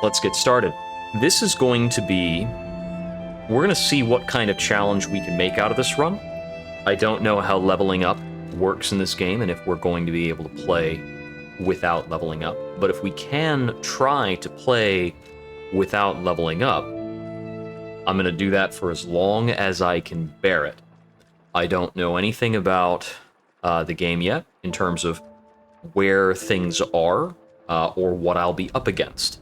let's get started. This is going to be... We're going to see what kind of challenge we can make out of this run. I don't know how leveling up works in this game and if we're going to be able to play without leveling up. But if we can try to play without leveling up, I'm going to do that for as long as I can bear it. I don't know anything about the game yet in terms of where things are or what I'll be up against.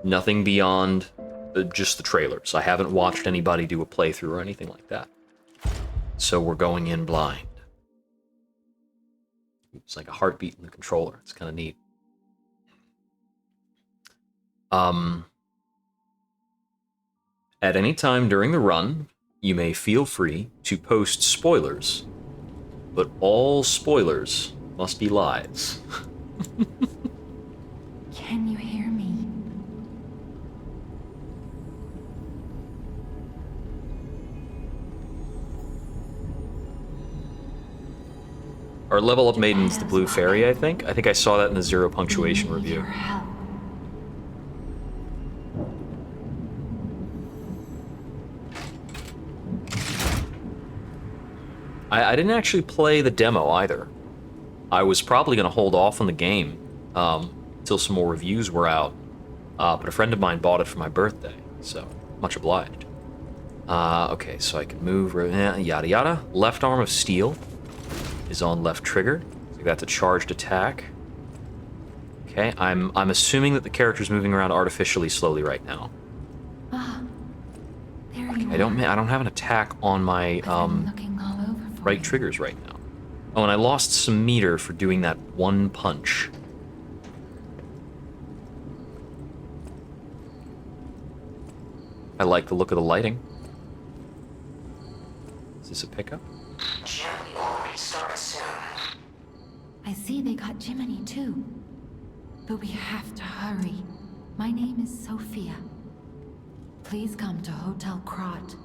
Nothing beyond just the trailers. I haven't watched anybody do a playthrough or anything like that. So we're going in blind. It's like a heartbeat in the controller. It's kind of neat. At any time during the run, you may feel free to post spoilers, but all spoilers must be lies. Can you hear me? Our level up maiden's the Blue Fairy, I think. I think I saw that in the Zero Punctuation review. Your help. I didn't actually play the demo either. I was probably going to hold off on the game until some more reviews were out. But a friend of mine bought it for my birthday, so much obliged. Okay, so I can move, yada yada. Left arm of steel is on left trigger. So that's a charged attack. Okay, I'm assuming that the character's moving around artificially slowly right now. Ah, there you I are. don't have an attack on my I've been looking all over for right you. triggers right now. Oh, and I lost some meter for doing that one punch. I like the look of the lighting. Is this a pickup? Jim, we already start soon. I see they got Jiminy too. But we have to hurry. My name is Sophia. Please come to Hotel Krot,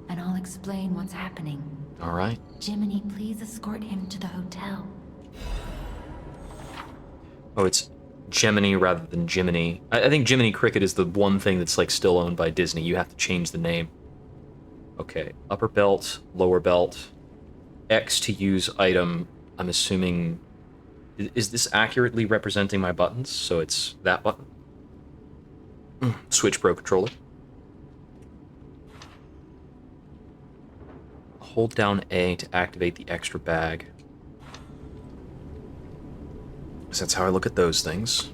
and I'll explain what's happening. All right. Jiminy, please escort him to the hotel. Oh, it's Gemini rather than Jiminy. I think Jiminy Cricket is the one thing that's like still owned by Disney. You have to change the name. Okay, upper belt, lower belt, X to use item. I'm assuming... Is this accurately representing my buttons? So it's that button? Switch Pro Controller. Hold down A to activate the extra bag. So that's how I look at those things.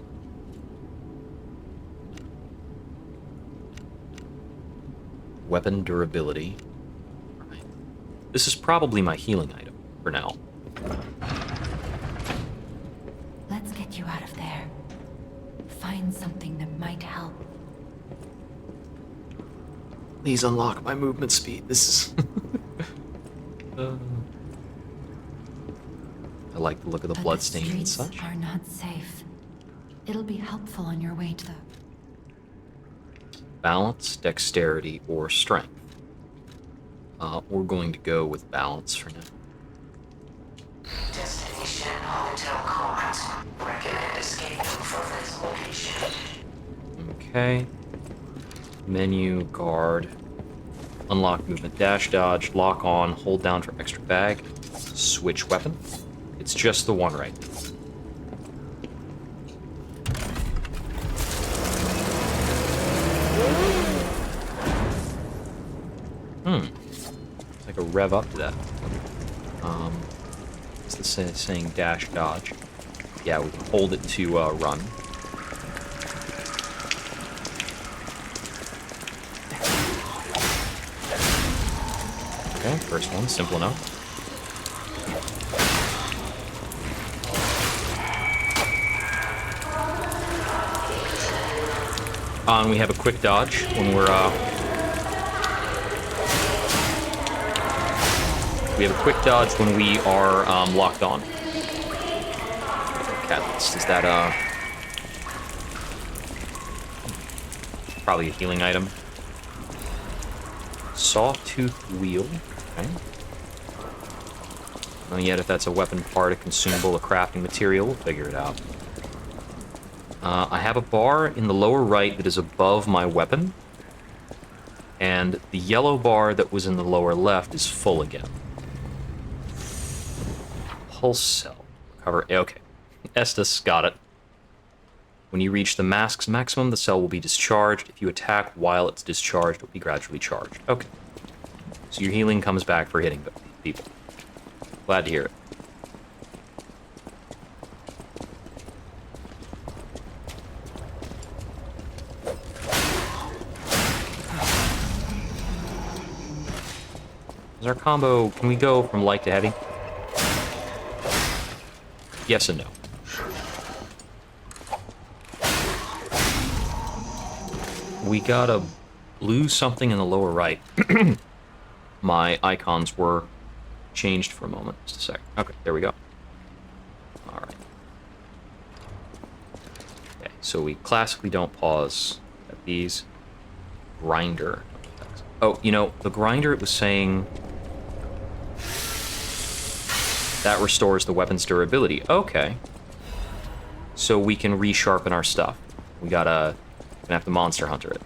Weapon durability. Right. This is probably my healing item for now. Let's get you out of there. Find something that might help. Please unlock my movement speed. This is... I like the look of the But bloodstains and the such. streets are not safe. It'll be helpful on your way to the... Balance, dexterity, or strength. We're going to go with balance for now. Destination Hotel Court. Recommend escaping from this location. Okay. Menu, guard. Unlock movement, dash, dodge, lock on, hold down for extra bag. Switch weapon. It's just the one right now. It's like a rev up to that. What's this saying? Dash, dodge. Yeah, we can hold it to run. Okay, first one, simple enough. And we have a quick dodge when we're, we have a quick dodge when we are, locked on. Catalyst, is that, probably a healing item. Sawtooth wheel, okay. Not yet if that's a weapon part, a consumable, a crafting material, we'll figure it out. I have a bar in the lower right that is above my weapon, and the yellow bar that was in the lower left is full again. Pulse cell. Recover. Okay. Estes, got it. When you reach the mask's maximum, the cell will be discharged. If you attack while it's discharged, it will be gradually charged. Okay. So your healing comes back for hitting people. Glad to hear it. Is our combo... Can we go from light to heavy? Yes and no. We got a blue something in the lower right. My icons were changed for a moment. Just a sec. Okay, there we go. All right. Okay, so we classically don't pause at these. Grinder. Oh, you know, the grinder, it was saying that restores the weapon's durability. Okay. So we can resharpen our stuff. We gotta... Gonna have to monster hunter it.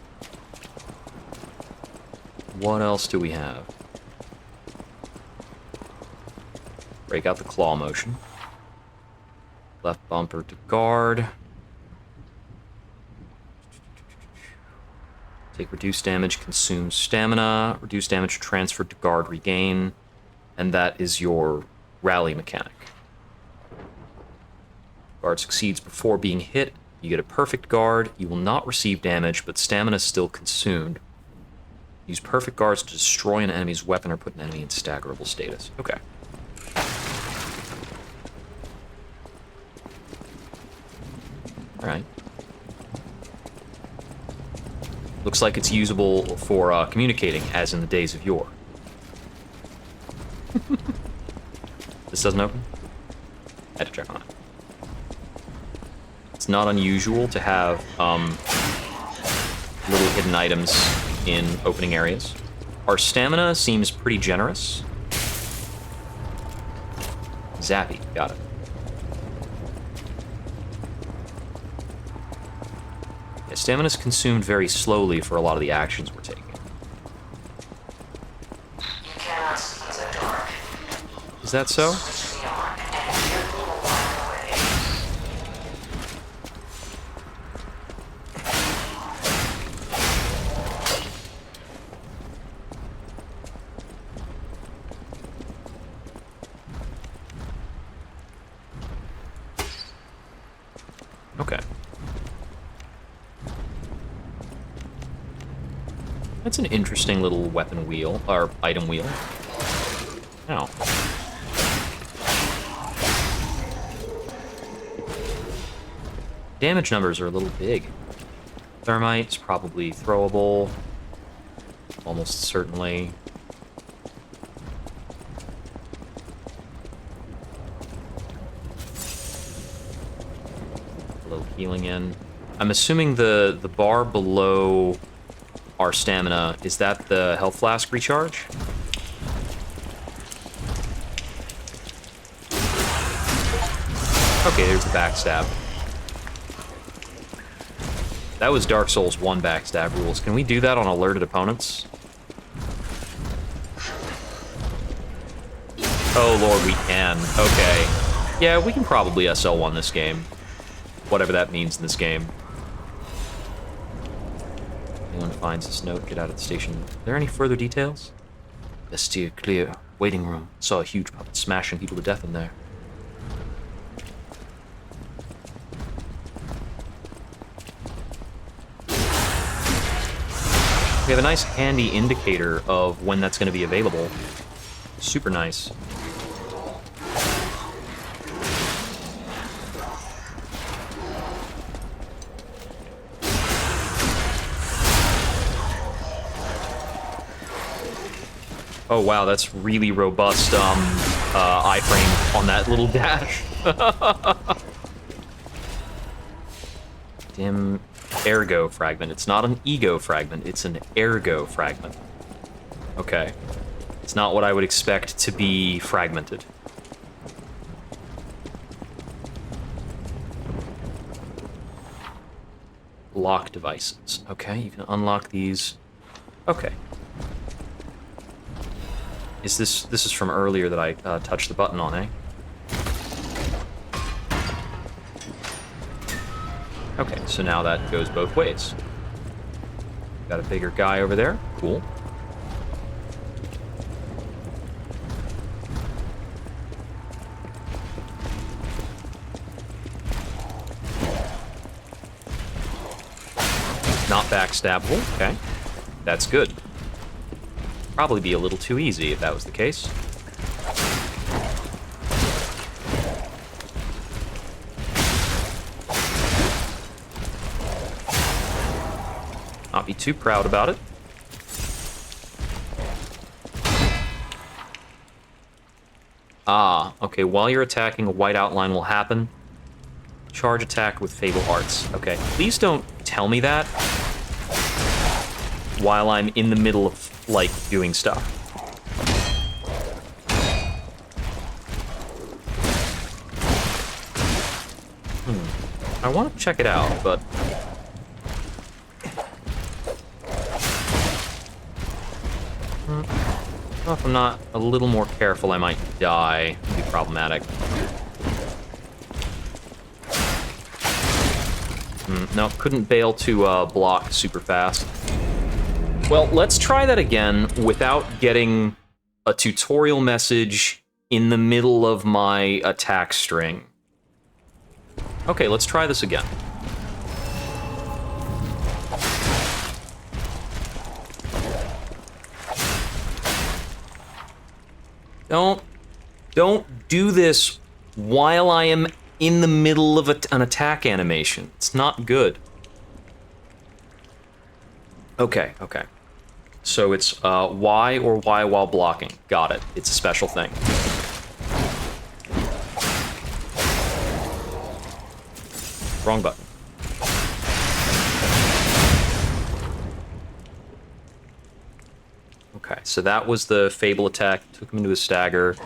What else do we have? Break out the claw motion. Left bumper to guard. Take reduced damage, consume stamina. Reduce damage transferred to guard, regain. And that is your rally mechanic. Guard succeeds before being hit. You get a perfect guard. You will not receive damage, but stamina is still consumed. Use perfect guards to destroy an enemy's weapon or put an enemy in staggerable status. Okay. Alright. Looks like it's usable for communicating, as in the days of yore. This doesn't open? I had to check on it. It's not unusual to have little hidden items in opening areas. Our stamina seems pretty generous. Zappy, got it. Yeah, stamina is consumed very slowly for a lot of the actions we're taking. You cannot see in the dark. Is that so? Switch me on, and you will walk away. Okay. That's an interesting little weapon wheel, or item wheel. Ow. Damage numbers are a little big. Thermite's probably throwable. Almost certainly. A little healing in. I'm assuming the bar below our stamina, is that the health flask recharge? Okay, there's the backstab. That was Dark Souls 1 backstab rules. Can we do that on alerted opponents? Oh lord, we can. Okay. Yeah, we can probably SL1 this game. Whatever that means in this game. Anyone finds this note, get out of the station. Are there any further details? Steer clear. Waiting room. Saw a huge puppet smashing people to death in there. We have a nice handy indicator of when that's going to be available. Super nice. Oh wow, that's really robust iframe on that little dash. Dim ergo fragment. It's not an ego fragment, it's an ergo fragment. Okay. It's not what I would expect to be fragmented. Lock devices. Okay, you can unlock these. Okay. This is from earlier that I touched the button on, eh? Okay, so now that goes both ways. Got a bigger guy over there. Cool. Not backstabbable. Okay. That's good. Probably be a little too easy if that was the case. Not be too proud about it. Ah, okay, while you're attacking, a white outline will happen. Charge attack with Fable Arts. Okay, please don't tell me that while I'm in the middle of, like, doing stuff. I want to check it out, but... well, if I'm not a little more careful, I might die. It'd be problematic. No, couldn't bail to block super fast. Well, let's try that again without getting a tutorial message in the middle of my attack string. Okay, let's try this again. Don't do this while I am in the middle of an attack animation. It's not good. Okay. So it's Y or Y while blocking. Got it. It's a special thing. Wrong button. Okay, so that was the Fable attack. Took him into a stagger.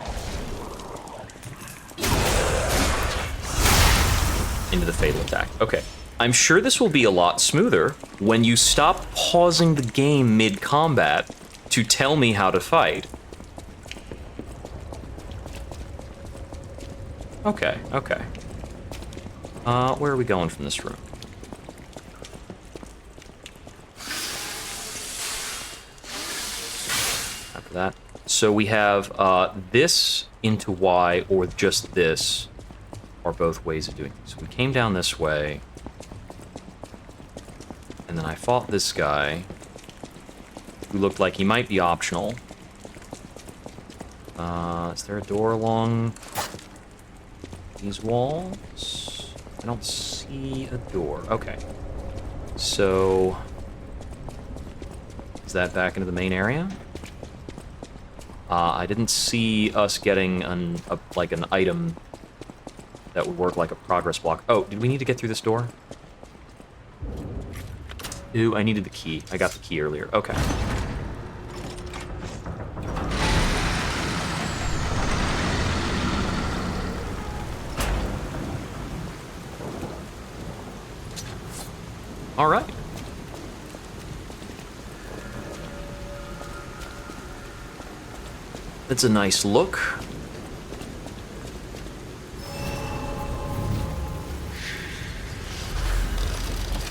Into the Fable attack. Okay. I'm sure this will be a lot smoother when you stop pausing the game mid-combat to tell me how to fight. Okay. Where are we going from this room? After that. So we have this into Y or just this are both ways of doing it. So we came down this way. And then I fought this guy who looked like he might be optional. Is there a door along these walls? I don't see a door. Okay. So is that back into the main area? I didn't see us getting an item that would work like a progress block. Oh, did we need to get through this door? Ooh, I needed the key. I got the key earlier. Okay. All right. That's a nice look.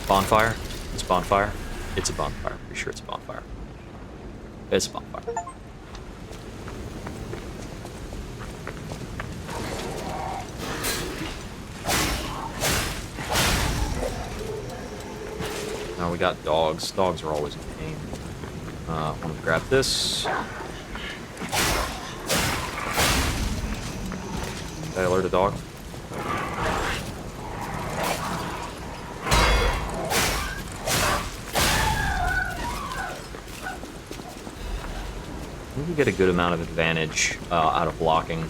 Bonfire? It's bonfire? It's a bonfire. Pretty sure it's a bonfire. It's a bonfire. Now we got dogs. Dogs are always in pain. Want to grab this. Did I alert a dog? We get a good amount of advantage out of blocking.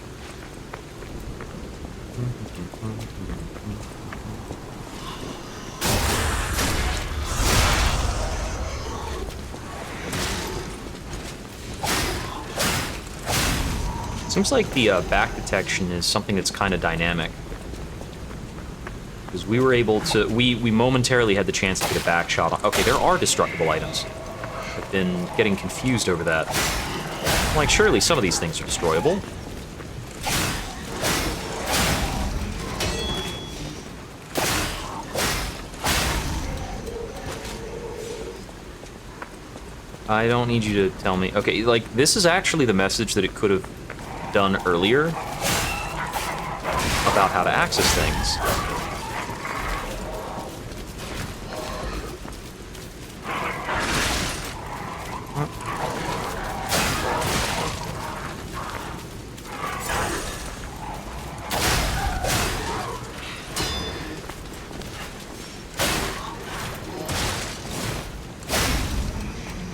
Seems like the back detection is something that's kind of dynamic. because we were able to... We momentarily had the chance to get a back shot on... Okay, there are destructible items. I've been getting confused over that. Like, surely some of these things are destroyable. I don't need you to tell me. Okay, like, this is actually the message that it could have done earlier about how to access things.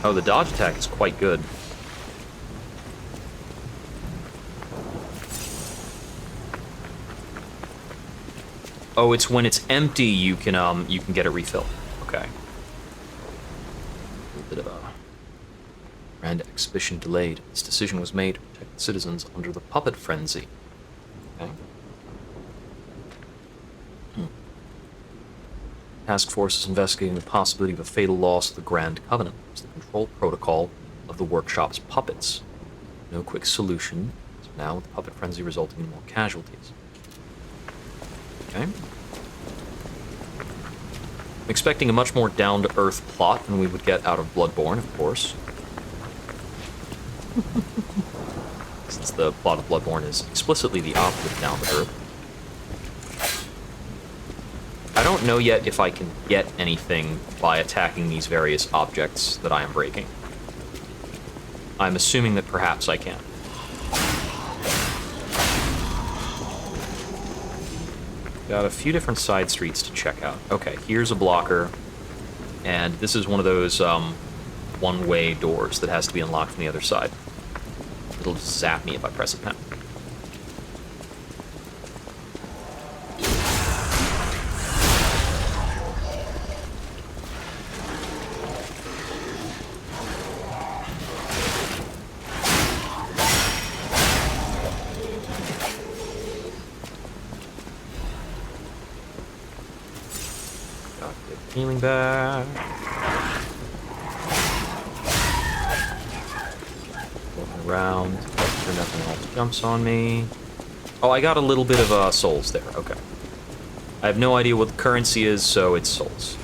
Oh, the dodge attack is quite good. Oh, it's when it's empty you can get it refilled. Okay. A little bit of a grand exhibition delayed. This decision was made to protect the citizens under the puppet frenzy. Okay. Task force is investigating the possibility of a fatal loss of the Grand Covenant. It's the control protocol of the workshop's puppets. No quick solution. So now with the puppet frenzy resulting in more casualties. Okay. I'm expecting a much more down-to-earth plot than we would get out of Bloodborne, of course. Since the plot of Bloodborne is explicitly the opposite of down-to-earth. I don't know yet if I can get anything by attacking these various objects that I am breaking. I'm assuming that perhaps I can. Got a few different side streets to check out. Okay, here's a blocker, and this is one of those one-way doors that has to be unlocked from the other side. It'll just zap me if I press it now. Healing back. Going around. Sure nothing else jumps on me. Oh, I got a little bit of souls there. Okay. I have no idea what the currency is, so it's souls.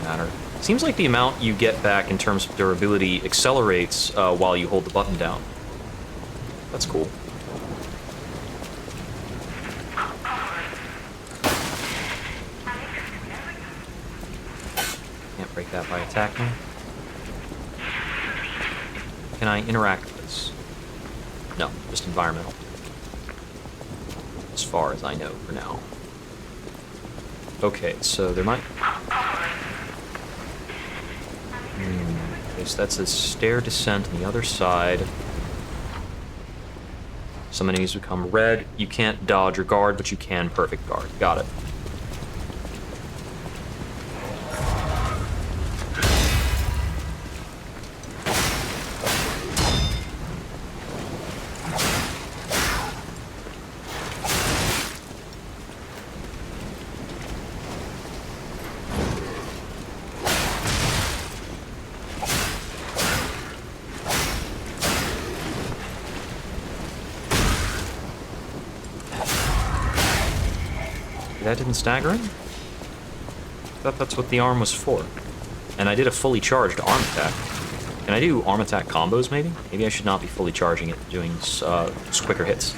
Matter. Seems like the amount you get back in terms of durability accelerates while you hold the button down. That's cool. Can't break that by attacking. Can I interact with this? No, just environmental. As far as I know for now. Okay, so there might... Okay, so that's a stair descent on the other side. Some enemies become red. You can't dodge or guard, but you can perfect guard. Got it. That didn't stagger him? I thought that's what the arm was for. And I did a fully charged arm attack. Can I do arm attack combos, maybe? Maybe I should not be fully charging it, doing just quicker hits.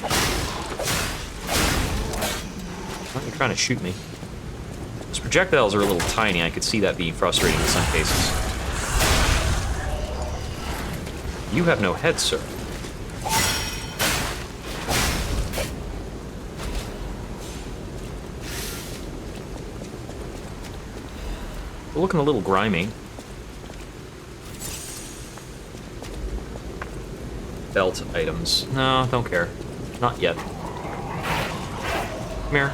Oh, you're trying to shoot me. Those projectiles are a little tiny. I could see that being frustrating in some cases. You have no head, sir. We're looking a little grimy. Belt items. No, don't care. Not yet. Come here.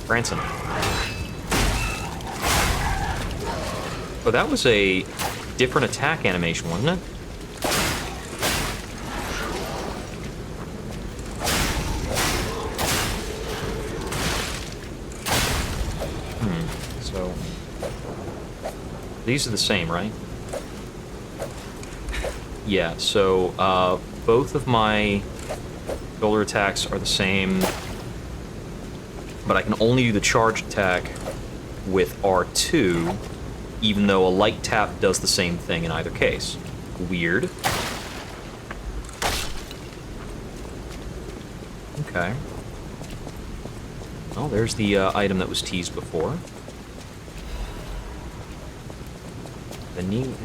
Branson. Oh, that was a different attack animation, wasn't it? So... these are the same, right? Yeah, so, both of my shoulder attacks are the same, but I can only do the charge attack with R2, even though a light tap does the same thing in either case. Weird. Okay. Well, there's the item that was teased before. The new...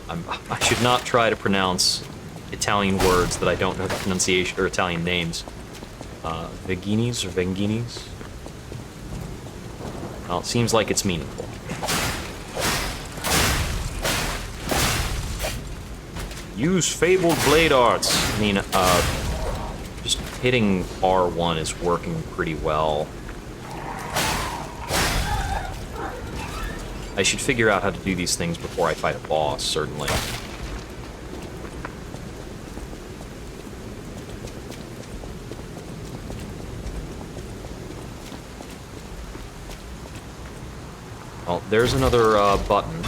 I should not try to pronounce Italian words that I don't know the pronunciation, or Italian names. Veginis or Venginis? Well, it seems like it's meaningful. Use Fabled Blade Arts! I mean, just hitting R1 is working pretty well. I should figure out how to do these things before I fight a boss, certainly. Well, there's another button.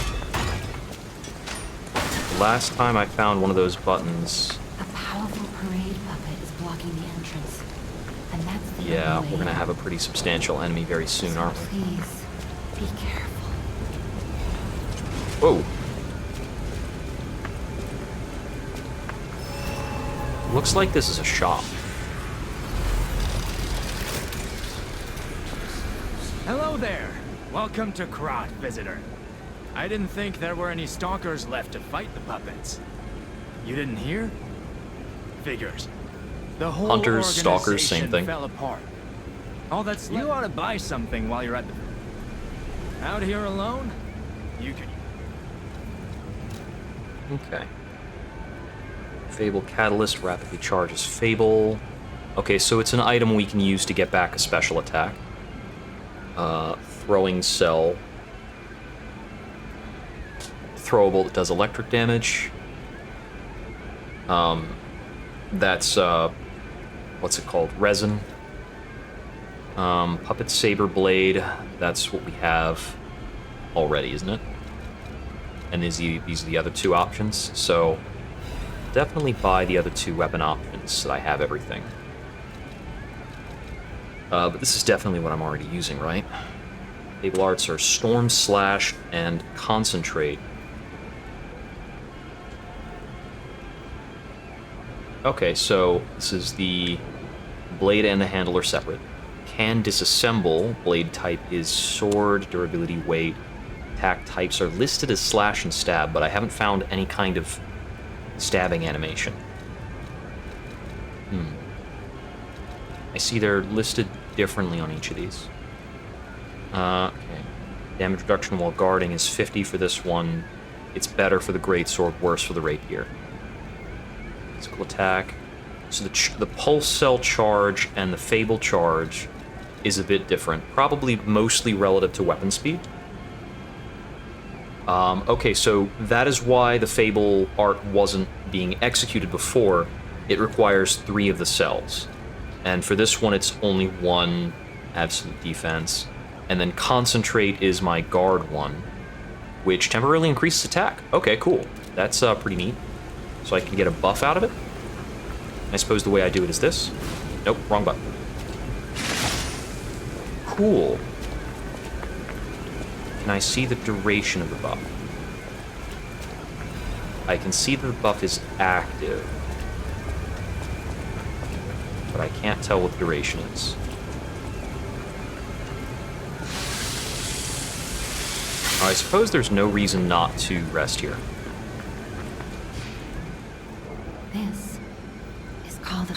Last time I found one of those buttons... A powerful parade puppet is blocking the entrance. And that's the Yeah, only we're way gonna have a out. pretty substantial enemy very soon, So aren't we? please, be careful. Whoa. Looks like this is a shop. Hello there. Welcome to Krot, visitor. I didn't think there were any stalkers left to fight the puppets. You didn't hear? Figures. The whole Hunters, stalkers, same organization thing. fell apart. All that's you ought to buy something while you're at the... Out here alone? You can... Okay. Fable Catalyst rapidly charges Fable. Okay, so it's an item we can use to get back a special attack. Throwing Cell. Throwable that does electric damage. That's, what's it called? Resin. Puppet Saber Blade. That's what we have already, isn't it? And these are the other two options, so definitely buy the other two weapon options so that I have everything. But this is definitely what I'm already using, right? Fable Arts are Storm Slash and Concentrate. Okay, so this is the blade and the handle are separate. Can disassemble. Blade type is sword, durability, weight. Attack types are listed as slash and stab, but I haven't found any kind of stabbing animation. I see they're listed differently on each of these. Okay. Damage reduction while guarding is 50 for this one. It's better for the greatsword, worse for the rapier. Physical attack. So the pulse cell charge and the fable charge is a bit different. Probably mostly relative to weapon speed. Okay, so that is why the Fable art wasn't being executed before. It requires 3 of the cells. And for this one, it's only 1 absolute defense. And then Concentrate is my guard one, which temporarily increases attack. Okay, cool. That's pretty neat. So I can get a buff out of it. I suppose the way I do it is this. Nope, wrong button. Cool. Can I see the duration of the buff? I can see that the buff is active, but I can't tell what the duration is. I suppose there's no reason not to rest here. This is called a...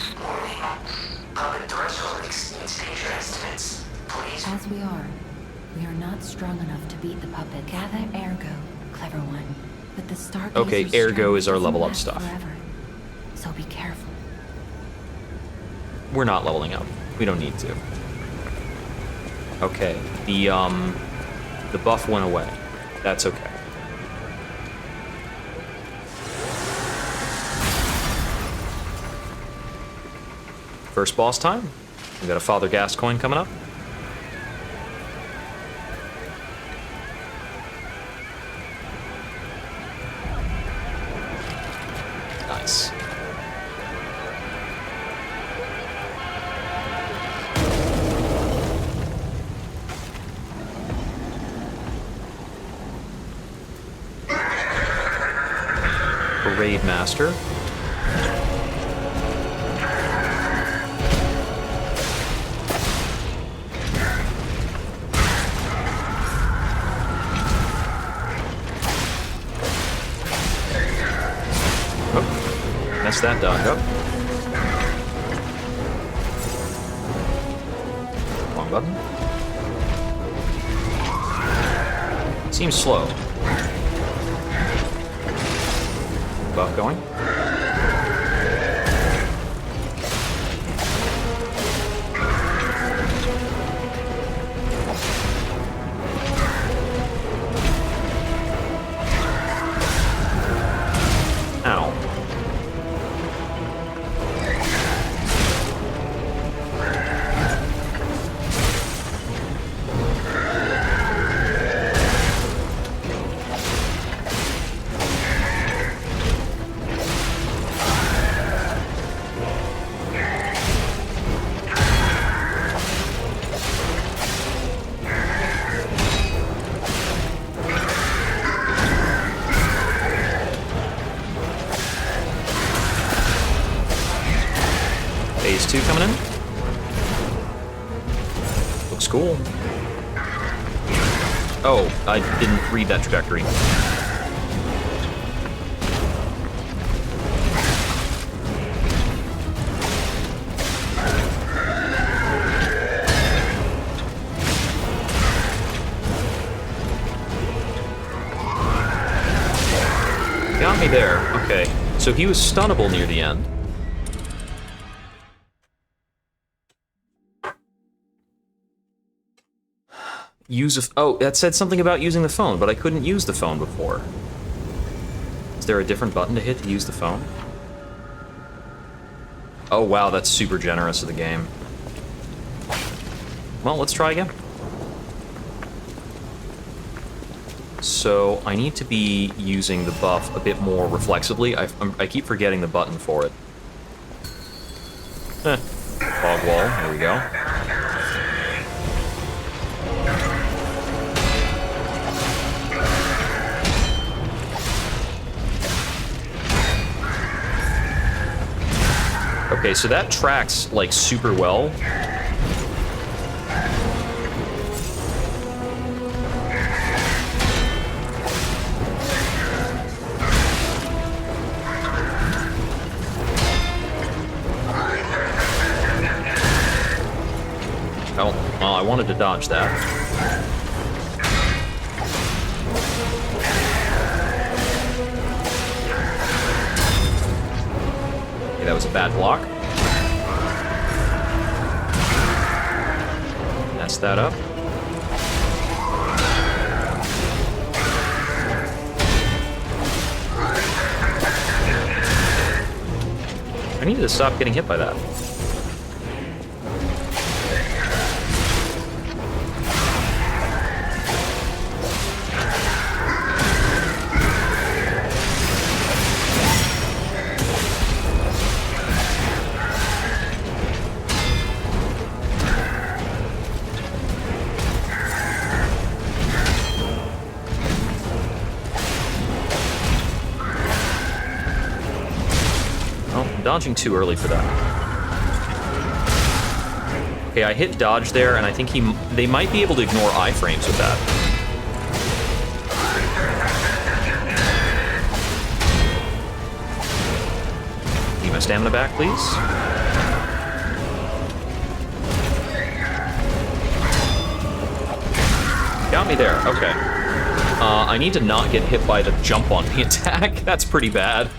Puppet threshold exceeds danger estimates. Please. As we are not strong enough to beat the puppet. Gather Ergo, clever one. But the Stargazer's Okay, Ergo strength is our doesn't level up last stuff. Forever. So be careful. We're not leveling up. We don't need to. Okay, the buff went away. That's okay. First boss time. We got a Father Gascoigne coming up. Nice. Parade Master. Messed that dog up. Wrong button. Seems slow. Buff going. Ow. Phase 2 coming in. Looks cool. Oh, I didn't read that trajectory. Got me there. Okay. So he was stunnable near the end. Oh, that said something about using the phone, but I couldn't use the phone before. Is there a different button to hit to use the phone? Oh wow, that's super generous of the game. Well, let's try again. So I need to be using the buff a bit more reflexively. I keep forgetting the button for it. Fog wall, there we go. Okay, so that tracks, like, super well. Oh, well, I wanted to dodge that. Okay, that was a bad block. Mess that up. I needed to stop getting hit by that. Dodging too early for that. Okay, I hit dodge there, and I think they might be able to ignore iframes with that. Need my stamina back, please. Got me there, okay. I need to not get hit by the jump on me attack. That's pretty bad.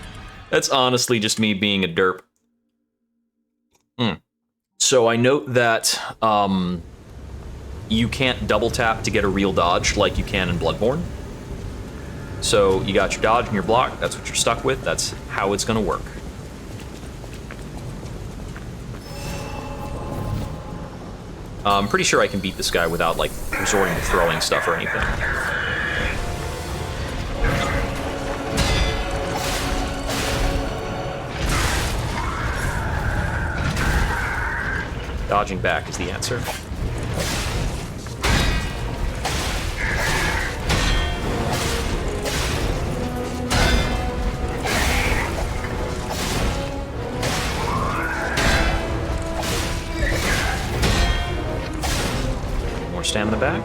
That's honestly just me being a derp. So I note that you can't double tap to get a real dodge like you can in Bloodborne. So you got your dodge and your block. That's what you're stuck with. That's how it's going to work. I'm pretty sure I can beat this guy without, like, resorting to throwing stuff or anything. Dodging back is the answer. More stamina back.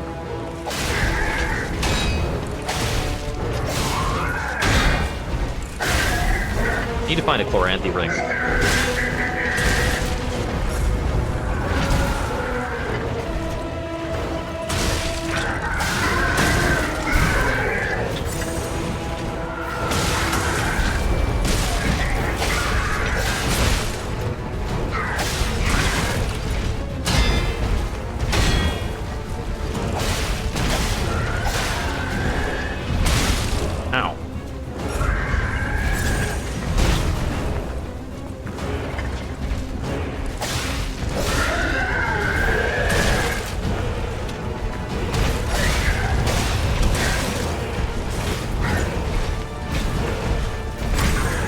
Need to find a Chloranthy ring. Ow.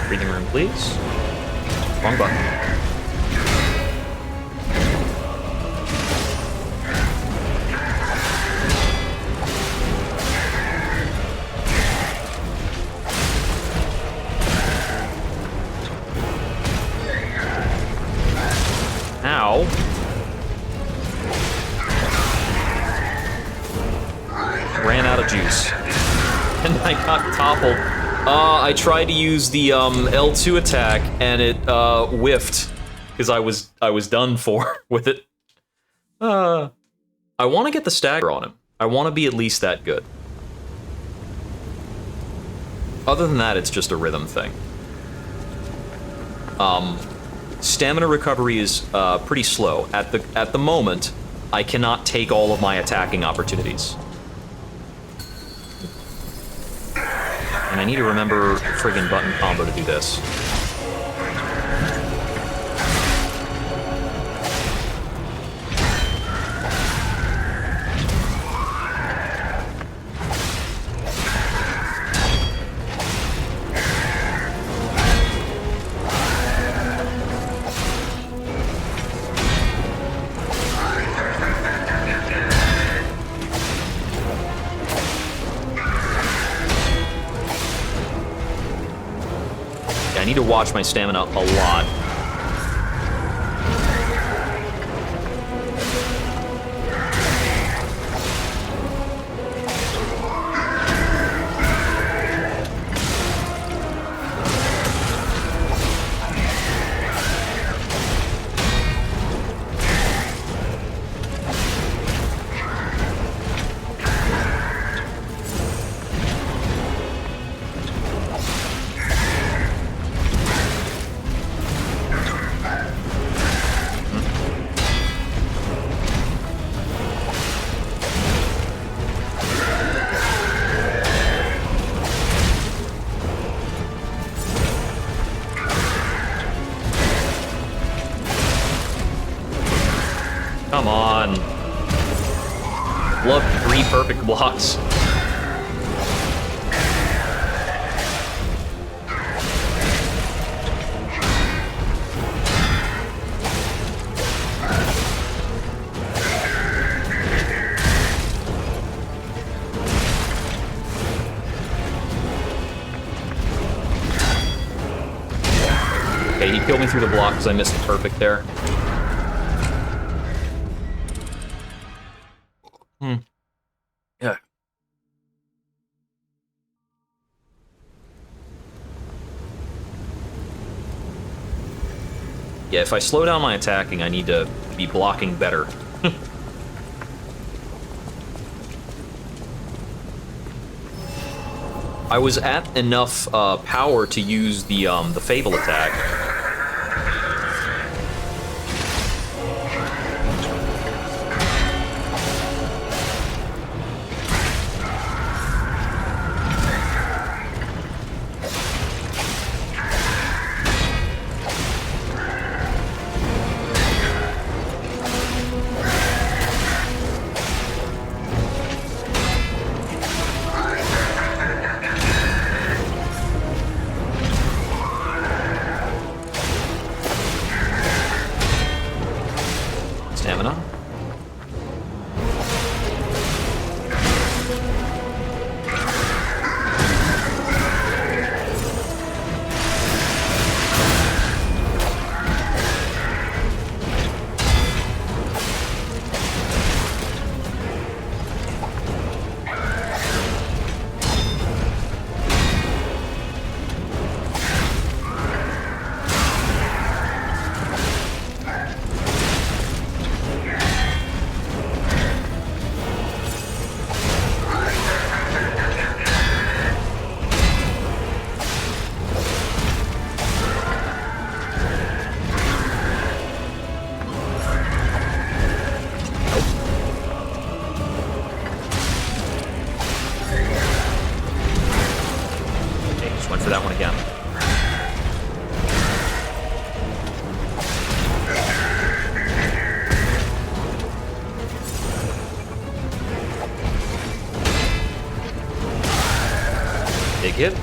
Breathing room, please. Wrong button. Ow. Ran out of juice. And I got toppled. I tried to use the L2 attack and it whiffed because I was done for with it. I want to get the stagger on him. I want to be at least that good. Other than that, it's just a rhythm thing. Stamina recovery is pretty slow. At the moment, I cannot take all of my attacking opportunities. And I need to remember the friggin' button combo to do this. I need to watch my stamina a lot. Come on. Love 3 perfect blocks. Okay, he killed me through the block because I missed the perfect there. Yeah. Yeah, if I slow down my attacking, I need to be blocking better. I was at enough power to use the Fable attack. stamina. That one again. Big hit.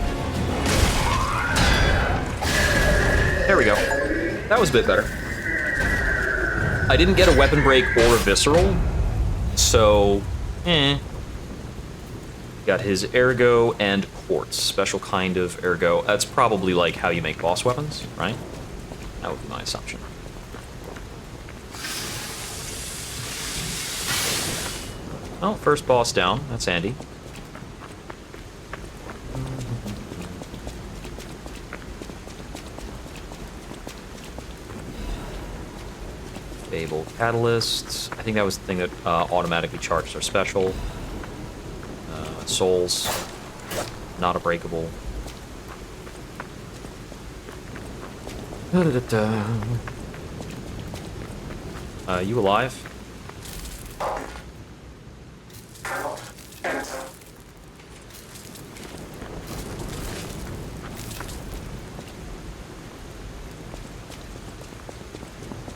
There we go. That was a bit better. I didn't get a weapon break or a visceral, so Got his ergo and quartz, special kind of ergo. That's probably like how you make boss weapons, right? That would be my assumption. Oh, first boss down. That's handy. Fable catalysts. I think that was the thing that automatically charged our special. Souls, not a breakable. You alive?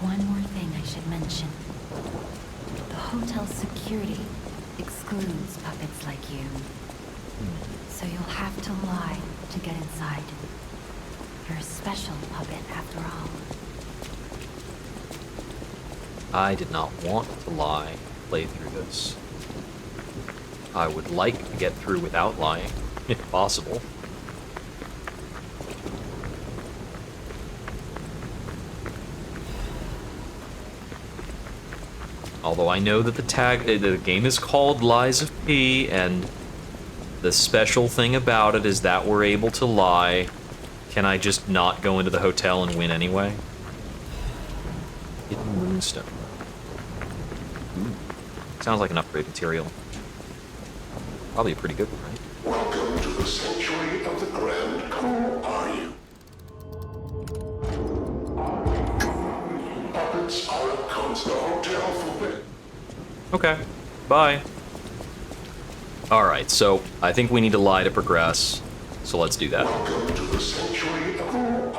One more thing I should mention. The hotel's security excludes puppets like you. So you'll have to lie to get inside. You're a special puppet after all. I did not want to lie, play through this. I would like to get through without lying, if possible. Although I know that the game is called Lies of P, and the special thing about it is that we're able to lie. Can I just not go into the hotel and win anyway? Hidden Moonstone. Ooh. Sounds like an upgrade material. Probably a pretty good one, right? Welcome to the sanctuary of the Grand. Who are you? Puppets are at the hotel for bed. Okay. Bye. Alright, so I think we need to lie to progress. So let's do that. Welcome to the sanctuary of the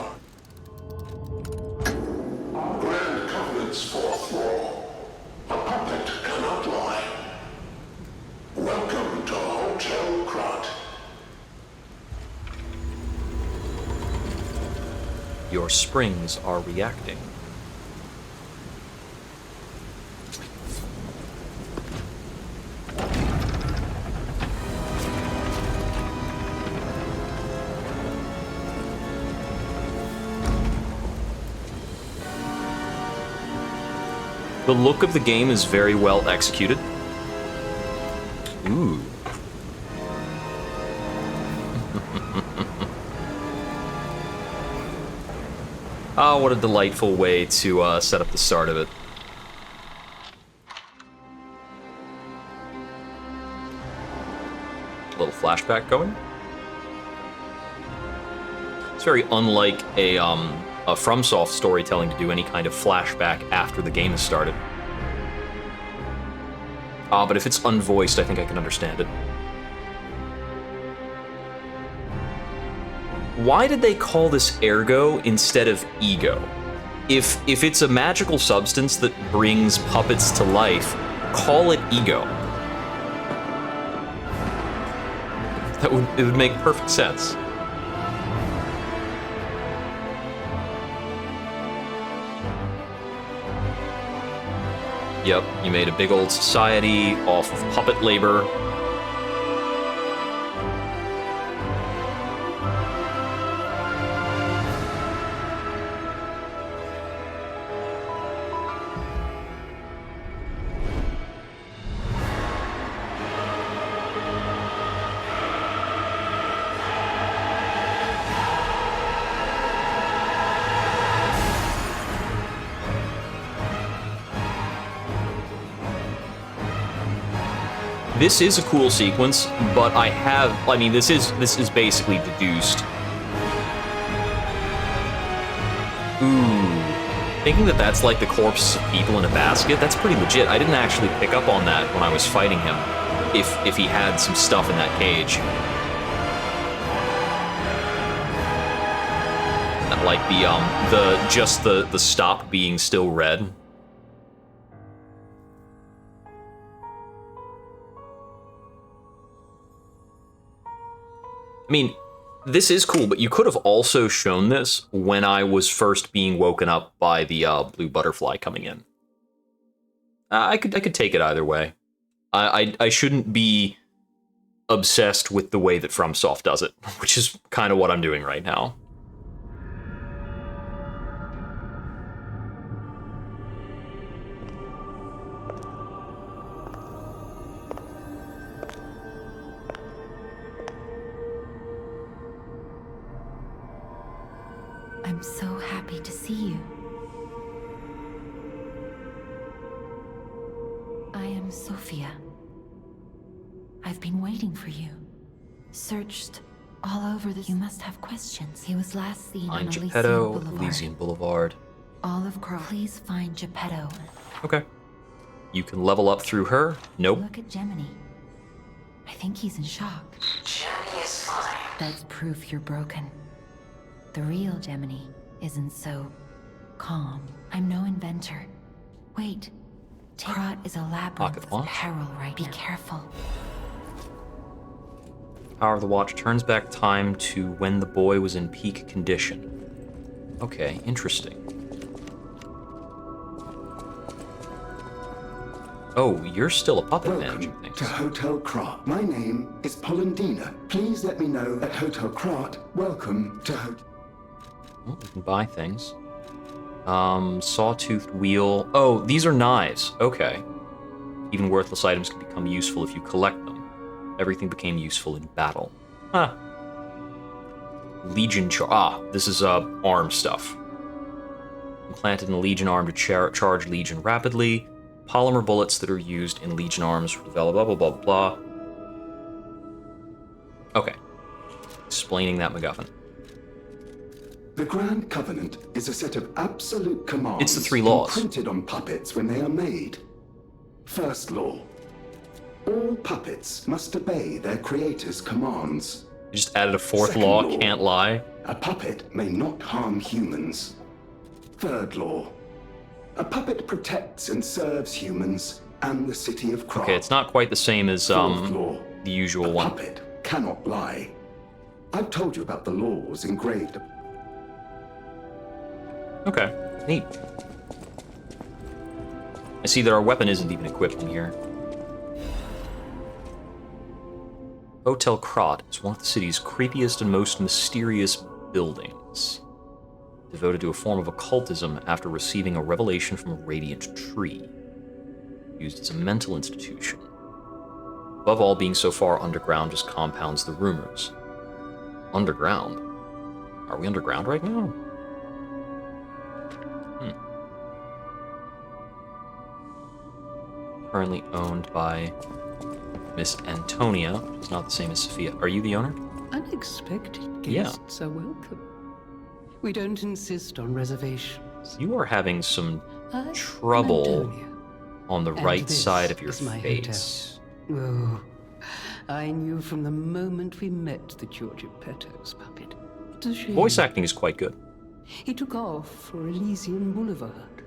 Grand Covenant's fourth law. A puppet cannot lie. Welcome to Hotel Krot. Your springs are reacting. The look of the game is very well executed. Ooh. Ah, what a delightful way to set up the start of it. A little flashback going. It's very unlike a Fromsoft storytelling to do any kind of flashback after the game has started. But if it's unvoiced, I think I can understand it. Why did they call this ergo instead of ego? If it's a magical substance that brings puppets to life, call it ego. It would make perfect sense. Yep, you made a big old society off of puppet labor. This is a cool sequence, but I mean, this is basically deduced. Ooh. Thinking that that's like the corpses of people in a basket, that's pretty legit. I didn't actually pick up on that when I was fighting him, if he had some stuff in that cage. Like the stop being still red. I mean, this is cool, but you could have also shown this when I was first being woken up by the blue butterfly coming in. I could take it either way. I shouldn't be obsessed with the way that Fromsoft does it, which is kind of what I'm doing right now. I'm so happy to see you. I am Sophia. I've been waiting for you. Searched all over this. You must have questions. He was last seen on Geppetto, Elysian Boulevard. Olive Grove. Please find Geppetto. Okay. You can level up through her. Nope. Look at Gemini. I think he's in shock. Jenny is fine. That's proof you're broken. The real Gemini isn't so calm. I'm no inventor. Wait. Krot is a labyrinth of peril right now. Be careful. Power of the Watch turns back time to when the boy was in peak condition. Okay, interesting. Oh, you're still a puppet managing things. To Hotel Krot. My name is Polendina. Please let me know at Hotel Krot. Welcome to Hotel... Well, you can buy things. Sawtoothed wheel. Oh, these are knives. Okay. Even worthless items can become useful if you collect them. Everything became useful in battle. Huh. Legion this is arm stuff. Implanted in a Legion arm to charge Legion rapidly. Polymer bullets that are used in Legion arms for develop blah blah blah blah. Okay. Explaining that MacGuffin. The Grand Covenant is a set of absolute commands. It's the 3 laws. Imprinted on puppets when they are made. First law. All puppets must obey their creator's commands. You just added a 4th Second law, law. can't lie. A puppet may not harm humans. Third law. A puppet protects and serves humans and the city of Krot. Okay, it's not quite the same as Fourth law. the usual A one. puppet cannot lie. I've told you about the laws engraved. Okay, neat. I see that our weapon isn't even equipped in here. Hotel Krot is one of the city's creepiest and most mysterious buildings. Devoted to a form of occultism after receiving a revelation from a radiant tree. Used as a mental institution. Above all, being so far underground just compounds the rumors. Underground? Are we underground right now? Currently owned by Miss Antonia, which is not the same as Sophia. Are you the owner? Unexpected guests are welcome. We don't insist on reservations. You are having some I'm trouble Antonia, on the and right this side of your is my face. hotel. Oh, I knew from the moment we met that you're Geppetto's puppet. It's a shame. Voice acting is quite good. He took off for Elysian Boulevard,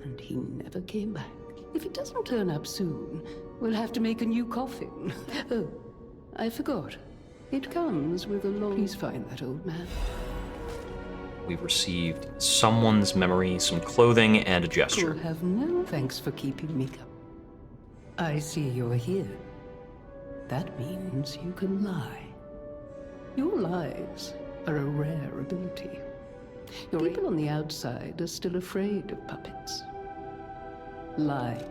and he never came back. If it doesn't turn up soon, we'll have to make a new coffin. Oh, I forgot. It comes with a long... Please find that old man. we've received someone's memory, some clothing, and a gesture. You'll have no thanks for keeping me company. I see you're here. That means you can lie. Your lies are a rare ability. Your people on the outside are still afraid of puppets. Lie.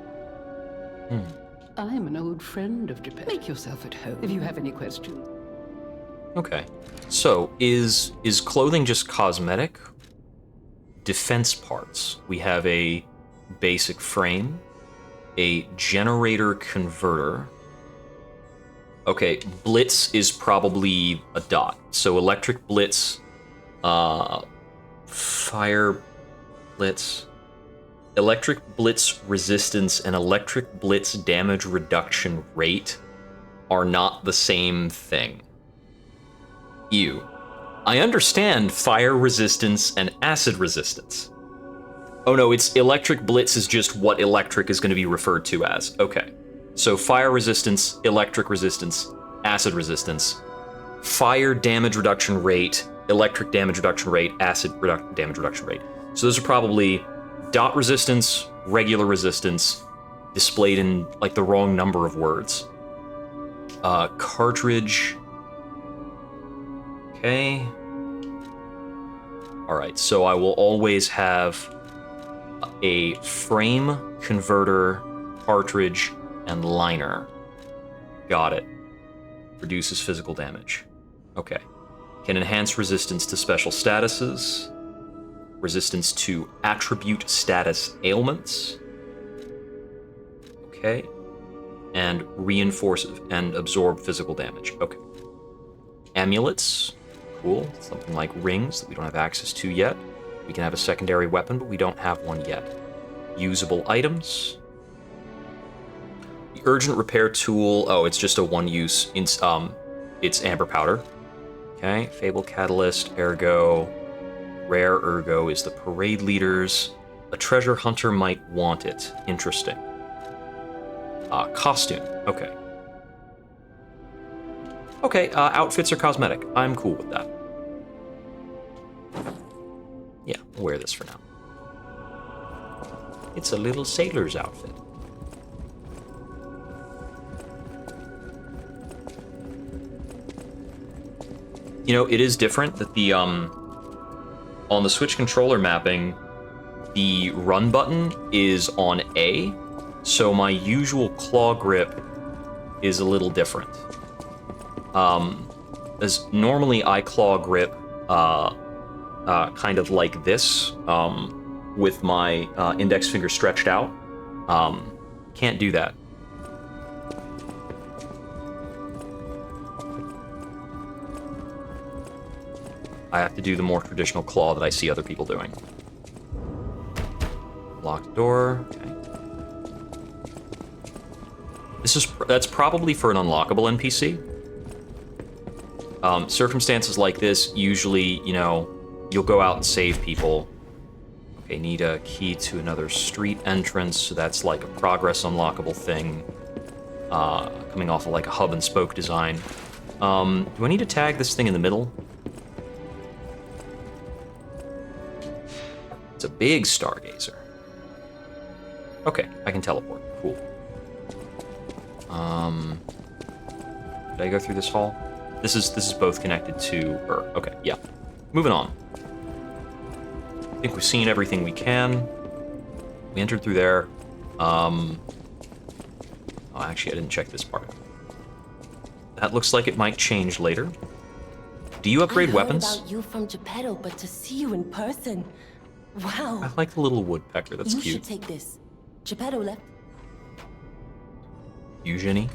I'm an old friend of Japan. Make yourself at home if you have any questions. Okay. So, is clothing just cosmetic? Defense parts. We have a basic frame, a generator converter. Okay, blitz is probably a dot. So electric blitz, fire blitz, electric blitz resistance and electric blitz damage reduction rate are not the same thing. Ew. I understand fire resistance and acid resistance. Oh no, it's electric blitz is just what electric is going to be referred to as. Okay. So fire resistance, electric resistance, acid resistance, fire damage reduction rate, electric damage reduction rate, acid damage reduction rate. So those are probably dot resistance, regular resistance, displayed in like the wrong number of words. Cartridge. Okay. All right, so I will always have a frame, converter, cartridge, and liner. Got it. Reduces physical damage. Okay. Can enhance resistance to special statuses. Resistance to attribute status ailments. Okay. And reinforce and absorb physical damage. Okay. Amulets. Cool. Something like rings that we don't have access to yet. We can have a secondary weapon, but we don't have one yet. Usable items. The urgent repair tool. Oh, it's just a one-use. It's amber powder. Okay. Fable catalyst. Ergo. Rare ergo is the parade leaders. A treasure hunter might want it. Interesting. Costume. Okay. Okay, outfits are cosmetic. I'm cool with that. Yeah, I'll wear this for now. It's a little sailor's outfit. You know, it is different that the, on the Switch controller mapping, the run button is on A, so my usual claw grip is a little different. As normally I claw grip kind of like this, with my index finger stretched out. Can't do that. I have to do the more traditional claw that I see other people doing. Locked door. Okay. That's probably for an unlockable NPC. Circumstances like this, usually, you know, you'll go out and save people. Okay, need a key to another street entrance, so that's like a progress unlockable thing. Coming off of like a hub and spoke design. Do I need to tag this thing in the middle? It's a big stargazer. Okay, I can teleport. Cool. Did I go through this hall? This is both connected to her. Okay, yeah. Moving on. I think we've seen everything we can. We entered through there. Oh, actually, I didn't check this part. That looks like it might change later. Do you upgrade weapons? I heard about you from Geppetto, but to see you in person, wow. I like the little woodpecker. That's you cute. should take this. Geppetto left. Eugenie.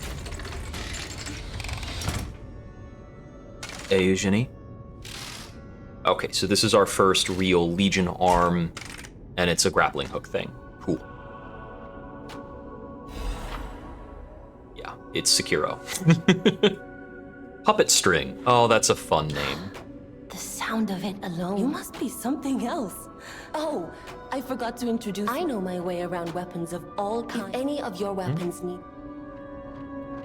Hey, Eugenie. Okay, so this is our first real Legion arm, and it's a grappling hook thing. Cool. Yeah, it's Sekiro. Puppet string. Oh, that's a fun name. The sound of it alone. You must be something else. Oh, I forgot to introduce. I know my way around weapons of all kinds. If any of your weapons need.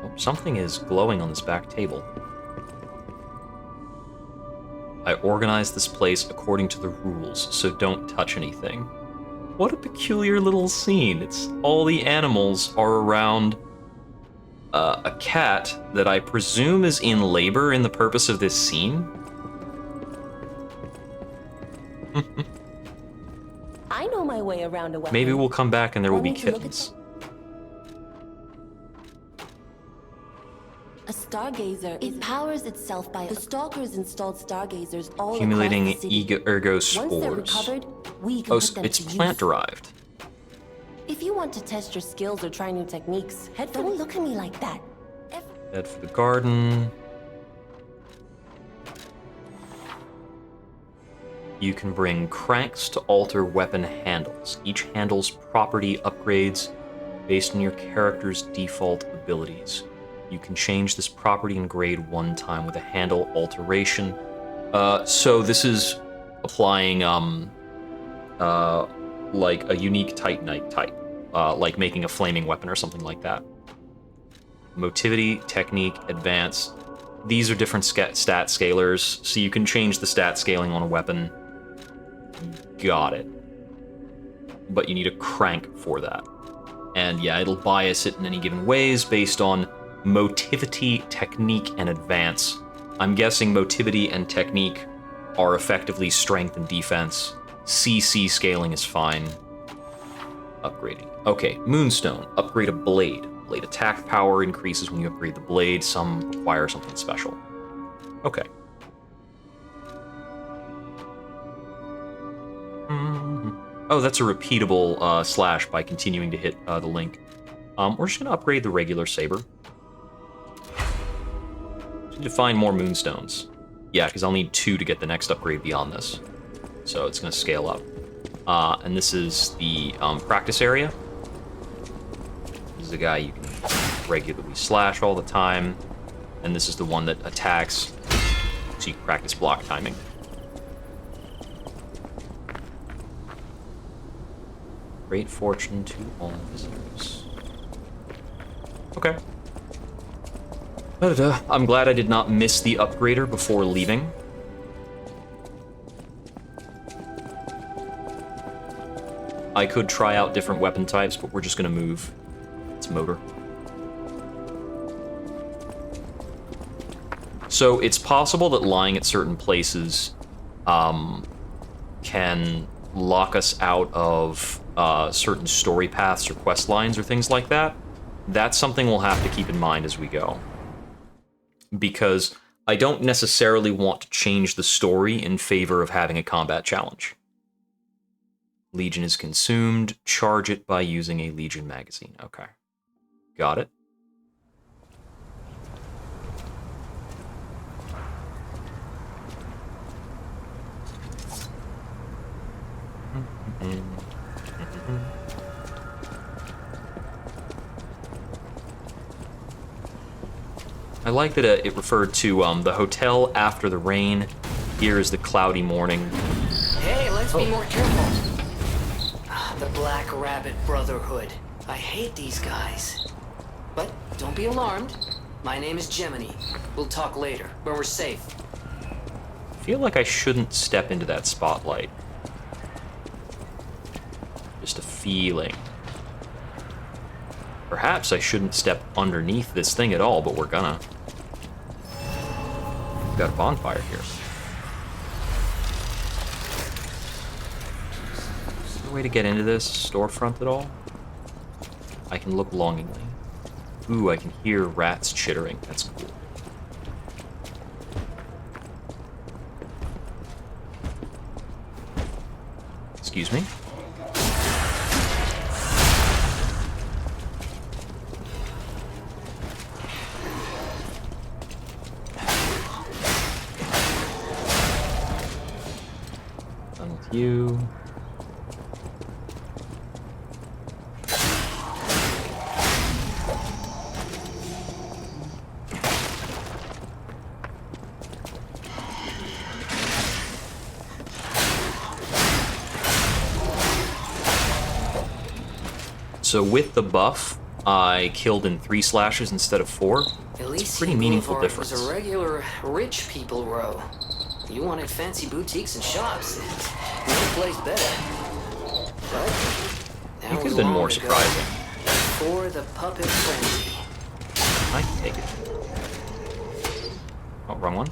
Oh, something is glowing on this back table. I organized this place according to the rules, so don't touch anything. What a peculiar little scene. It's all the animals are around a cat that I presume is in labor in the purpose of this scene. I know my way around a weapon. Maybe we'll come back and there will be Want me to look at kittens. A stargazer. It powers itself by the stalkers installed stargazers all Accumulating across the city. ergo Once they're spores. recovered, we can Oh, put them it's to plant use. derived. If you want to test your skills or try new techniques, don't look at me like that. Dead for the garden. You can bring cranks to alter weapon handles. Each handle's property upgrades based on your character's default abilities. You can change this property and grade one time with a handle alteration. So this is applying like a unique Titanite type, like making a flaming weapon or something like that. Motivity, technique, advance. These are different stat scalars, so you can change the stat scaling on a weapon. Got it. But you need a crank for that. And yeah, it'll bias it in any given ways based on motivity, technique, and advance. I'm guessing motivity and technique are effectively strength and defense. CC scaling is fine. Upgrading. Okay, Moonstone. Upgrade a blade. Blade attack power increases when you upgrade the blade. Some require something special. Okay. Oh, that's a repeatable slash by continuing to hit the link. We're just going to upgrade the regular saber. Just need to find more moonstones. Yeah, because I'll need 2 to get the next upgrade beyond this. So it's going to scale up. And this is the practice area. This is a guy you can regularly slash all the time. And this is the one that attacks, so you can practice block timing. Great fortune to all visitors. Okay. I'm glad I did not miss the upgrader before leaving. I could try out different weapon types, but we're just gonna move its motor. So it's possible that lying at certain places can lock us out of certain story paths or quest lines or things like that. That's something we'll have to keep in mind as we go. Because I don't necessarily want to change the story in favor of having a combat challenge. Legion is consumed. Charge it by using a Legion magazine. Okay. Got it. I like that it referred to the hotel after the rain. Here is the cloudy morning. Hey, let's be more careful. The Black Rabbit Brotherhood. I hate these guys. But don't be alarmed. My name is Gemini. We'll talk later, when we're safe. I feel like I shouldn't step into that spotlight. Just a feeling. Perhaps I shouldn't step underneath this thing at all, but we're gonna. We've got a bonfire here. Is there a way to get into this storefront at all? I can look longingly. Ooh, I can hear rats chittering. That's cool. Excuse me? Done with you. So with the buff, I killed in 3 slashes instead of 4. At least Pretty meaningful Boulevard was difference. a regular rich people row. You wanted fancy boutiques and shops. No place better. But You that could was have been long more ago. surprising. Before the puppet frenzy. I can take it. Oh, wrong one.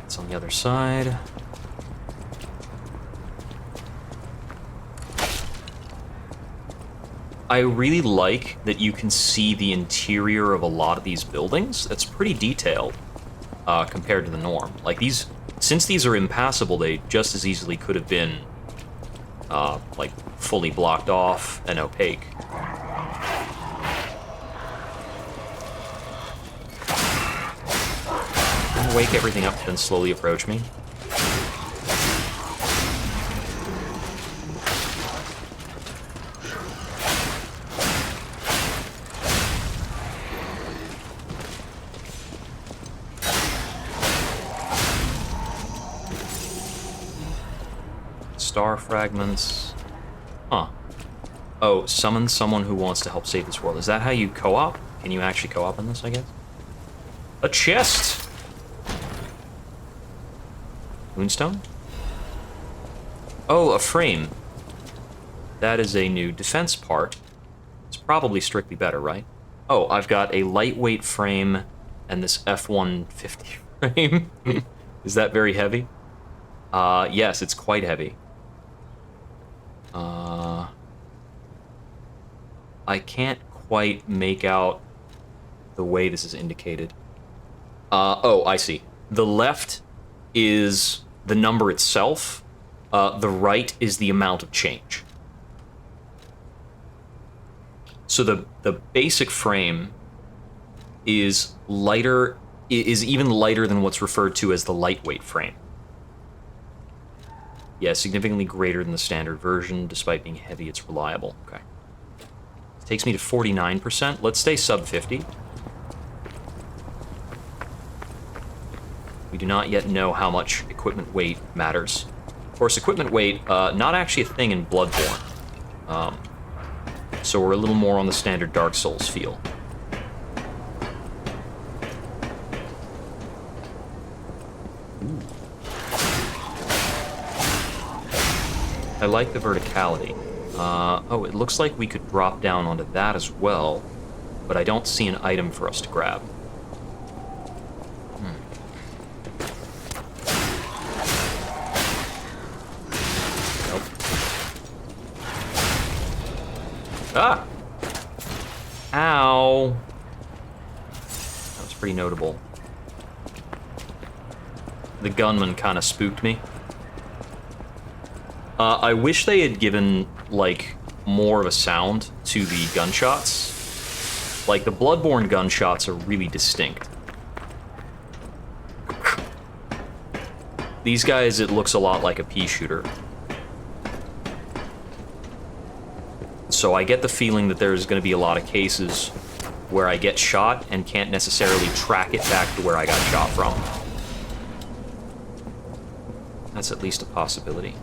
It's on the other side. I really like that you can see the interior of a lot of these buildings. That's pretty detailed compared to the norm. Like these, since these are impassable, they just as easily could have been like fully blocked off and opaque. Wake everything up, then slowly approach me. Star fragments. Huh. Oh, summon someone who wants to help save this world. Is that how you co-op? Can you actually co-op in this, I guess? A chest! Moonstone? Oh, a frame. That is a new defense part. It's probably strictly better, right? Oh, I've got a lightweight frame and this F-150 frame. Is that very heavy? Yes, it's quite heavy. I can't quite make out the way this is indicated. Oh, I see. The left is the number itself. The right is the amount of change. So the basic frame is lighter, is even lighter than what's referred to as the lightweight frame. Yeah, significantly greater than the standard version. Despite being heavy, it's reliable. Okay. It takes me to 49%. Let's stay sub 50. We do not yet know how much equipment weight matters. Of course, equipment weight, not actually a thing in Bloodborne. So we're a little more on the standard Dark Souls feel. I like the verticality. Oh, it looks like we could drop down onto that as well, but I don't see an item for us to grab. Nope. Ah! Ow! That was pretty notable. The gunman kind of spooked me. I wish they had given, like, more of a sound to the gunshots. Like, the Bloodborne gunshots are really distinct. These guys, it looks a lot like a pea shooter. So I get the feeling that there's going to be a lot of cases where I get shot and can't necessarily track it back to where I got shot from. That's at least a possibility.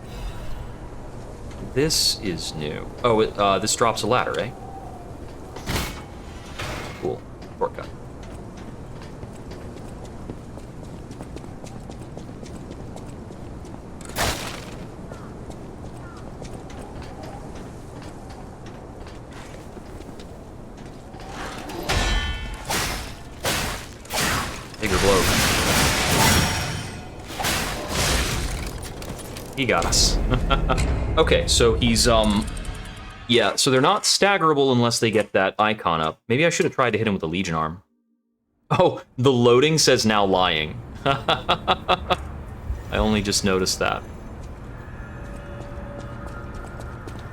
This is new. Oh, this drops a ladder, eh? Cool. Shortcut. Bigger blow. He got us. Okay, so he's, yeah, so they're not staggerable unless they get that icon up. Maybe I should have tried to hit him with a Legion arm. Oh, the loading says now lying. I only just noticed that.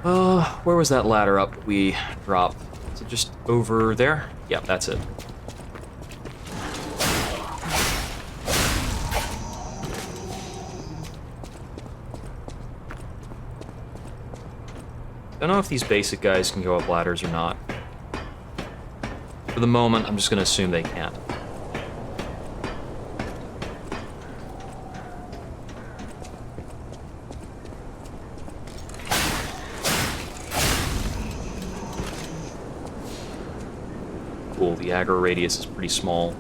Where was that ladder up we dropped? Is it just over there? Yeah, that's it. Don't know if these basic guys can go up ladders or not. For the moment, I'm just going to assume they can't. cool. The aggro radius is pretty small.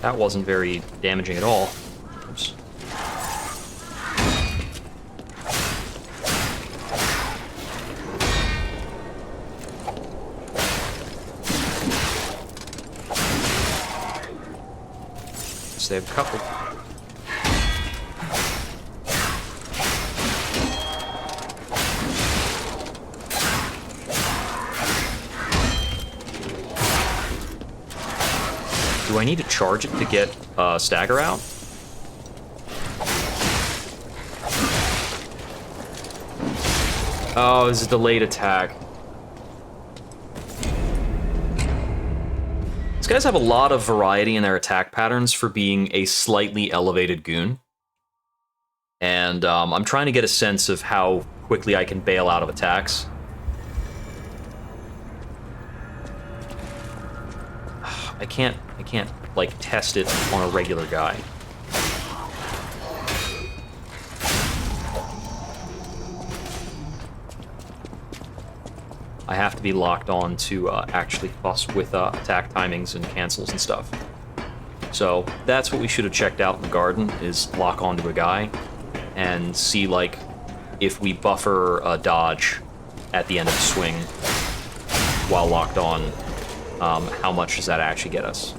That wasn't very damaging at all. Oops. So they have a couple. Do I need to charge it to get stagger out? Oh, this is a delayed attack. These guys have a lot of variety in their attack patterns for being a slightly elevated goon. And I'm trying to get a sense of how quickly I can bail out of attacks. I can't, like, test it on a regular guy. I have to be locked on to actually fuss with attack timings and cancels and stuff. So that's what we should have checked out in the garden, is lock onto a guy and see, like, if we buffer a dodge at the end of the swing while locked on, how much does that actually get us?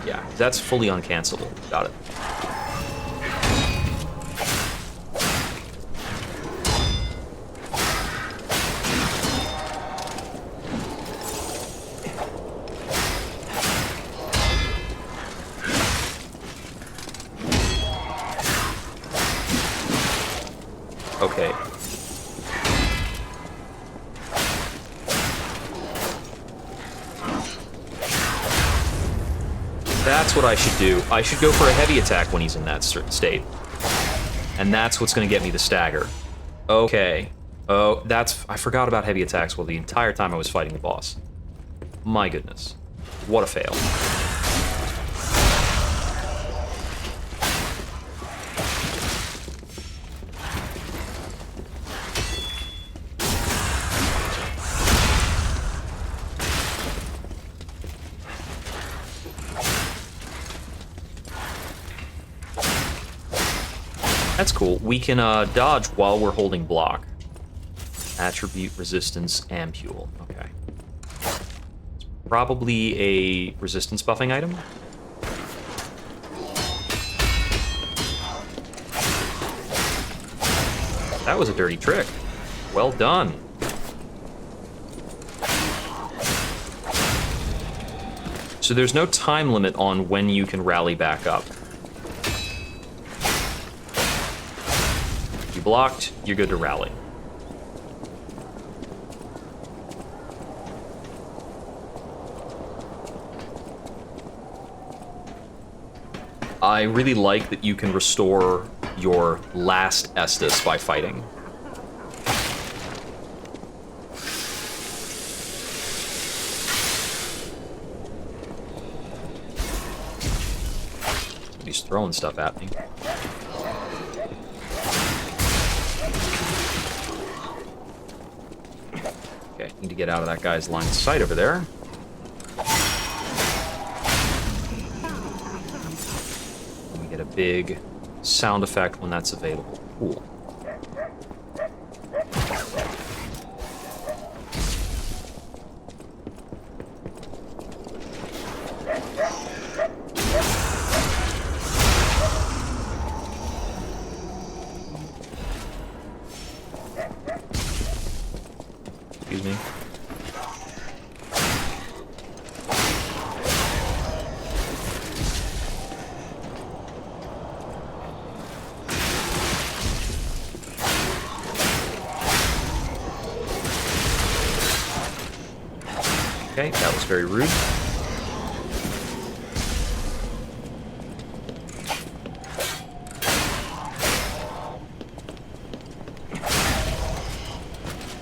Yeah, that's fully uncancelable. Got it. Okay. That's what I should do. I should go for a heavy attack when he's in that state. And that's what's going to get me the stagger. Okay. Oh, I forgot about heavy attacks the entire time I was fighting the boss. My goodness. What a fail. That's cool. We can dodge while we're holding block. Attribute, resistance, ampule. Okay. It's probably a resistance buffing item. That was a dirty trick. Well done. So there's no time limit on when you can rally back up. Blocked, you're good to rally. I really like that you can restore your last Estus by fighting. He's throwing stuff at me. Need to get out of that guy's line of sight over there. And we get a big sound effect when that's available. Cool. Excuse me. Okay, that was very rude.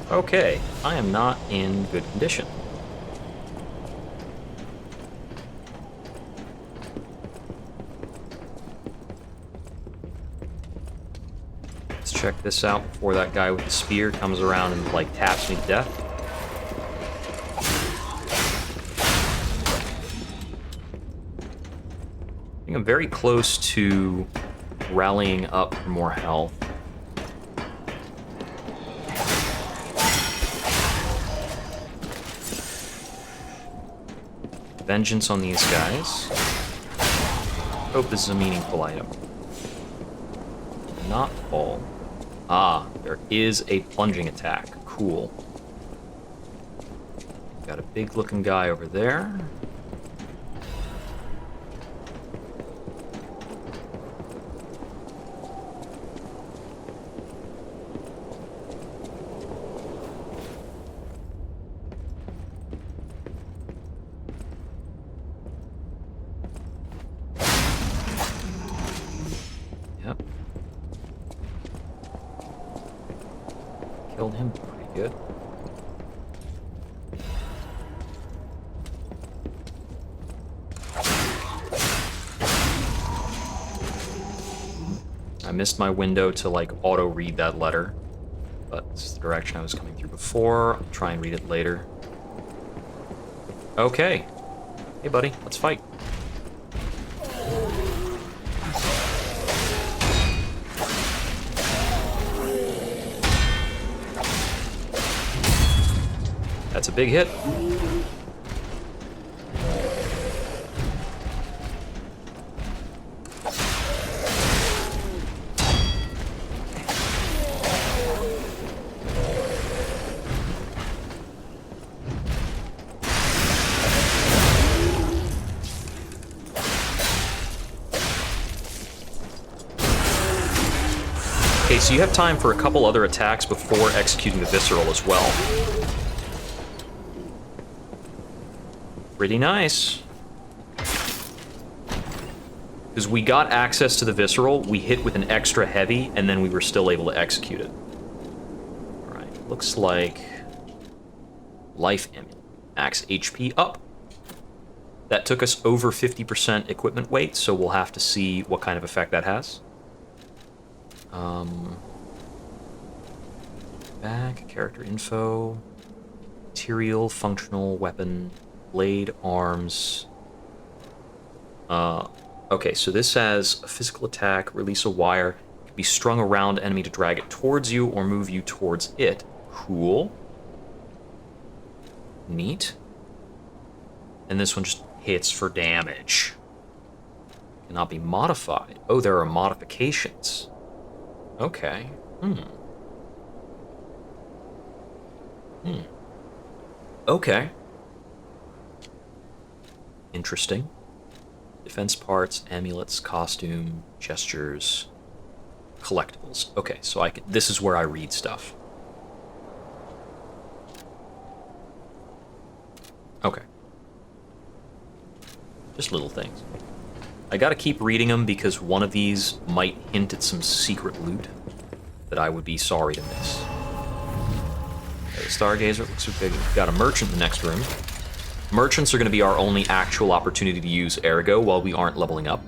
Okay, I am not in good condition. check this out before that guy with the spear comes around and, like, taps me to death. I think I'm very close to rallying up for more health. Vengeance on these guys. Hope this is a meaningful item. Not all. Ah, there is a plunging attack. Cool. Got a big looking guy over there. Yep. Killed him pretty good. I missed my window to, like, auto-read that letter, but this is the direction I was coming through before. I'll try and read it later. Okay. Hey, buddy, let's fight. That's a big hit. Okay, so you have time for a couple other attacks before executing the Visceral as well. Pretty nice. Because we got access to the Visceral, we hit with an extra heavy, and then we were still able to execute it. Alright, looks like... Life Amulet. Max HP up. That took us over 50% equipment weight, so we'll have to see what kind of effect that has. Back, character info, material, functional, weapon, blade, arms. Okay, so this says a physical attack, release a wire, can be strung around enemy to drag it towards you or move you towards it. Cool. Neat. And this one just hits for damage. Cannot be modified. Oh, there are modifications. Okay. Okay. Interesting. Defense parts, amulets, costume, gestures, collectibles. Okay, so this is where I read stuff. Okay. Just little things. I gotta keep reading them because one of these might hint at some secret loot that I would be sorry to miss. Okay, Stargazer looks so big. We've got a merchant in the next room. Merchants are going to be our only actual opportunity to use Ergo while we aren't leveling up.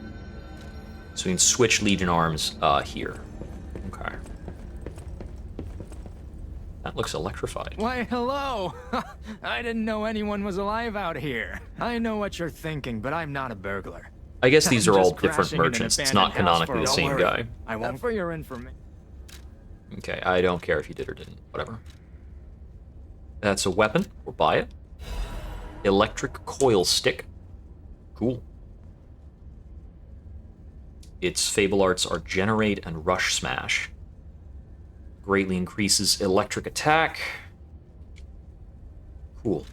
So we can switch Legion arms here. Okay. That looks electrified. Why, hello! I didn't know anyone was alive out here. I know what you're thinking, but I'm not a burglar. I guess these are all Just different crashing in an merchants. It's abandoned not canonically the house for same a guy. worry. I won't for your information. Okay, I don't care if you did or didn't. Whatever. That's a weapon. We'll buy it. Electric coil stick. Cool. Its Fable Arts are Generate and Rush Smash. Greatly increases electric attack. Cool.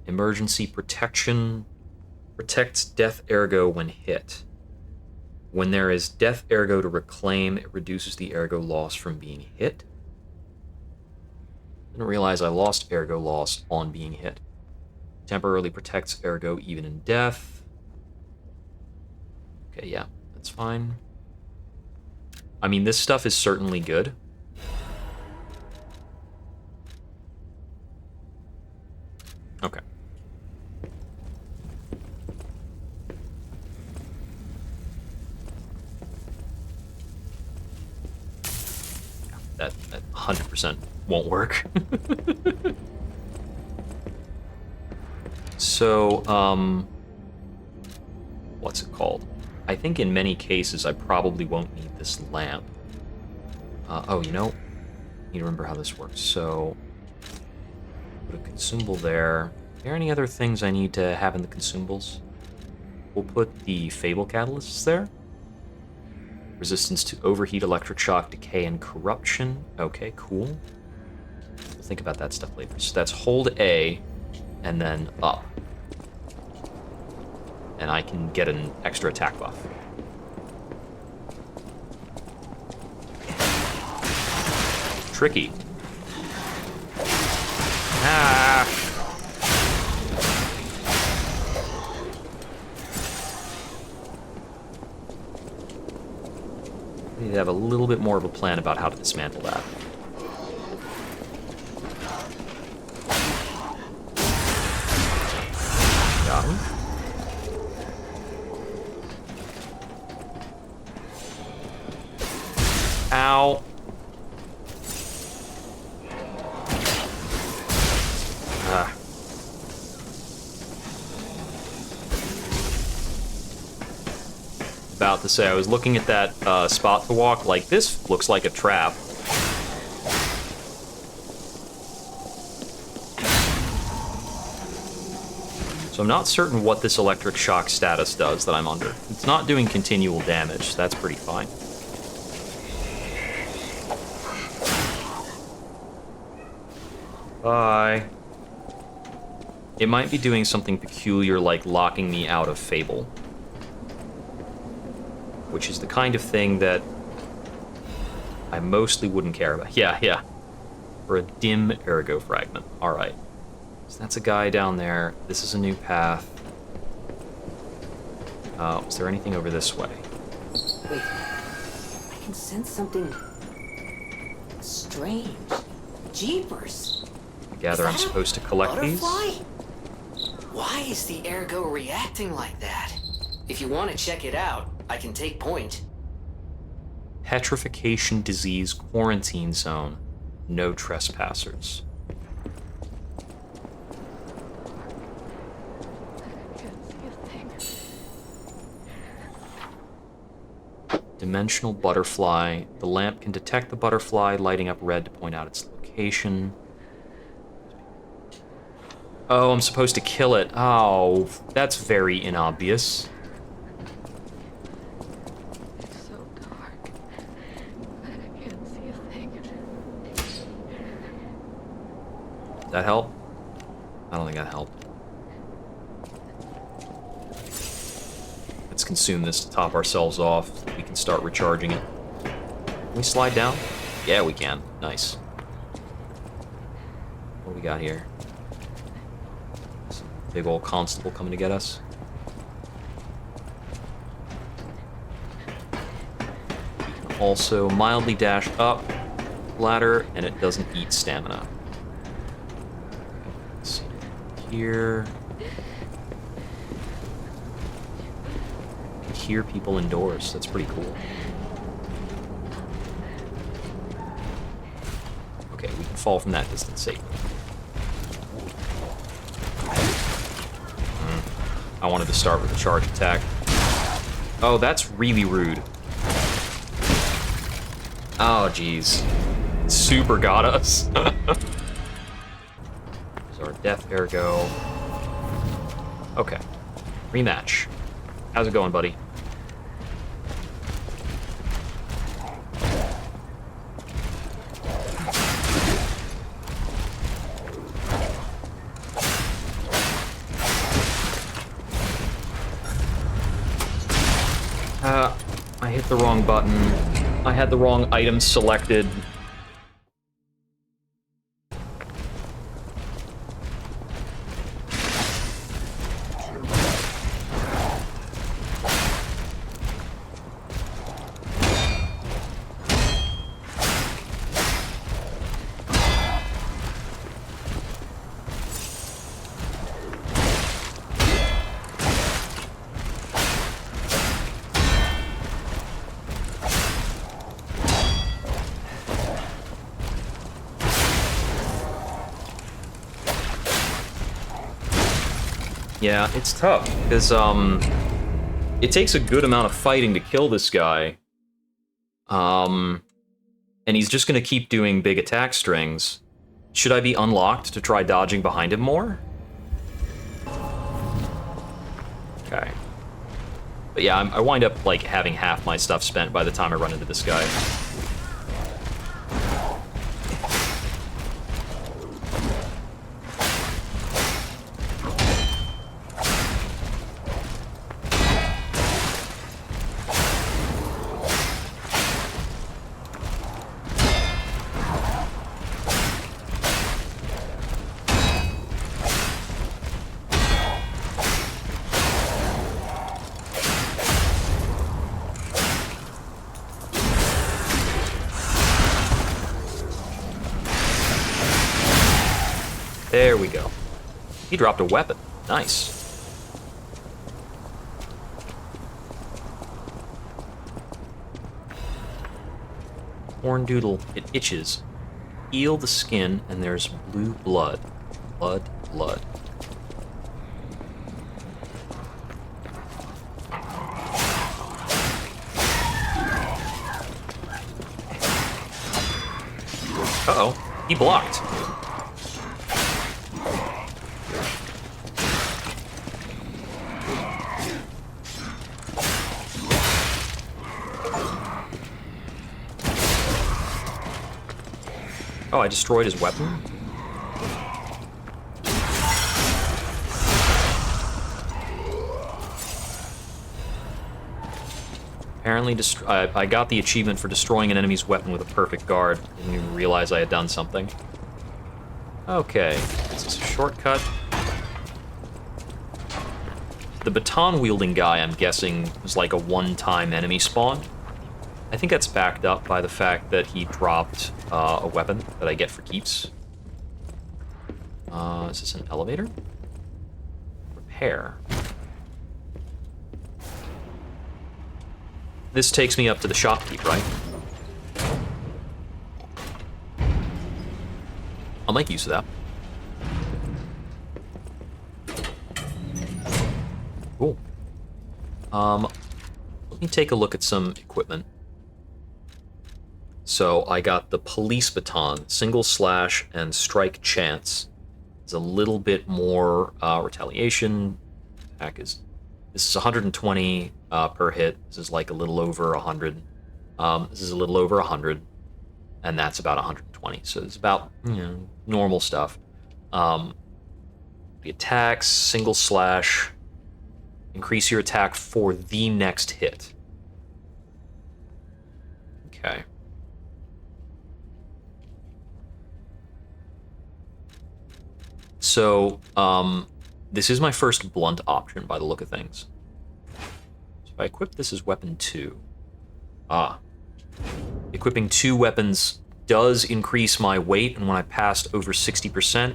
Emergency protection. Protects Death Ergo when hit. When there is Death Ergo to reclaim, it reduces the Ergo loss from being hit. Didn't realize I lost Ergo loss on being hit. Temporarily protects Ergo even in death. Okay, yeah, that's fine. I mean, this stuff is certainly good. Okay. that 100% won't work. So, what's it called? I think in many cases I probably won't need this lamp. Oh, you know, I need to remember how this works. So, put a consumable there. Are there any other things I need to have in the consumables? We'll put the Fable Catalysts there. Resistance to overheat, electric shock, decay, and corruption. Okay, cool. We'll think about that stuff later. So that's hold A, and then up. And I can get an extra attack buff. Tricky. Ah! I need to have a little bit more of a plan about how to dismantle that. Got him. Ow. Ah. About to say, I was looking at that spot to walk, like, this looks like a trap. So I'm not certain what this electric shock status does that I'm under. It's not doing continual damage, that's pretty fine. Bye. It might be doing something peculiar like locking me out of Fable. Which is the kind of thing that I mostly wouldn't care about. Yeah. For a dim ergo fragment. Alright. So that's a guy down there. This is a new path. Is there anything over this way? Wait. I can sense something strange. Jeepers. I gather I'm supposed to collect these? Why is the ergo reacting like that? If you want to check it out, I can take point. Petrification disease quarantine zone. No trespassers. Dimensional butterfly. The lamp can detect the butterfly, lighting up red to point out its location. Oh, I'm supposed to kill it. Oh, that's very inobvious. It's so dark. I can't see a thing. Does that help? I don't think that helped. Let's consume this to top ourselves off. We can start recharging it. Can we slide down? Yeah, we can. Nice. What do we got here? Some big old constable coming to get us. We can also mildly dash up ladder, and it doesn't eat stamina. Let's see here. Hear people indoors. That's pretty cool. Okay, we can fall from that distance safely. I wanted to start with a charge attack. Oh, that's really rude. Oh, jeez. Super got us. There's our death ergo. Okay. Rematch. How's it going, buddy? I hit the wrong button. I had the wrong item selected. Yeah, it's tough, because, it takes a good amount of fighting to kill this guy. And he's just gonna keep doing big attack strings. Should I be unlocked to try dodging behind him more? Okay. But yeah, I wind up, like, having half my stuff spent by the time I run into this guy. There we go. He dropped a weapon. Nice. Horndoodle. It itches. Peel the skin, and there's blue blood. Blood. Uh-oh. He blocked. Oh, I destroyed his weapon? Apparently, I got the achievement for destroying an enemy's weapon with a perfect guard. Didn't even realize I had done something. Okay, this is a shortcut. The baton-wielding guy, I'm guessing, was like a one-time enemy spawn. I think that's backed up by the fact that he dropped a weapon that I get for keeps. Is this an elevator? Repair. This takes me up to the shopkeep, right? I'll make use of that. Cool. Let me take a look at some equipment. So I got the police baton, single slash and strike chance. It's a little bit more retaliation. This is 120 per hit. This is like a little over 100. This is a little over 100, and that's about 120. So it's about, you know, normal stuff. The attacks, single slash, increase your attack for the next hit. Okay. So, this is my first blunt option by the look of things. So if I equip this as weapon 2. Equipping 2 weapons does increase my weight, and when I passed over 60%,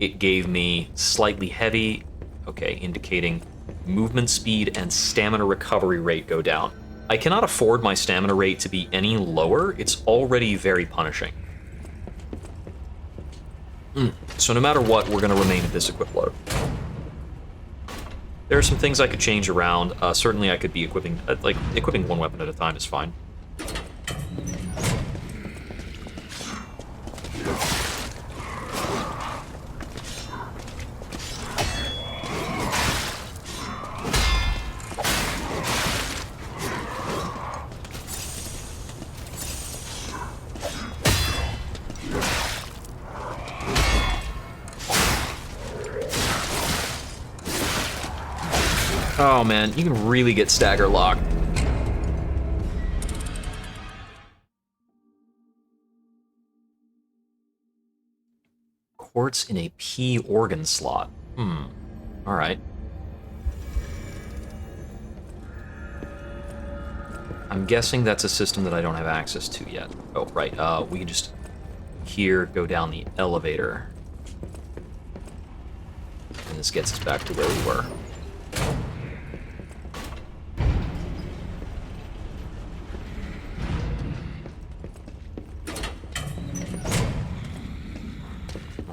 it gave me slightly heavy, okay, indicating movement speed and stamina recovery rate go down. I cannot afford my stamina rate to be any lower. It's already very punishing. So no matter what, we're going to remain at this equip load. There are some things I could change around. Certainly I could be equipping, equipping one weapon at a time is fine. Oh man, you can really get stagger locked. Quartz in a P organ slot. Alright. I'm guessing that's a system that I don't have access to yet. Oh, right. We can just here go down the elevator. And this gets us back to where we were.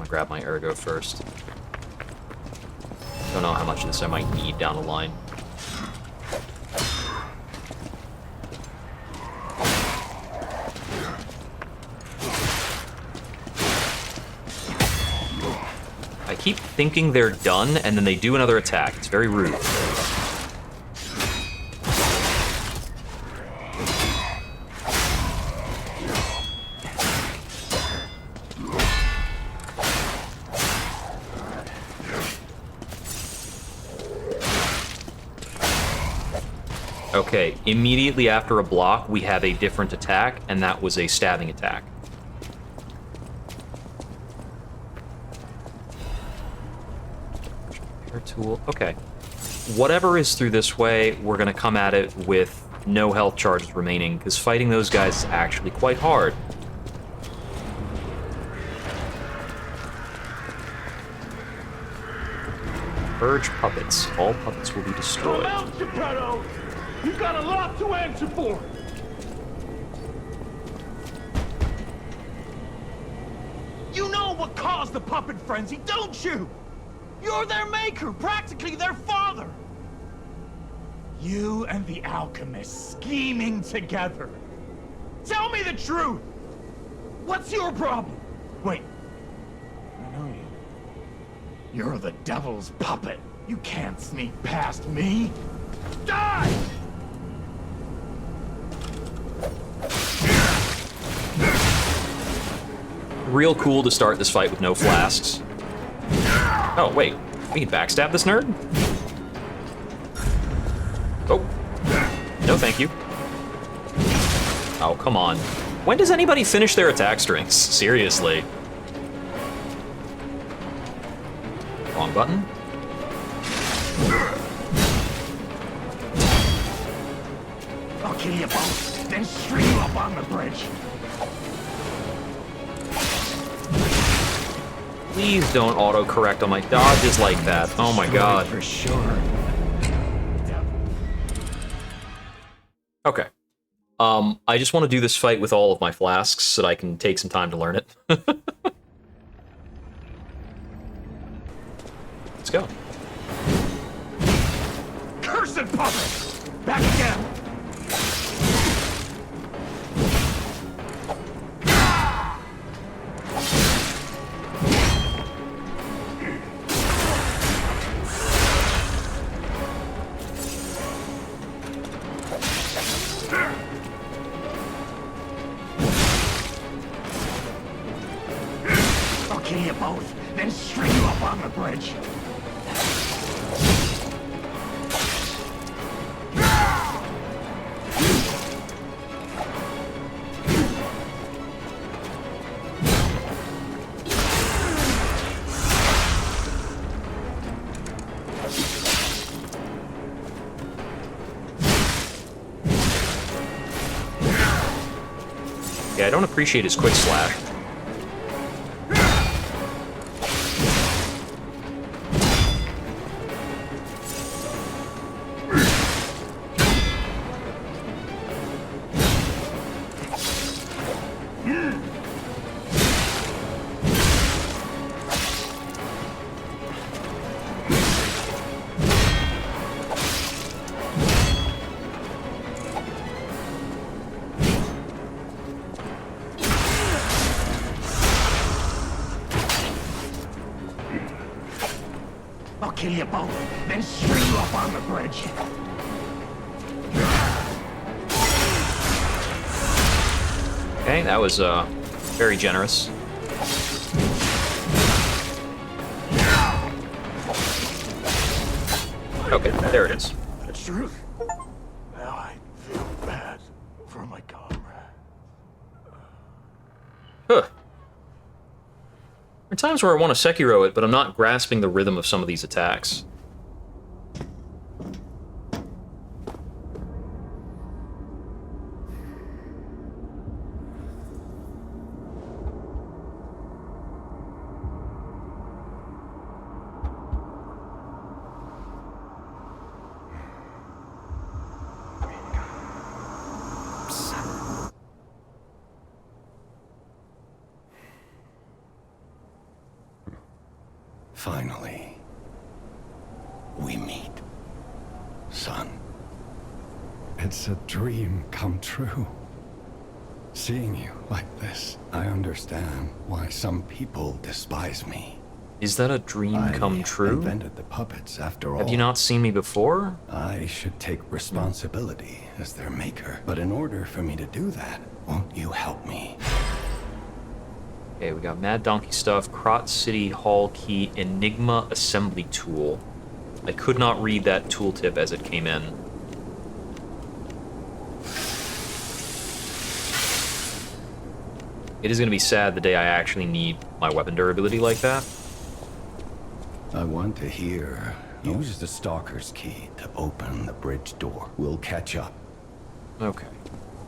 Grab my ergo first. Don't know how much of this I might need down the line. I keep thinking they're done, and then they do another attack. It's very rude. Okay, immediately after a block, we have a different attack, and that was a stabbing attack. Repair tool. Okay. Whatever is through this way, we're going to come at it with no health charges remaining, because fighting those guys is actually quite hard. Purge puppets. All puppets will be destroyed. Come out, Geppetto! You've got a lot to answer for! You know what caused the puppet frenzy, don't you? You're their maker, practically their father. You and the alchemist scheming together. Tell me the truth! What's your problem? Wait, I know you. You're the devil's puppet. You can't sneak past me. Die! Real cool to start this fight with no flasks. Oh, wait. We can backstab this nerd? Oh. No, thank you. Oh, come on. When does anybody finish their attack strings? Seriously. Wrong button. I'll kill you both, then string you up on the bridge. Please don't auto-correct on my dodges like that. Oh my god. For sure. Okay. I just want to do this fight with all of my flasks so that I can take some time to learn it. Let's go. Cursed puppet! Back again! I'll kill you both, then string you up on the bridge. Yeah, I don't appreciate his quick slash. I'll kill you both, then string you up on the bridge. Okay, that was very generous. Okay, there it is. The truth. Now I feel bad for my comrade. Huh. There are times where I want to Sekiro it, but I'm not grasping the rhythm of some of these attacks. Finally. It's a dream come true. Seeing you like this, I understand why some people despise me. Is that a dream come true? I invented the puppets after all. Have you not seen me before? I should take responsibility as their maker. But in order for me to do that, won't you help me? Okay, we got Mad Donkey stuff, Krot City Hall Key, Enigma Assembly Tool. I could not read that tooltip as it came in. It is going to be sad the day I actually need my weapon durability like that. I want to hear. Use the Stalker's key to open the bridge door. We'll catch up. Okay.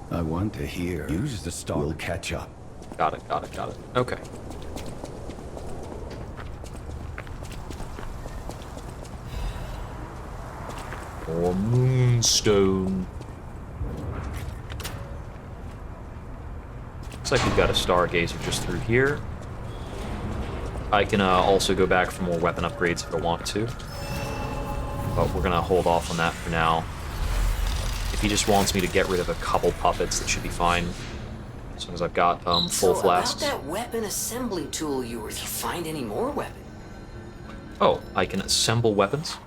I want to hear. Use the Stalker. We'll catch up. Got it, got it, got it. Okay. Or Moonstone. Looks like we've got a Stargazer just through here. I can also go back for more weapon upgrades if I want to. But we're gonna hold off on that for now. If he just wants me to get rid of a couple puppets, that should be fine. As long as I've got full flasks. About that weapon assembly tool you were... Did you find any more weapon? Oh, I can assemble weapons.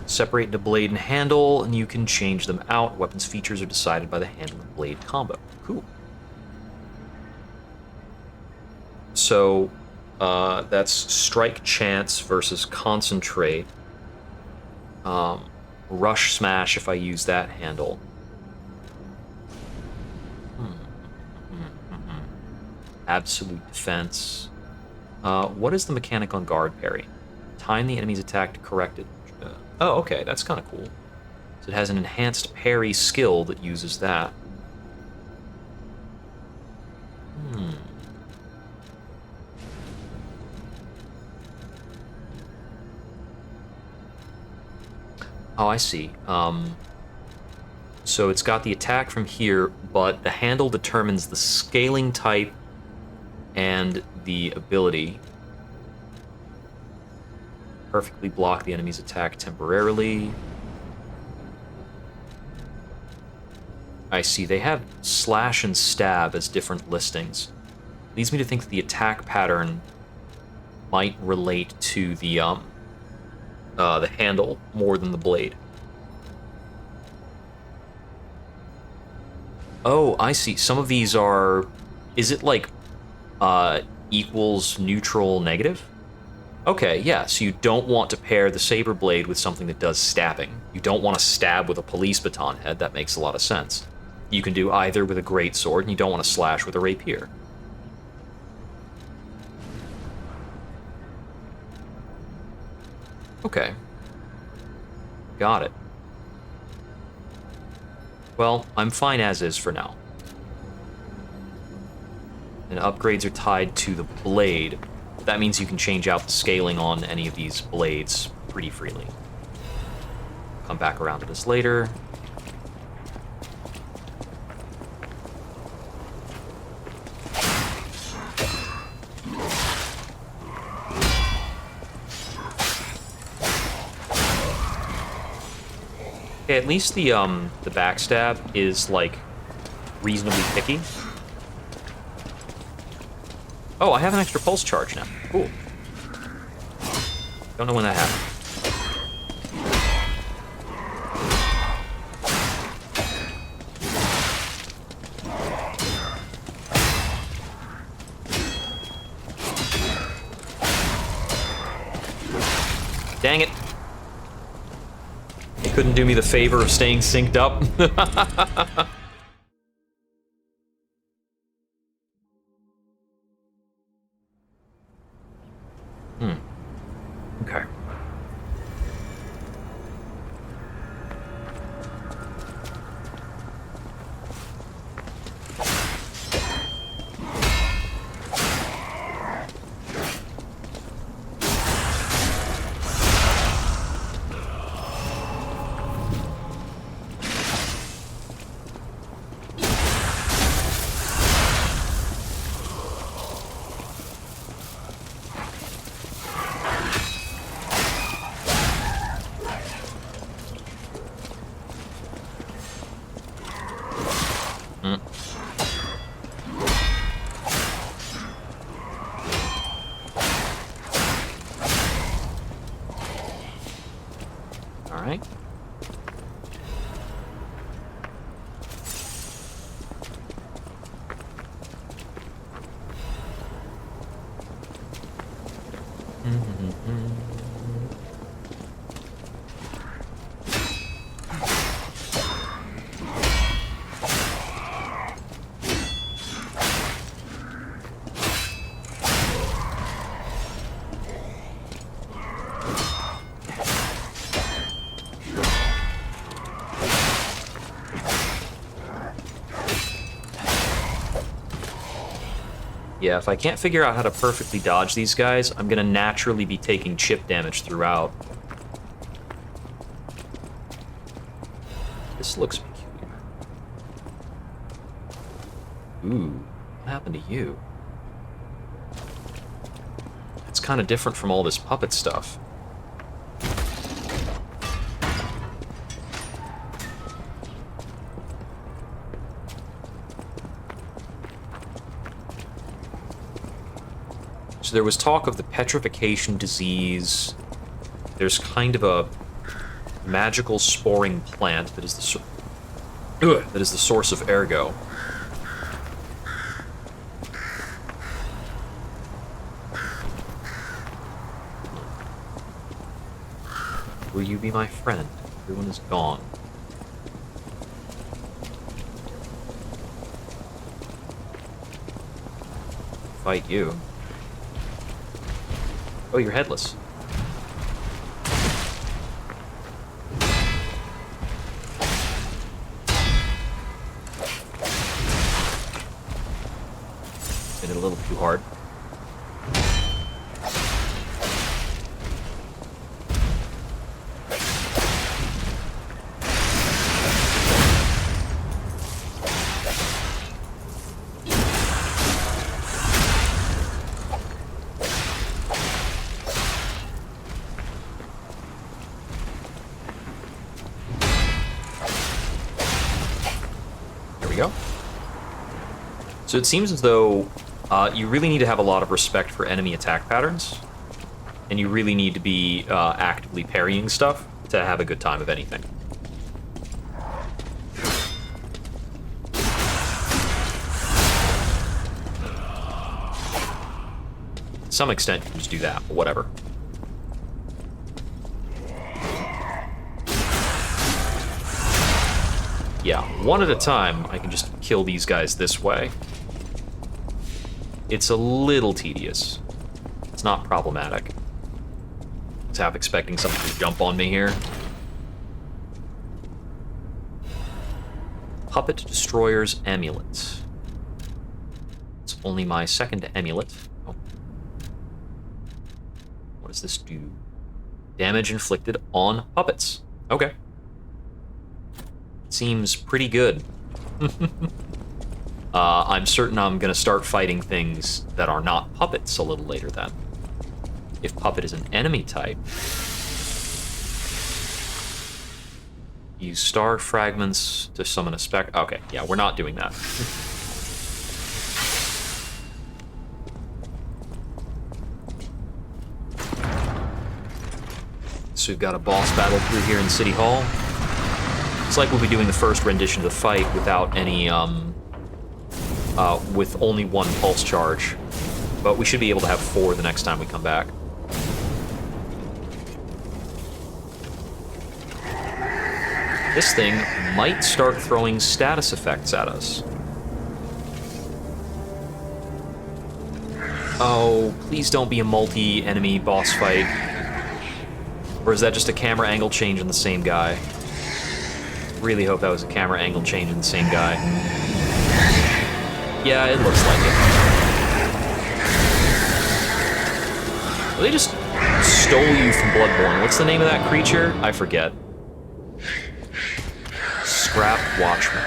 Separate into blade and handle, and you can change them out. Weapons features are decided by the handle and blade combo. Cool. So, that's strike chance versus concentrate. Rush smash if I use that handle. Absolute defense. What is the mechanic on guard parry? Time the enemy's attack to correct it. Oh, okay, that's kind of cool. So it has an enhanced parry skill that uses that. Oh, I see. So it's got the attack from here, but the handle determines the scaling type and the ability. Perfectly block the enemy's attack temporarily. I see. They have slash and stab as different listings. Leads me to think that the attack pattern might relate to the handle more than the blade. Oh, I see. Some of these are... Is it like equals neutral negative? Okay, yeah, so you don't want to pair the saber blade with something that does stabbing. You don't want to stab with a police baton head. That makes a lot of sense. You can do either with a great sword, and you don't want to slash with a rapier. Okay. Got it. Well, I'm fine as is for now. And upgrades are tied to the blade. That means you can change out the scaling on any of these blades pretty freely. Come back around to this later. Okay, at least the backstab is like reasonably picky. Oh, I have an extra pulse charge now. Cool. Don't know when that happened. Dang it. They couldn't do me the favor of staying synced up. Okay. Mm. All right. Yeah, if I can't figure out how to perfectly dodge these guys, I'm gonna naturally be taking chip damage throughout. This looks peculiar. Ooh, what happened to you? It's kind of different from all this puppet stuff. So there was talk of the petrification disease. There's kind of a magical sporing plant that is the source of ergo. Will you be my friend? Everyone is gone. Fight you. Oh, you're headless. Hit it a little too hard. So it seems as though you really need to have a lot of respect for enemy attack patterns, and you really need to be actively parrying stuff to have a good time of anything. To some extent, you can just do that, but whatever. Yeah, one at a time, I can just kill these guys this way. It's a little tedious. It's not problematic. I was half expecting something to jump on me here. Puppet Destroyer's Amulet. It's only my second amulet. Oh. What does this do? Damage inflicted on puppets. Okay. Seems pretty good. I'm certain I'm gonna start fighting things that are not puppets a little later then. If puppet is an enemy type. Use star fragments to summon a spec. Okay, yeah, we're not doing that. So we've got a boss battle through here in City Hall. It's like we'll be doing the first rendition of the fight without any, with only one pulse charge. But we should be able to have 4 the next time we come back. This thing might start throwing status effects at us. Oh, please don't be a multi-enemy boss fight. Or is that just a camera angle change in the same guy? Really hope that was a camera angle change in the same guy. Yeah, it looks like it. Well, they just stole you from Bloodborne. What's the name of that creature? I forget. Scrap Watchman.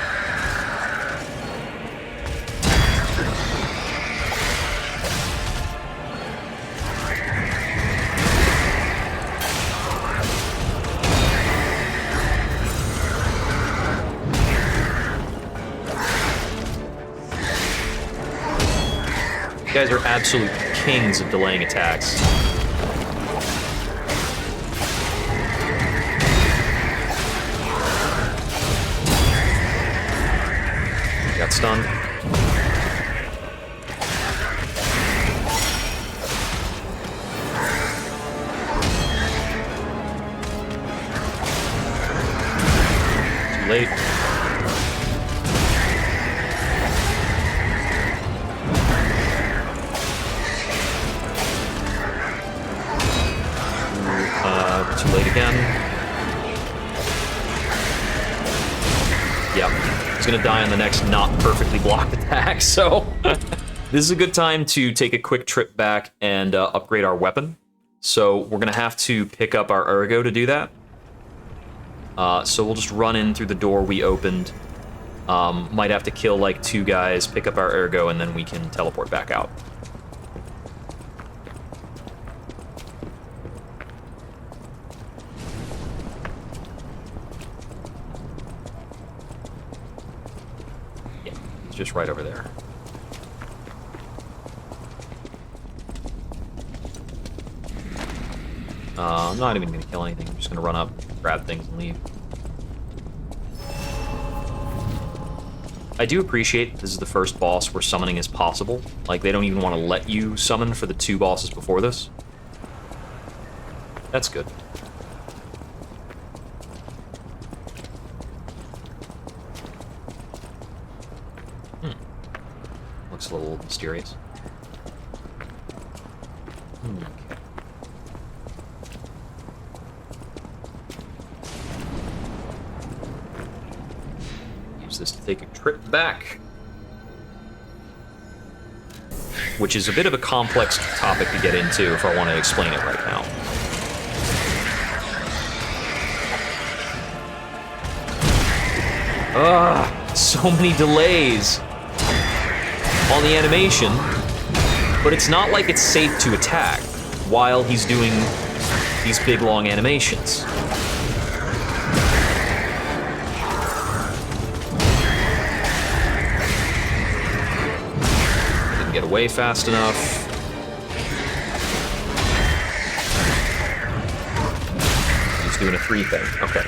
You guys are absolute kings of delaying attacks. Got stunned. Too late. Too late again. Yep. He's gonna die on the next not perfectly blocked attack, so... This is a good time to take a quick trip back and upgrade our weapon. So we're gonna have to pick up our ergo to do that. So we'll just run in through the door we opened. Might have to kill like 2 guys, pick up our ergo, and then we can teleport back out. Yeah, it's just right over there. I'm not even gonna kill anything. I'm just gonna run up, grab things, and leave. I do appreciate this is the first boss where summoning is possible. Like, they don't even want to let you summon for the 2 bosses before this. That's good. Looks a little mysterious. Okay. This to take a trip back, which is a bit of a complex topic to get into if I want to explain it right now. So many delays on the animation, but it's not like it's safe to attack while he's doing these big long animations. Get away fast enough. He's doing a 3 thing. Okay.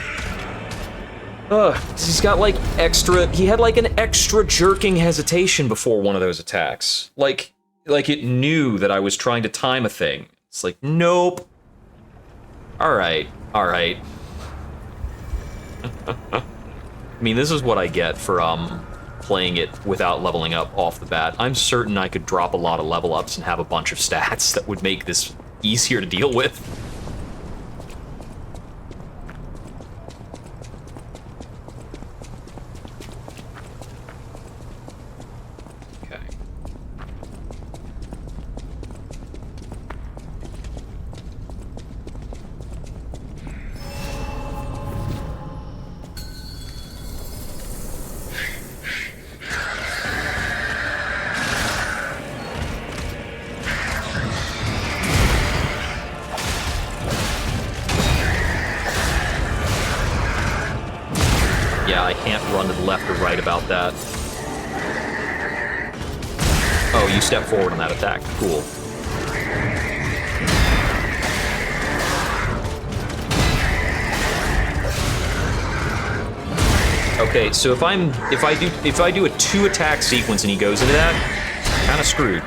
He's got like extra. He had like an extra jerking hesitation before one of those attacks. Like it knew that I was trying to time a thing. It's like, nope. All right. I mean, this is what I get for playing it without leveling up off the bat. I'm certain I could drop a lot of level ups and have a bunch of stats that would make this easier to deal with. Okay. Yeah, I can't run to the left or right about that. Oh, you step forward on that attack. Cool. Okay, so if I do a 2 attack sequence and he goes into that, kind of screwed.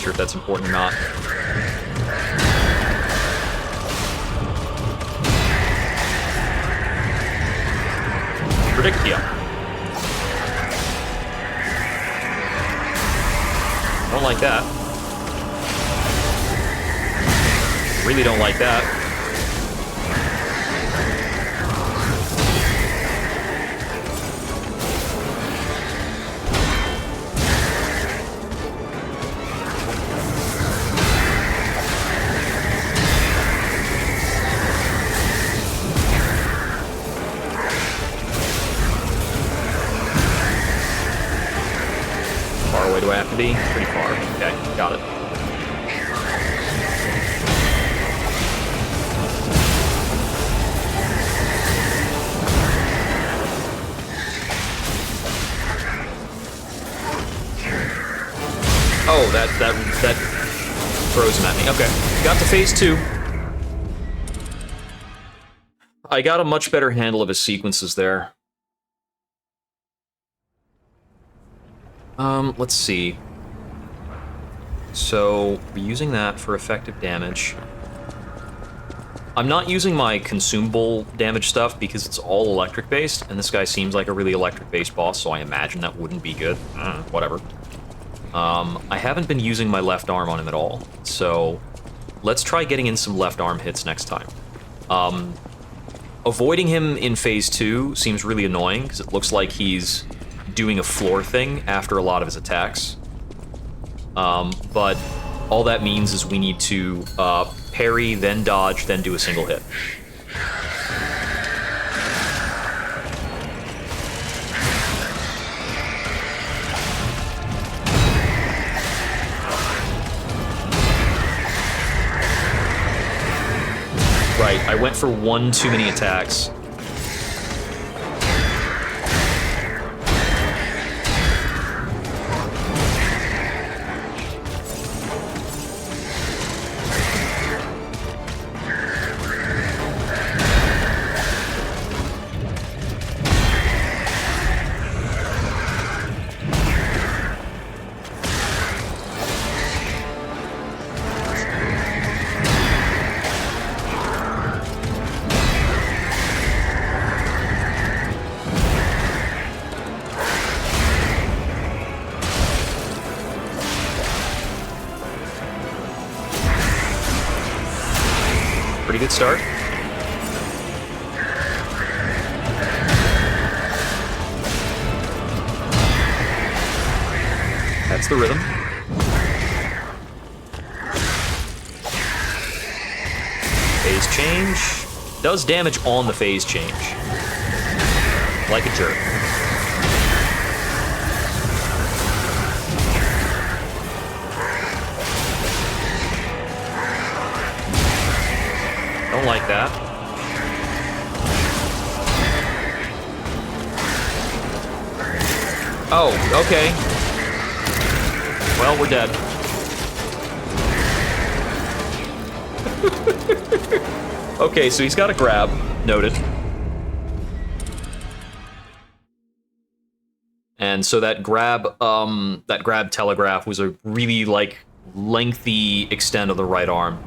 If that's important or not. Predictia. Don't like that. Really don't like that. Far away do I have to be? Pretty far. Okay, got it. Oh, that throws him at me. Okay, got to phase 2. I got a much better handle of his sequences there. Let's see. So, we're using that for effective damage. I'm not using my consumable damage stuff because it's all electric-based, and this guy seems like a really electric-based boss, so I imagine that wouldn't be good. Whatever. I haven't been using my left arm on him at all, so let's try getting in some left arm hits next time. Avoiding him in phase 2 seems really annoying, because it looks like he's doing a floor thing after a lot of his attacks. But all that means is we need to parry, then dodge, then do a single hit. Right, I went for one too many attacks. Pretty good start. That's the rhythm. Phase change. Does damage on the phase change. Like a jerk. Don't like that. Oh, okay. Well, we're dead. Okay, so he's got a grab. Noted. And so that grab telegraph was a really, like, lengthy extend of the right arm.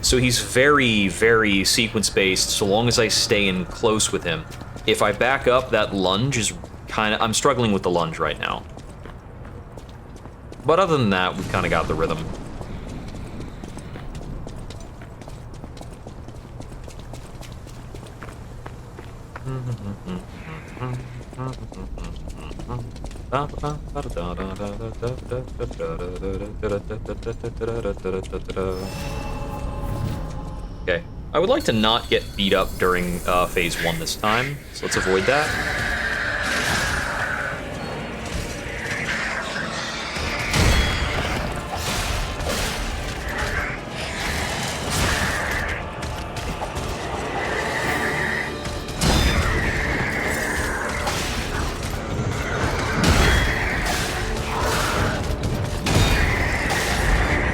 So he's very, very sequence-based so long as I stay in close with him. If I back up, that lunge is kind of... I'm struggling with the lunge right now. But other than that, we've kind of got the rhythm. Okay, I would like to not get beat up during phase 1 this time, so let's avoid that.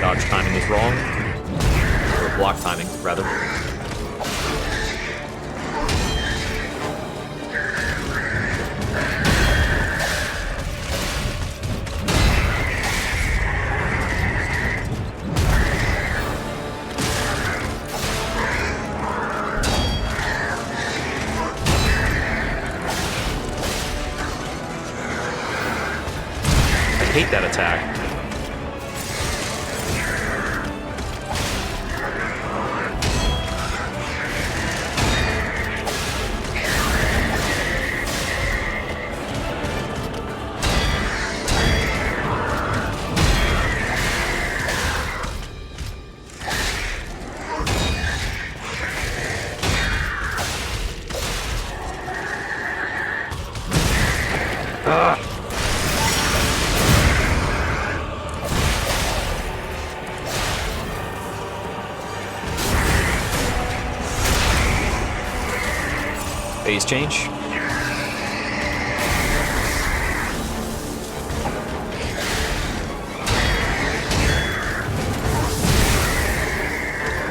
Dodge timing is wrong. Or block timing, rather. I hate that attack. Phase change.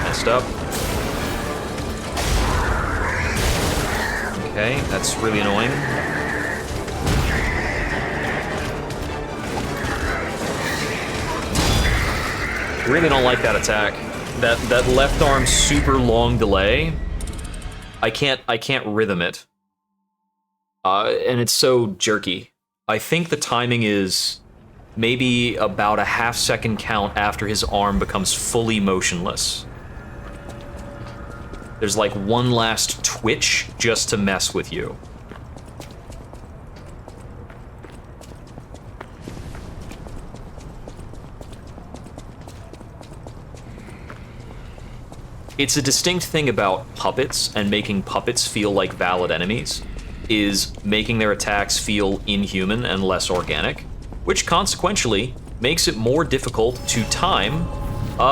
Messed up. Okay, that's really annoying. Really don't like that attack. That left arm super long delay. I can't rhythm it. And it's so jerky. I think the timing is maybe about a half-second count after his arm becomes fully motionless. There's like one last twitch just to mess with you. It's a distinct thing about puppets and making puppets feel like valid enemies, is making their attacks feel inhuman and less organic, which consequentially makes it more difficult to time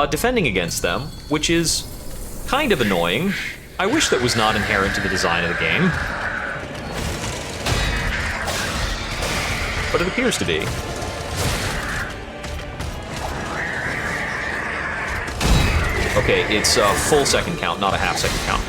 defending against them, which is kind of annoying. I wish that was not inherent to the design of the game. But it appears to be. Okay, it's a full second count, not a half second count.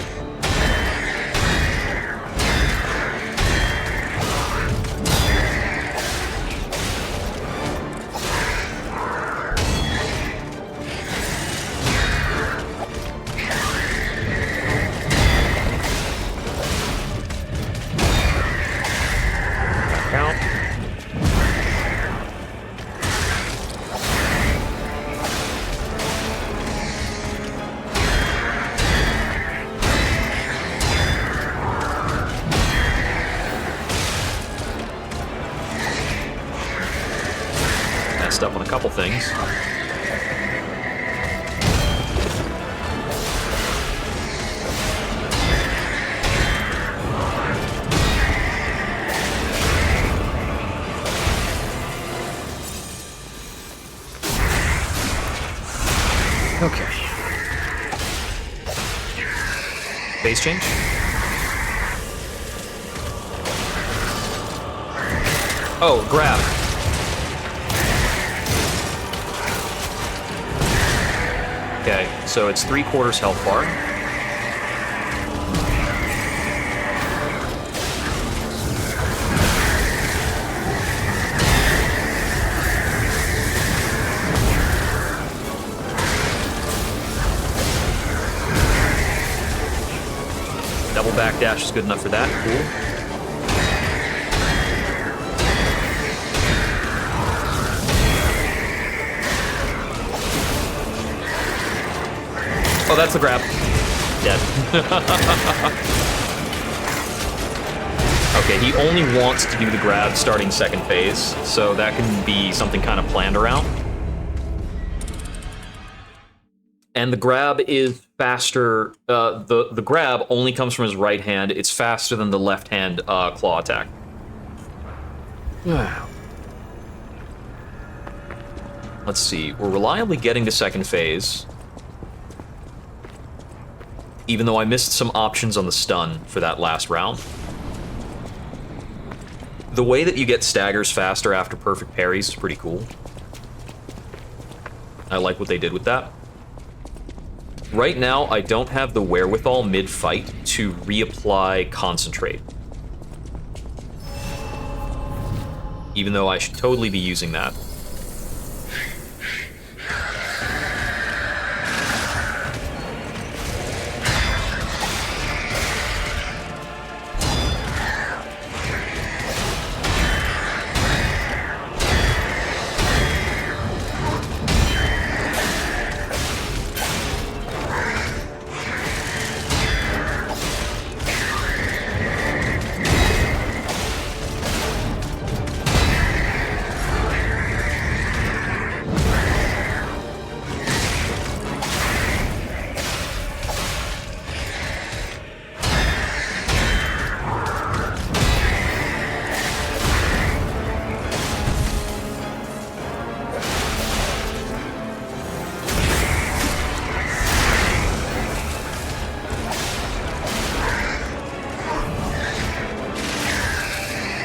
Up on a couple things. Okay. Base change. Oh, grab. Okay, so it's 3/4 health bar. Double backdash is good enough for that. Cool. Oh, that's the grab. Dead. Okay, he only wants to do the grab starting second phase, so that can be something kind of planned around. And the grab is faster. The grab only comes from his right hand. It's faster than the left hand claw attack. Let's see. We're reliably getting to second phase. Even though I missed some options on the stun for that last round. The way that you get staggers faster after perfect parries is pretty cool. I like what they did with that. Right now, I don't have the wherewithal mid-fight to reapply Concentrate. Even though I should totally be using that.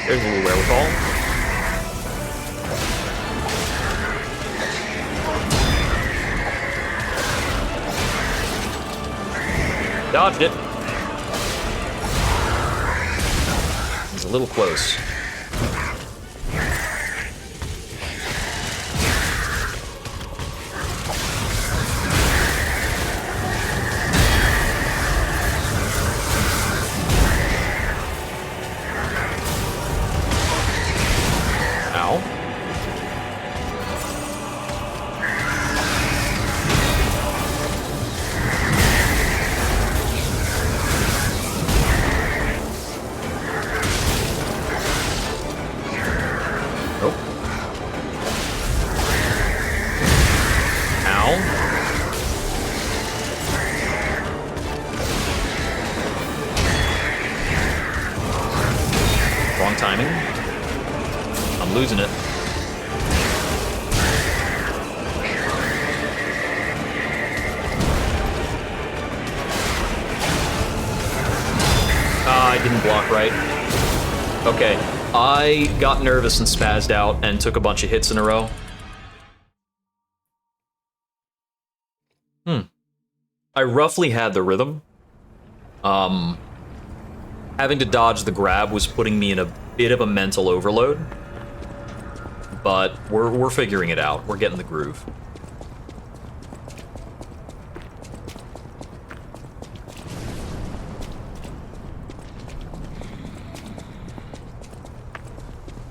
There's a little wherewithal. Dodged it. He's a little close. Timing. I'm losing it. I didn't block right. Okay, I got nervous and spazzed out and took a bunch of hits in a row. I roughly had the rhythm. Having to dodge the grab was putting me in a bit of a mental overload, but we're figuring it out. We're getting the groove.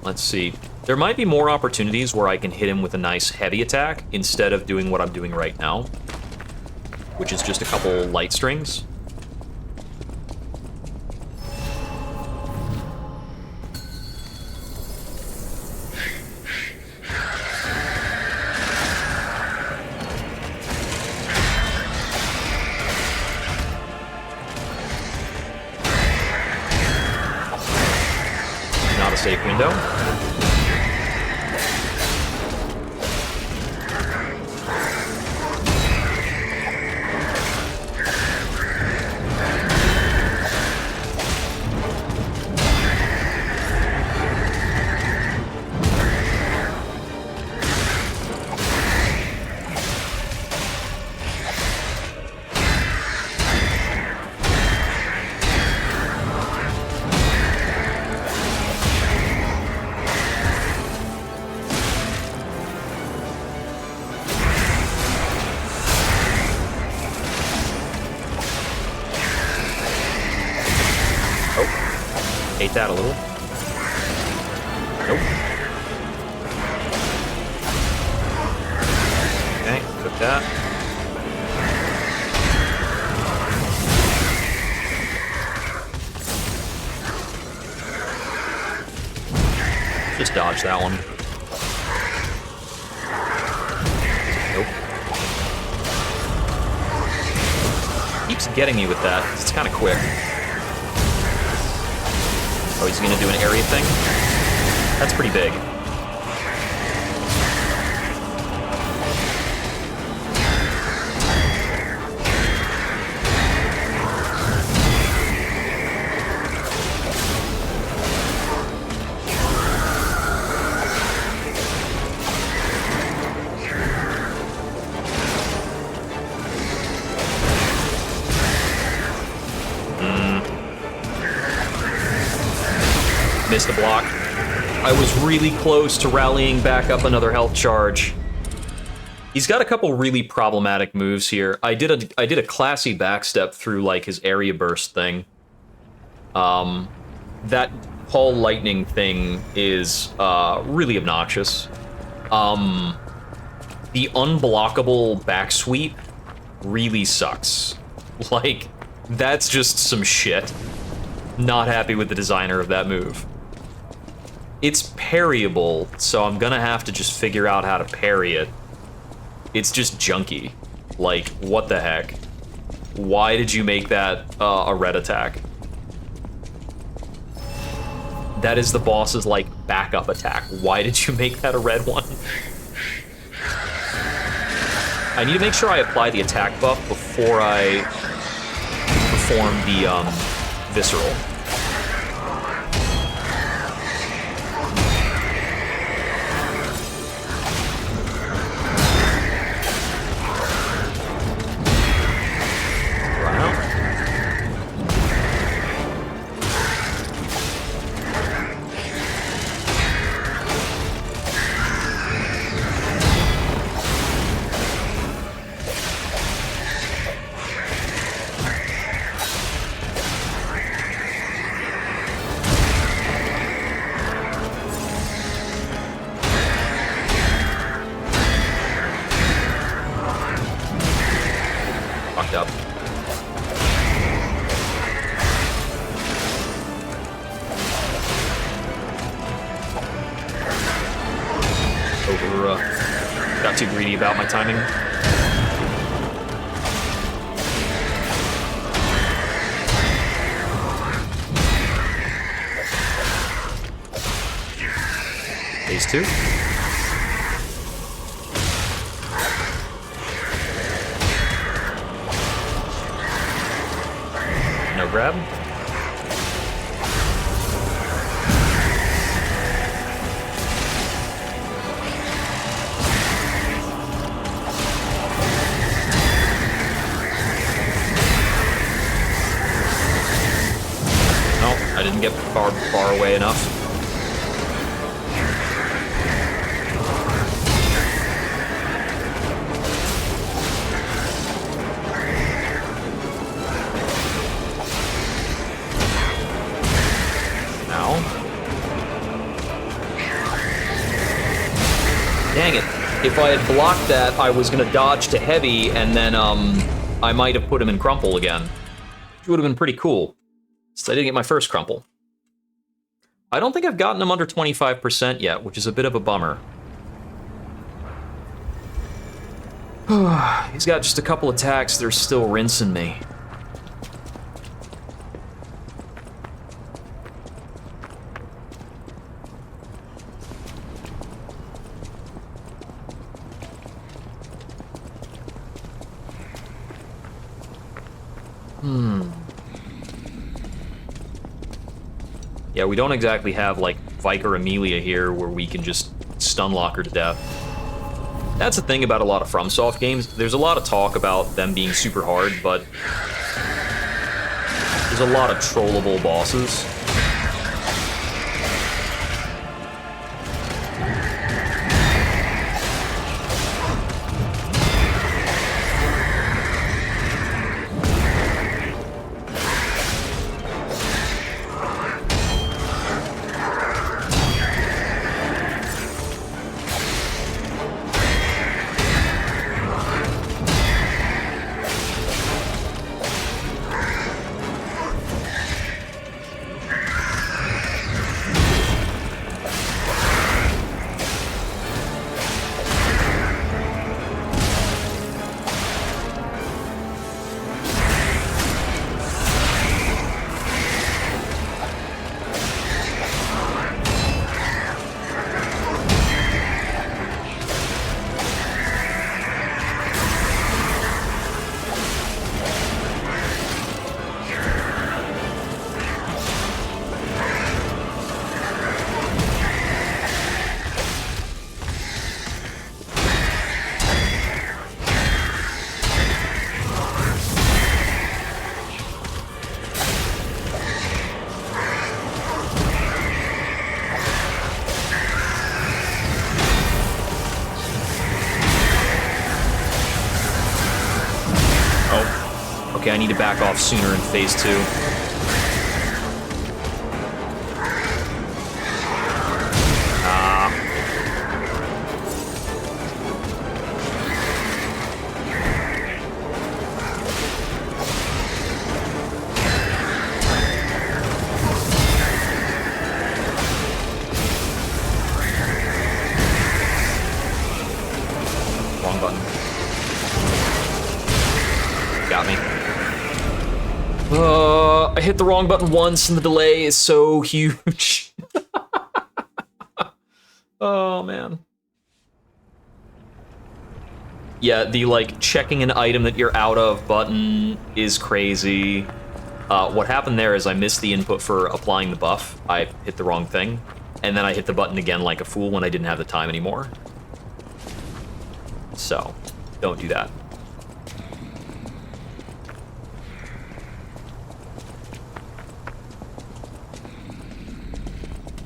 Let's see. There might be more opportunities where I can hit him with a nice heavy attack instead of doing what I'm doing right now, which is just a couple light strings. Safe window. Ate that a little. Nope. Okay, cook that. Just dodge that one. Nope. Keeps getting me with that. It's kind of quick. Oh, he's gonna do an area thing? That's pretty big. Missed a block. I was really close to rallying back up another health charge. He's got a couple really problematic moves here. I did a classy backstep through like his area burst thing. That Paul Lightning thing is really obnoxious. The unblockable back sweep really sucks. Like, that's just some shit. Not happy with the designer of that move. It's parryable, so I'm gonna have to just figure out how to parry it. It's just junky. Like, what the heck? Why did you make that a red attack? That is the boss's, like, backup attack. Why did you make that a red one? I need to make sure I apply the attack buff before I perform the, visceral. not too greedy about my timing. Phase 2. No grab. Nope, I didn't get far away enough. Dang it. If I had blocked that, I was gonna dodge to heavy, and then, I might have put him in crumple again. Which would have been pretty cool. So I didn't get my first crumple. I don't think I've gotten him under 25% yet, which is a bit of a bummer. He's got just a couple attacks that are still rinsing me. Yeah, we don't exactly have, like, Vicar Amelia here where we can just stun lock her to death. That's the thing about a lot of Fromsoft games. There's a lot of talk about them being super hard, but there's a lot of trollable bosses. Okay, I need to back off sooner in phase 2. Wrong button. Got me. I hit the wrong button once and the delay is so huge. Oh, man. Yeah, the, like, checking an item that you're out of button is crazy. What happened there is I missed the input for applying the buff. I hit the wrong thing. And then I hit the button again like a fool when I didn't have the time anymore. So, don't do that.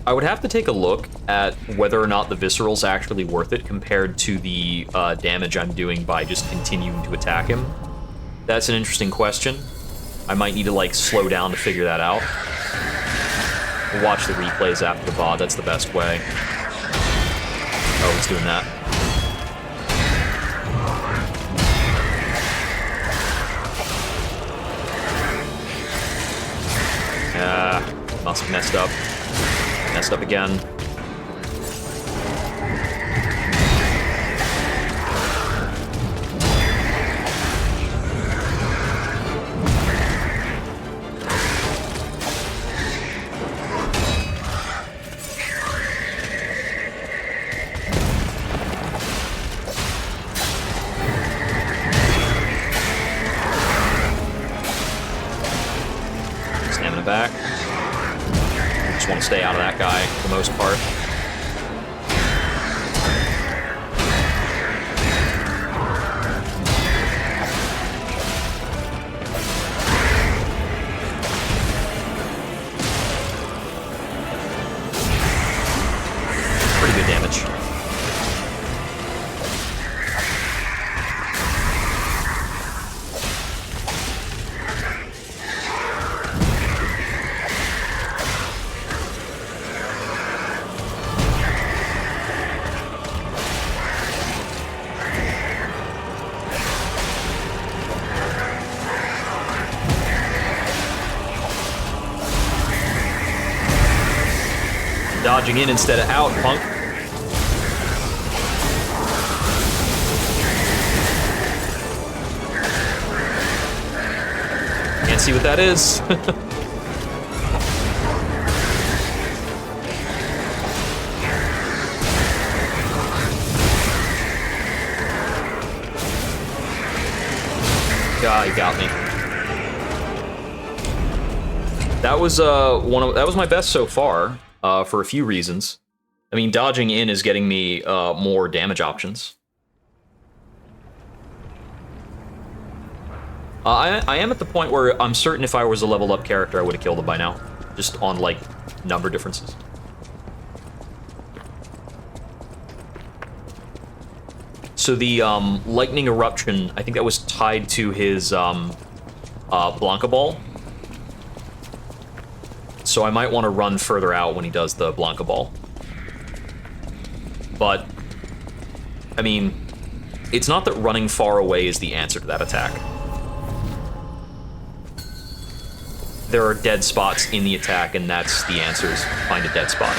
I would have to take a look at whether or not the Visceral's actually worth it compared to the damage I'm doing by just continuing to attack him. That's an interesting question. I might need to, like, slow down to figure that out. We'll watch the replays after the VOD, that's the best way. Oh, he's doing that. Must have messed up. Messed up again. back. Just want to stay out of that guy for the most part. Pretty good damage. Dodging in instead of out, punk. Can't see what that is. God, he got me. That was that was my best so far. For a few reasons. I mean, dodging in is getting me more damage options. I am at the point where I'm certain if I was a leveled up character, I would have killed him by now. Just on, like, number differences. So the lightning eruption, I think that was tied to his Blanca Ball. So I might want to run further out when he does the Blanca Ball. But, I mean, it's not that running far away is the answer to that attack. There are dead spots in the attack, and that's the answer, is find a dead spot.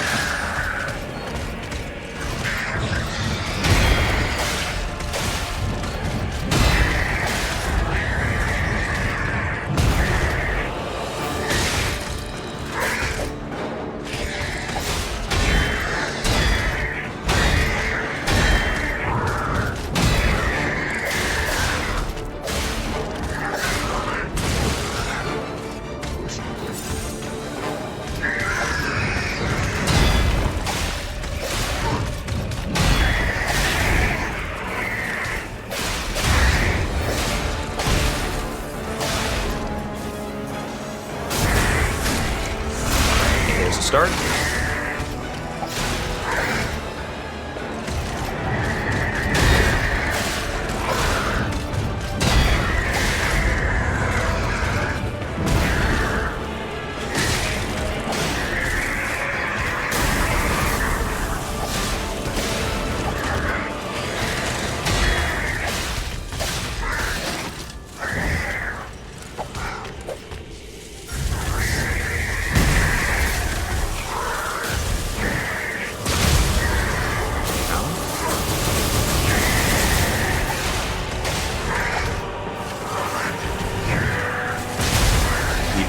Start.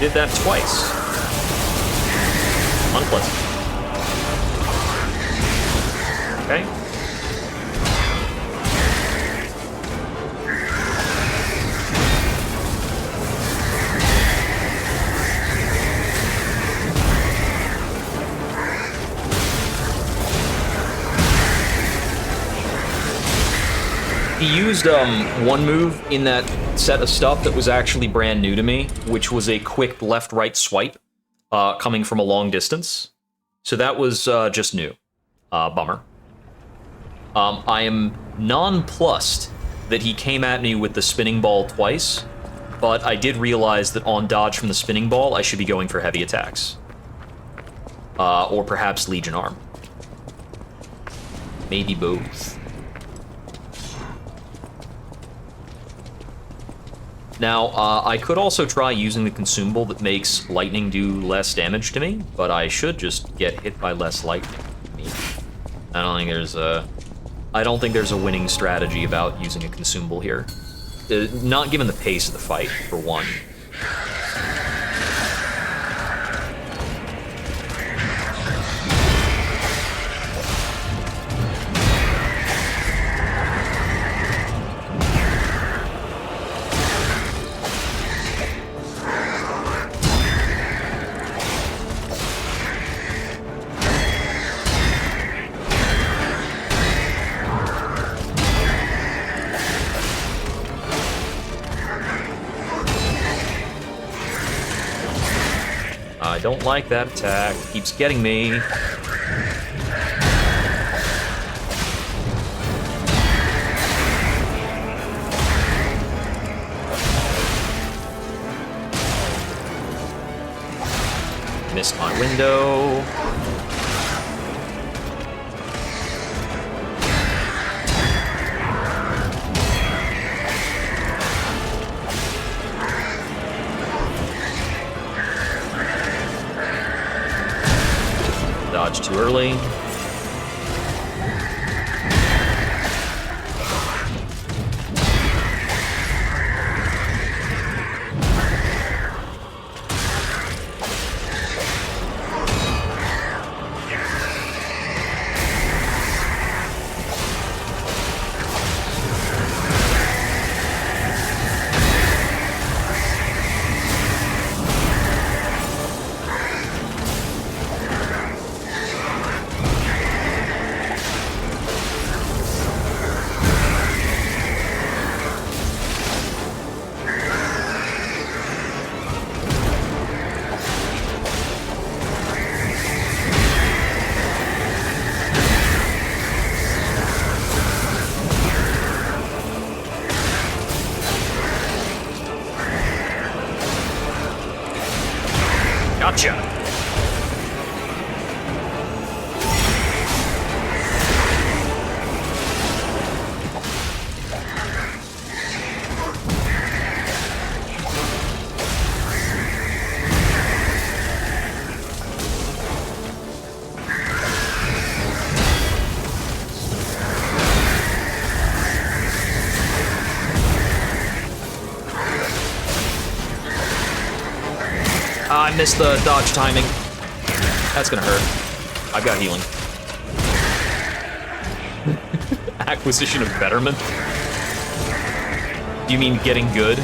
Did that twice. Unpleasant. Okay. He used one move in that set of stuff that was actually brand new to me, which was a quick left-right swipe coming from a long distance. So that was just new. Bummer. I am nonplussed that he came at me with the spinning ball twice, but I did realize that on dodge from the spinning ball, I should be going for heavy attacks. Or perhaps Legion Arm. Maybe both. Now, I could also try using the consumable that makes lightning do less damage to me, but I should just get hit by less lightning. I don't think there's a winning strategy about using a consumable here. Not given the pace of the fight, for one. I don't like that attack. It keeps getting me. Missed my window. Dodge too early. Gotcha. I missed the dodge timing. That's gonna hurt. I've got healing. Acquisition of betterment? Do you mean getting good?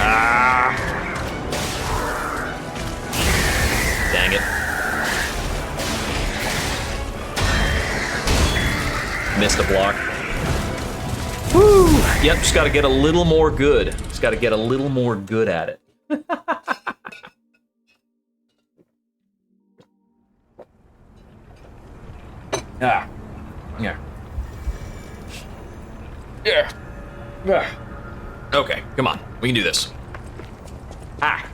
Ah! Dang it. Missed a block. Woo! Yep, just gotta get a little more good. Just gotta get a little more good at it. Ah. Yeah. Yeah. Yeah. Okay, come on. We can do this. Ah.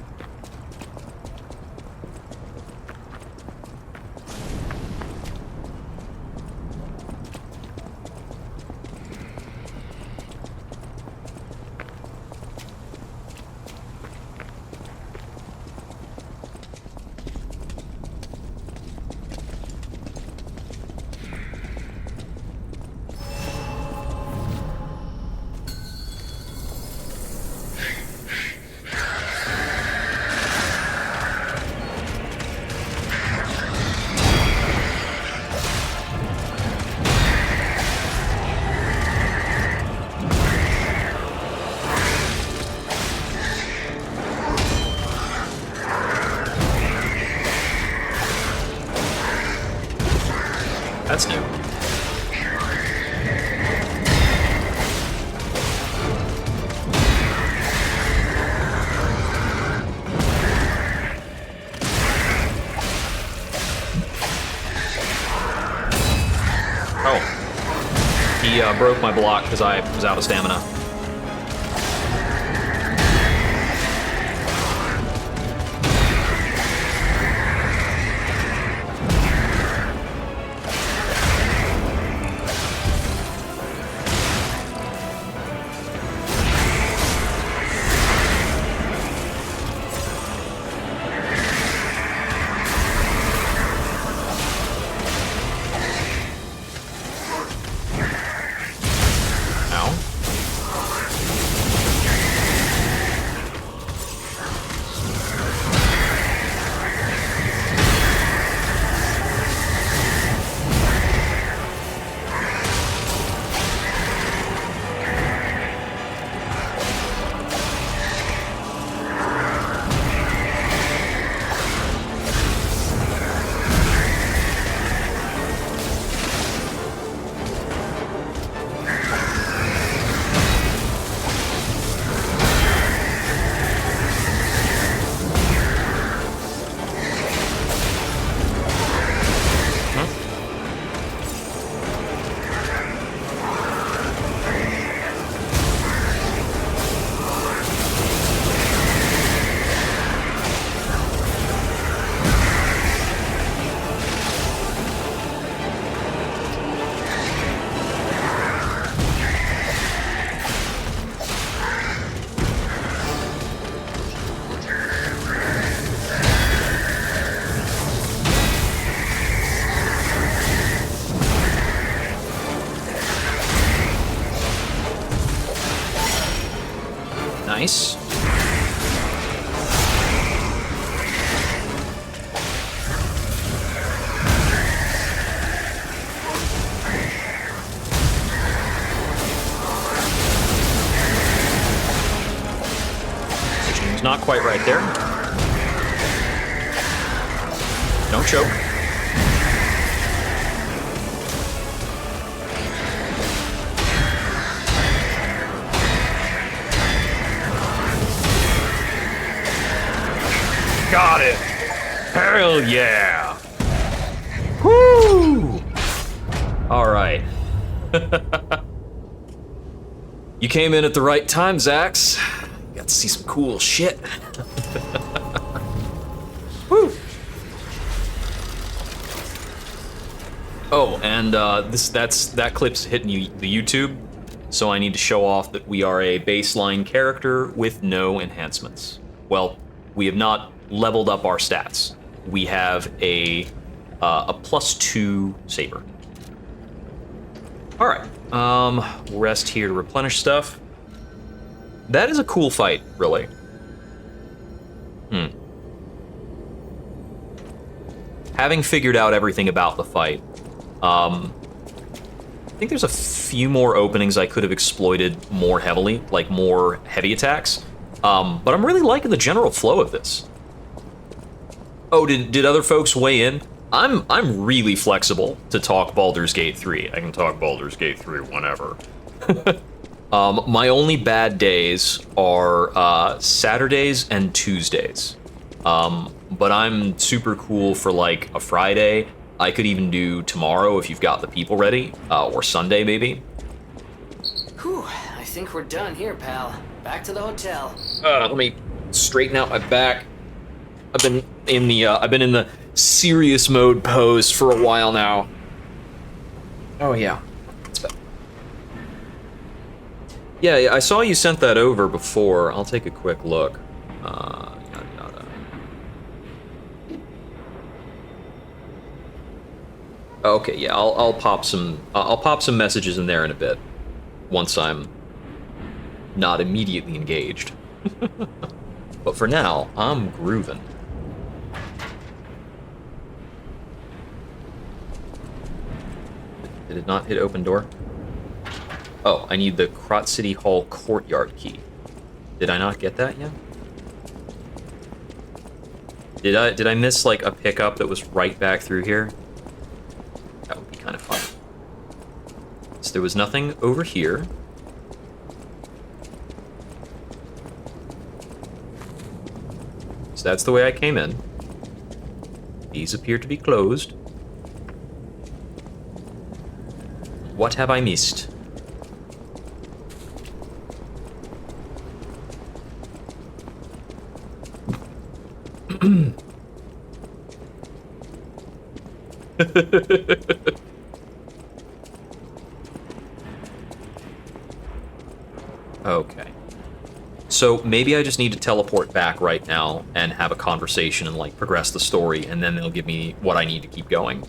That's new. Oh. He broke my block because I was out of stamina. Nice. Not quite right there. Don't choke. Got it. Hell yeah. Woo! All right. You came in at the right time, Zax. Got to see some cool shit. Woo! Oh, and that clip's hitting the YouTube, so I need to show off that we are a baseline character with no enhancements. Well, we have not leveled up our stats. We have a +2 saber. All right. Rest here to replenish stuff. That is a cool fight, really. Having figured out everything about the fight, I think there's a few more openings I could have exploited more heavily, like more heavy attacks. But I'm really liking the general flow of this. Oh, did other folks weigh in? I'm really flexible to talk Baldur's Gate 3. I can talk Baldur's Gate 3 whenever. My only bad days are Saturdays and Tuesdays. But I'm super cool for like a Friday. I could even do tomorrow if you've got the people ready, or Sunday maybe. Whew, I think we're done here, pal. Back to the hotel. Let me straighten out my back. I've been in the serious mode pose for a while now. Oh yeah, it's better. Yeah, I saw you sent that over before. I'll take a quick look. Yada yada. Okay, yeah, I'll pop some messages in there in a bit, once I'm not immediately engaged. But for now, I'm grooving. Did it not hit open door? Oh, I need the Krot City Hall courtyard key. Did I not get that yet? Did I miss like a pickup that was right back through here? That would be kind of fun. So there was nothing over here. So that's the way I came in. These appear to be closed. What have I missed? Okay. So maybe I just need to teleport back right now and have a conversation and like progress the story, and then they'll give me what I need to keep going.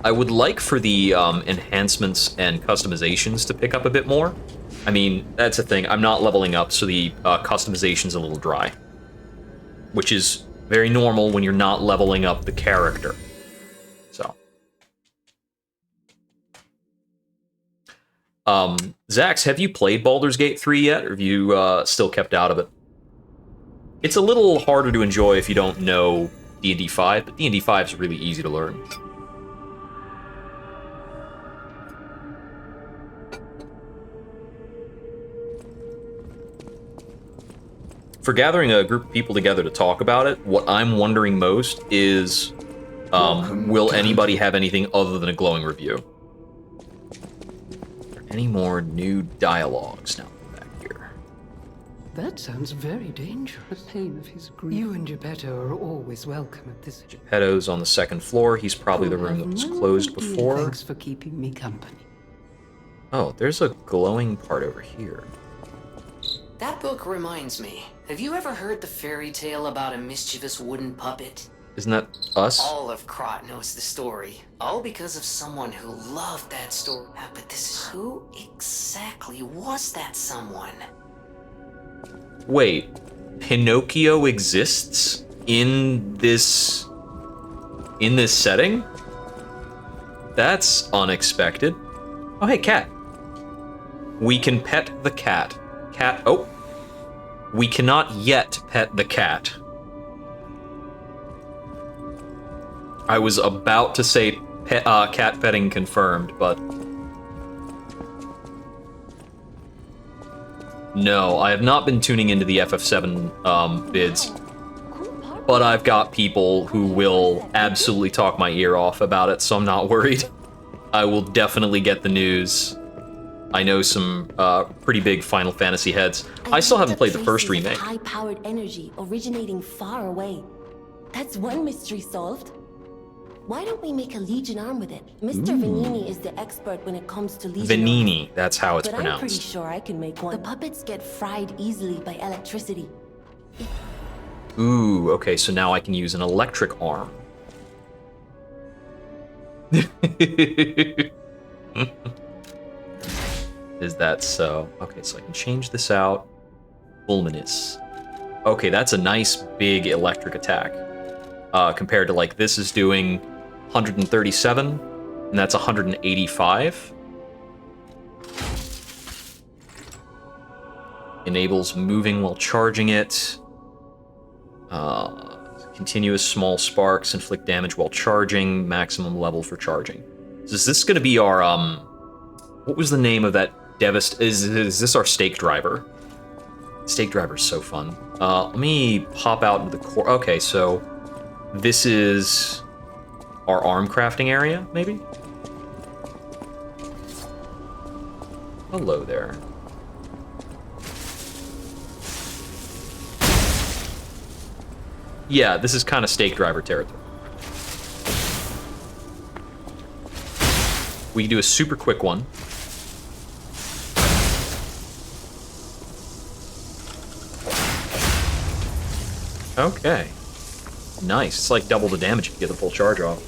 I would like for the enhancements and customizations to pick up a bit more. I mean, that's the thing. I'm not leveling up, so the customization's a little dry. Which is very normal when you're not leveling up the character. So. Zax, have you played Baldur's Gate 3 yet, or have you still kept out of it? It's a little harder to enjoy if you don't know D&D 5, but D&D 5 is really easy to learn. For gathering a group of people together to talk about it, what I'm wondering most is, will anybody have anything other than a glowing review? Are there any more new dialogues now back here? That sounds very dangerous. Pain of his grief. You and Geppetto are always welcome at this. Geppetto's on the second floor. He's probably the room that was closed before. Thanks for keeping me company. Oh, there's a glowing part over here. That book reminds me. Have you ever heard the fairy tale about a mischievous wooden puppet? Isn't that us? All of Krot knows the story. All because of someone who loved that story. But this is... Who exactly was that someone? Wait, Pinocchio exists in this setting? That's unexpected. Oh, hey, cat. We can pet the cat. Oh. We cannot yet pet the cat. I was about to say cat petting confirmed, but... No, I have not been tuning into the FF7 bids. But I've got people who will absolutely talk my ear off about it, so I'm not worried. I will definitely get the news. I know some pretty big Final Fantasy heads. I still haven't played the first remake. High-powered energy originating far away. That's one mystery solved. Why don't we make a Legion arm with it? Mr. Vanini is the expert when it comes to Legion Vanini, arms. that's how it's but pronounced. I'm pretty sure I can make one. The puppets get fried easily by electricity. Ooh, okay, so now I can use an electric arm. Is that so? Okay, so I can change this out. Fulminous. Okay, that's a nice big electric attack. Compared to like this is doing 137, and that's 185. Enables moving while charging it. Continuous small sparks inflict damage while charging. Maximum level for charging. So is this going to be our what was the name of that Is this our stake driver? Stake driver is so fun. Let me pop out into the core. Okay, so this is our arm crafting area, maybe? Hello there. Yeah, this is kind of stake driver territory. We can do a super quick one. Okay. Nice. It's like double the damage if you get the full charge off.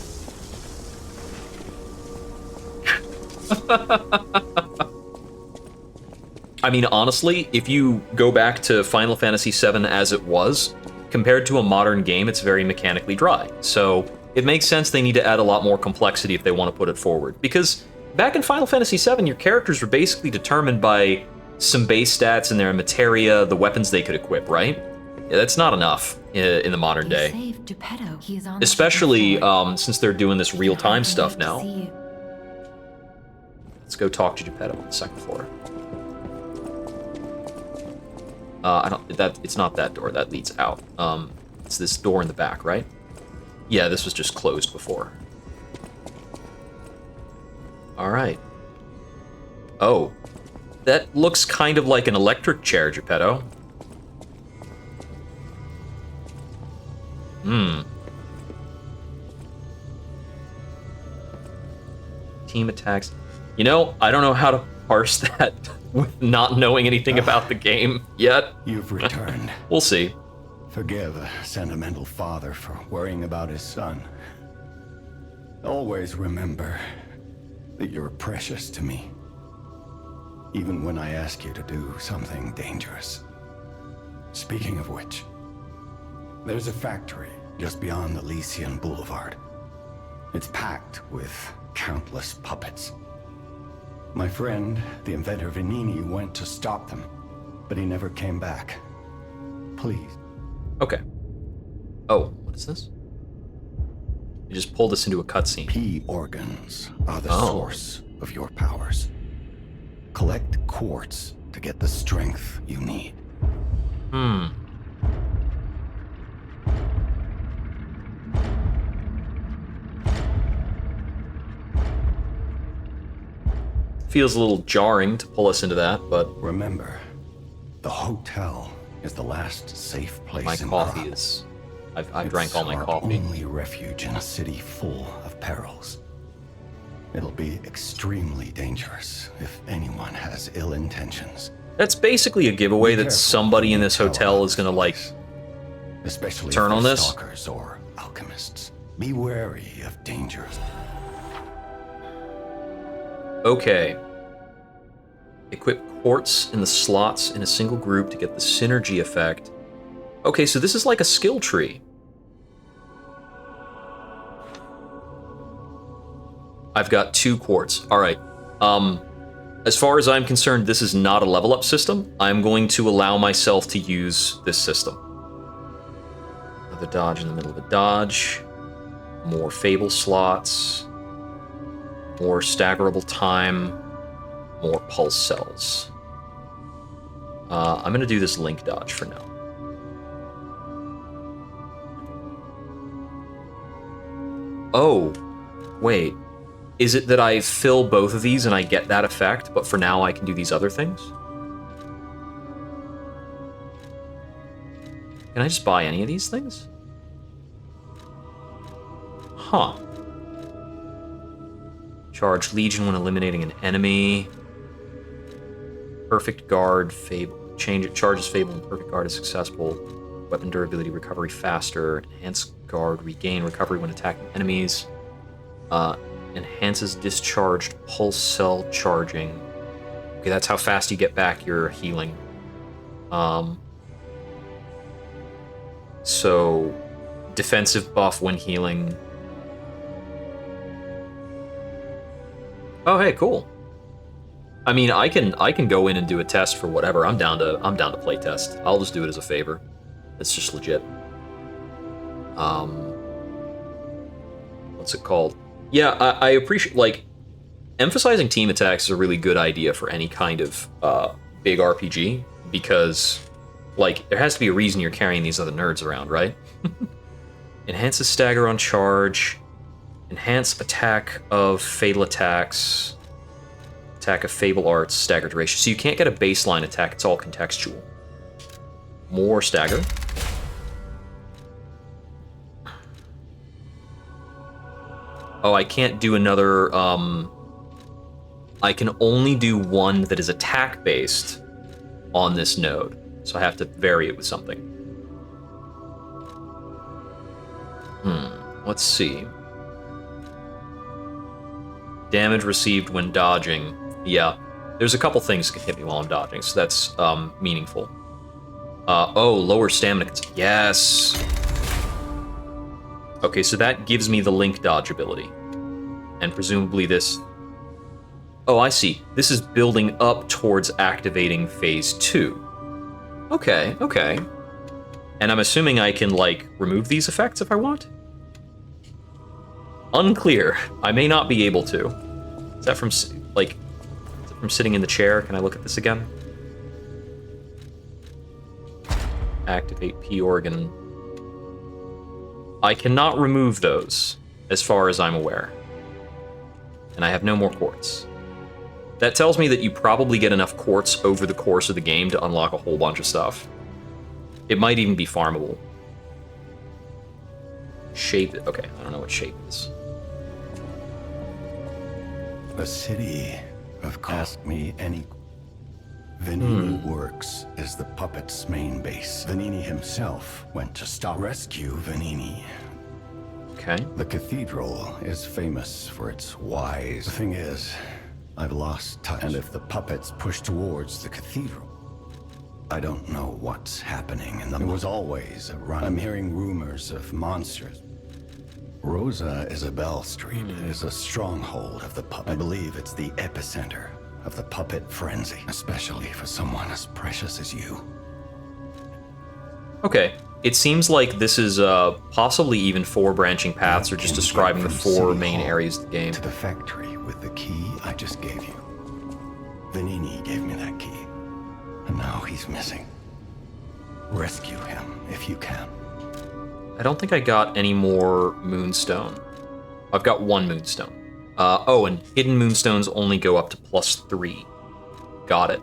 I mean, honestly, if you go back to Final Fantasy VII as it was, compared to a modern game, it's very mechanically dry. So it makes sense they need to add a lot more complexity if they want to put it forward. Because back in Final Fantasy VII, your characters were basically determined by some base stats and their materia, the weapons they could equip, right? Yeah, that's not enough in the modern day. Especially since they're doing this real-time stuff now. Let's go talk to Geppetto on the second floor. It's not that door, that leads out. It's this door in the back, right? Yeah, this was just closed before. Alright. Oh. That looks kind of like an electric chair, Geppetto. Team attacks. You know, I don't know how to parse that with not knowing anything about the game yet. You've returned. We'll see. Forgive a sentimental father for worrying about his son. Always remember that you're precious to me, even when I ask you to do something dangerous. Speaking of which, there's a factory just beyond the Elysian Boulevard. It's packed with countless puppets. My friend, the inventor Vanini, went to stop them, but he never came back. Please. Okay. Oh, what is this? You just pulled us into a cutscene. P organs are the source of your powers. Collect quartz to get the strength you need. Feels a little jarring to pull us into that, but... Remember, the hotel is the last safe place my in coffee Prague. is... I've drank all my coffee. It's our only refuge in a city full of perils. It'll be extremely dangerous if anyone has ill intentions. That's basically a giveaway that somebody in this hotel is gonna, like, especially turn on this. stalkers or outlaws. alchemists. Be wary of dangers. Okay. Equip quartz in the slots in a single group to get the synergy effect. Okay, so this is like a skill tree. I've got 2 quartz. All right. As far as I'm concerned, this is not a level up system. I'm going to allow myself to use this system. Another dodge in the middle of a dodge. More fable slots. More staggerable time. More pulse cells. I'm going to do this link dodge for now. Oh, wait. Is it that I fill both of these and I get that effect, but for now I can do these other things? Can I just buy any of these things? Huh. Charge Legion when eliminating an enemy. Perfect Guard, Fable. Change it. Charges Fable and Perfect Guard is successful. Weapon durability, recovery faster. Enhanced Guard, regain recovery when attacking enemies. Enhances discharged pulse cell charging. Okay, that's how fast you get back your healing. So, defensive buff when healing. Oh, hey, cool. I mean, I can go in and do a test for whatever. I'm down to play test. I'll just do it as a favor. It's just legit. What's it called? Yeah, I appreciate, like, emphasizing team attacks is a really good idea for any kind of big RPG, because, like, there has to be a reason you're carrying these other nerds around, right? Enhances stagger on charge. Enhance attack of fatal attacks. Attack of fable arts, stagger duration. So you can't get a baseline attack, it's all contextual. More stagger. Oh, I can't do another, I can only do one that is attack-based on this node. So I have to vary it with something. Let's see. Damage received when dodging. Yeah, there's a couple things that can hit me while I'm dodging, so that's meaningful. Oh, lower stamina. Yes! Okay, so that gives me the link dodge ability. And presumably this... Oh, I see. This is building up towards activating phase 2. Okay, okay. And I'm assuming I can, like, remove these effects if I want? Unclear. I may not be able to. Is that from, like, is it from sitting in the chair? Can I look at this again? Activate P organ. I cannot remove those, as far as I'm aware. And I have no more quartz. That tells me that you probably get enough quartz over the course of the game to unlock a whole bunch of stuff. It might even be farmable. Shape, okay, I don't know what shape is. The city of Ask Me Any. Venini Works is the puppet's main base. Venini himself went to rescue Venini. Okay. The cathedral is famous for its wise. The thing is, I've lost touch. And if the puppets push towards the cathedral, I don't know what's happening in the... It was always a run. I'm hearing rumors of monsters. Rosa Isabel Street is a stronghold of the puppet. I believe it's the epicenter of the puppet frenzy, especially for someone as precious as you. Okay. It seems like this is possibly even 4 branching paths, or just describing the 4 main areas of the game. To the factory with the key I just gave you. Venini gave me that key, and now he's missing. Rescue him if you can. I don't think I got any more moonstone. I've got 1 moonstone. Oh, and hidden moonstones only go up to +3. Got it.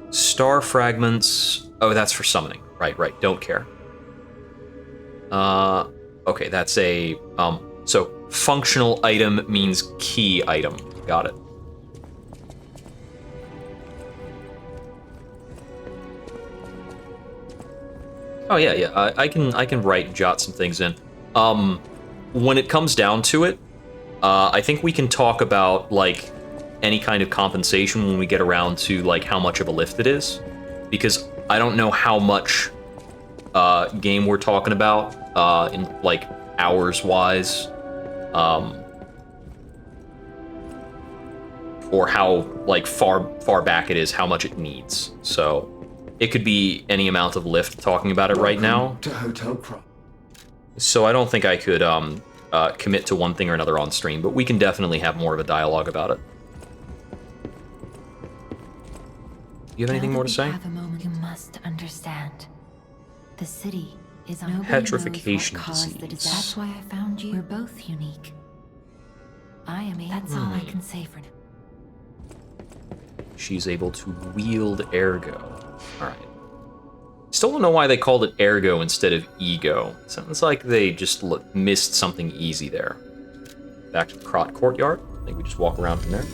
Star fragments. Oh, that's for summoning. Right, don't care. Okay, that's a, so functional item means key item. Got it. Oh yeah, I can write and jot some things in. When it comes down to it, I think we can talk about, like, any kind of compensation when we get around to, like, how much of a lift it is. Because I don't know how much game we're talking about in, like, hours-wise. Or how, like, far back it is, how much it needs. So it could be any amount of lift talking about it right now. To Hotel Pro. So I don't think I could commit to one thing or another on stream, but we can definitely have more of a dialogue about it. You have anything more to say? Have a moment, you must understand. The city is on Petrification disease. That's why I found you. We're both unique. I am a. That's all I can say for now. She's able to wield ergo. Alright. Still don't know why they called it ergo instead of ego. Sounds like they just missed something easy there. Back to the Krot Courtyard. I think we just walk around from there.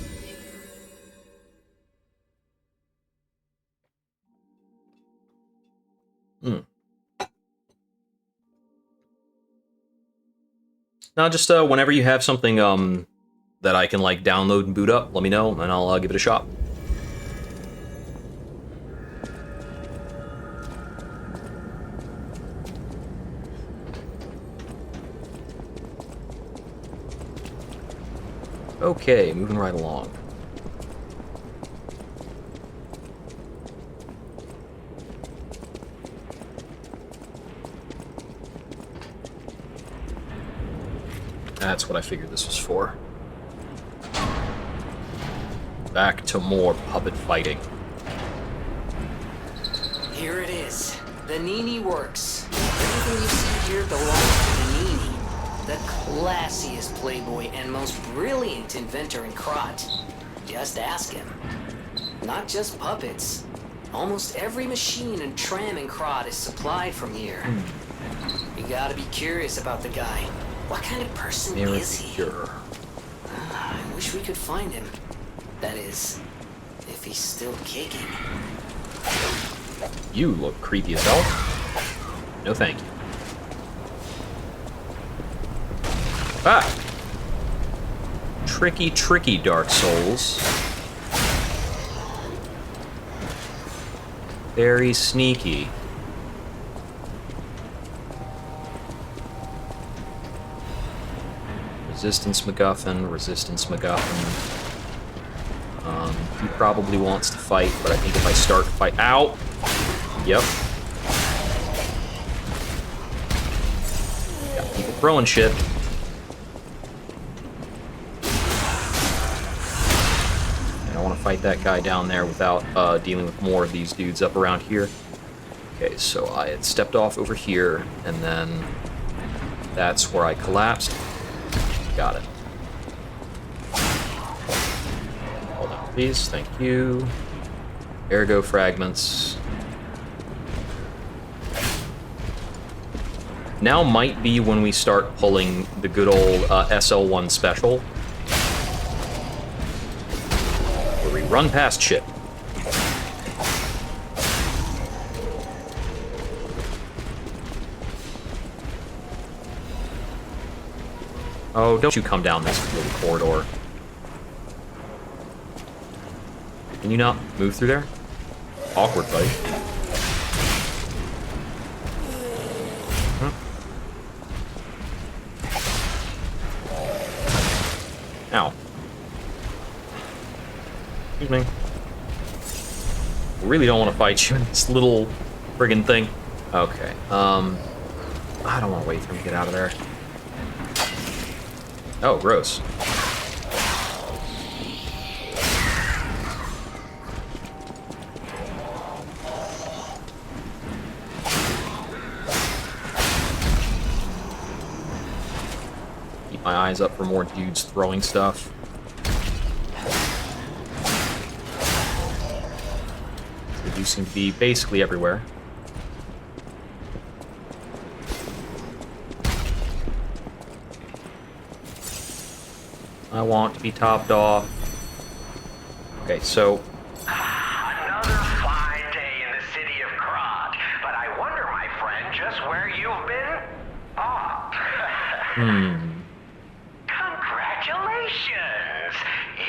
Now, just whenever you have something that I can like download and boot up, let me know, and I'll give it a shot. Okay, moving right along. That's what I figured this was for. Back to more puppet fighting. Here it is. The Nini works. Everything you see here belongs to the Nini. The classiest playboy and most brilliant inventor in Krot. Just ask him. Not just puppets. Almost every machine and tram in Krot is supplied from here. You gotta be curious about the guy. What kind of person is he? I wish we could find him. That is, if he's still kicking. You look creepy as hell. No thank you. Ah! Tricky, tricky Dark Souls. Very sneaky. Resistance MacGuffin, Resistance MacGuffin. He probably wants to fight, but I think if I start to fight... Ow! Yep. Got people throwing shit. I don't want to fight that guy down there without dealing with more of these dudes up around here. Okay, so I had stepped off over here, and then that's where I collapsed. Got it. Hold on, please. Thank you. Ergo fragments. Now might be when we start pulling the good old SL1 special. Where we run past shit. Oh, don't you come down this little corridor. Can you not move through there? Awkward, buddy. Huh. Ow. Excuse me. I really don't want to fight you in this little friggin' thing. Okay, I don't want to wait for him to get out of there. Oh, gross. Keep my eyes up for more dudes throwing stuff. They do seem to be basically everywhere. I want to be topped off. Okay, so... Another fine day in the city of Krot, but I wonder, my friend, just where you've been? Ah, Congratulations!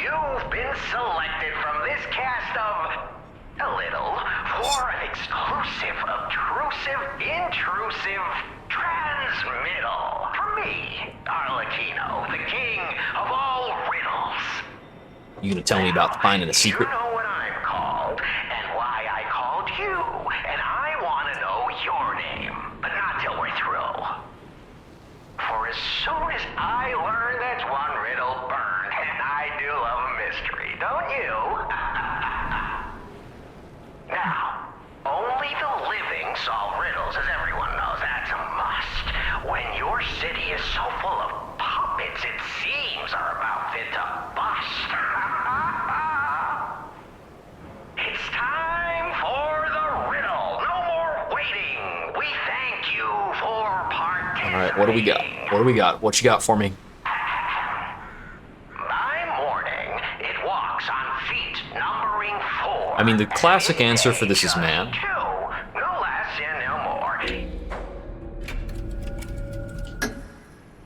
You've been selected from this cast of a little for an exclusive, obtrusive, intrusive transmittal. For me, Arlecchino, the king of all riddles. You gonna tell me about finding a secret? You know what I'm called, and why I called you, and I want to know your name, but not till we're through. For as soon as I learn that's one riddle burned, and I do love a mystery, don't you? Now, only the living solve riddles, as everyone knows. That's a must. When your city is so full of puppets, it seems are about fit to bust. It's time for the riddle. No more waiting. We thank you for participating. All right, what do we got? What do we got? What you got for me? By morning, it walks on feet numbering 4. I mean, the classic answer for this is man. 2, no less and no more.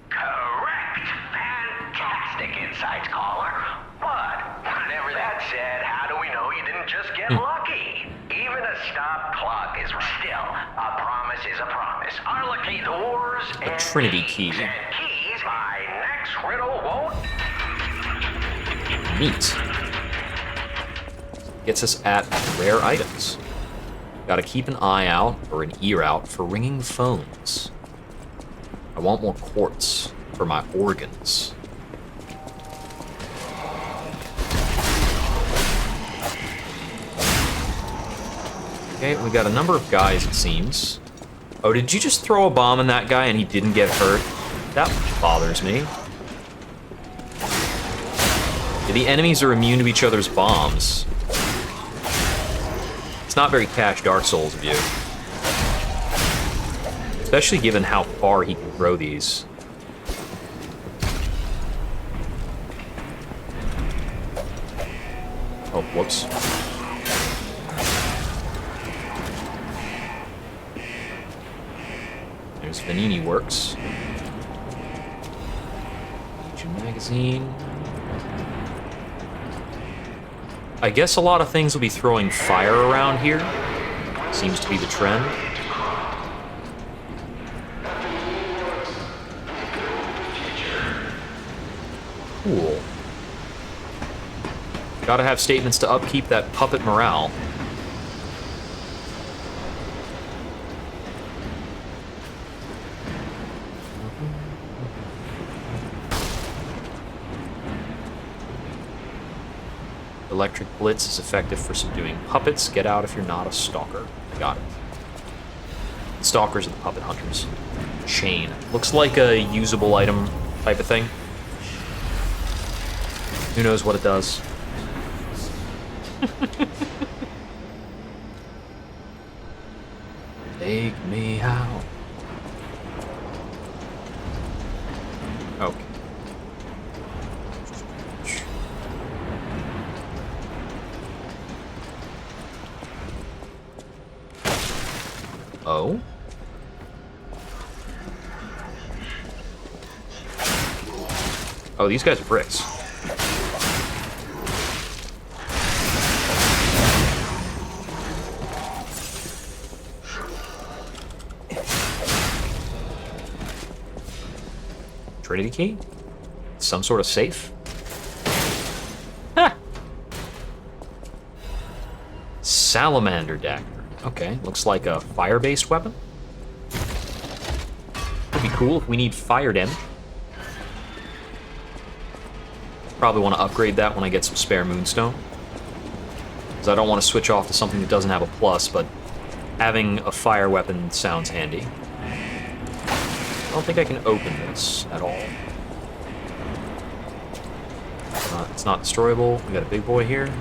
Correct. Fantastic insights, caller. But whatever that said, how do we know you didn't just get lucky? Even a stop clock is still a promise is a promise. Arlecchino doors and Trinity key. And keys. My next riddle won't. Neat. Gets us at rare items. Gotta keep an eye out, or an ear out, for ringing phones. I want more quartz for my organs. Okay, we got a number of guys, it seems. Oh, did you just throw a bomb in that guy and he didn't get hurt? That bothers me. The enemies are immune to each other's bombs. It's not very Cash Dark Souls of you. Especially given how far he can throw these. Oh, whoops. There's Vanini Works. Legion Magazine. I guess a lot of things will be throwing fire around here. Seems to be the trend. Cool. Gotta have statements to upkeep that puppet morale. Electric Blitz is effective for subduing puppets. Get out if you're not a stalker. Got it. Stalkers are the puppet hunters. Chain. Looks like a usable item type of thing. Who knows what it does? Take me out. Okay. Oh? Oh, these guys are bricks. Trinity key? Some sort of safe? Ha! Salamander dagger. Okay, looks like a fire-based weapon. Could be cool if we need fire damage. Probably want to upgrade that when I get some spare moonstone. Because I don't want to switch off to something that doesn't have a plus, but having a fire weapon sounds handy. I don't think I can open this at all. It's not destroyable. We got a big boy here.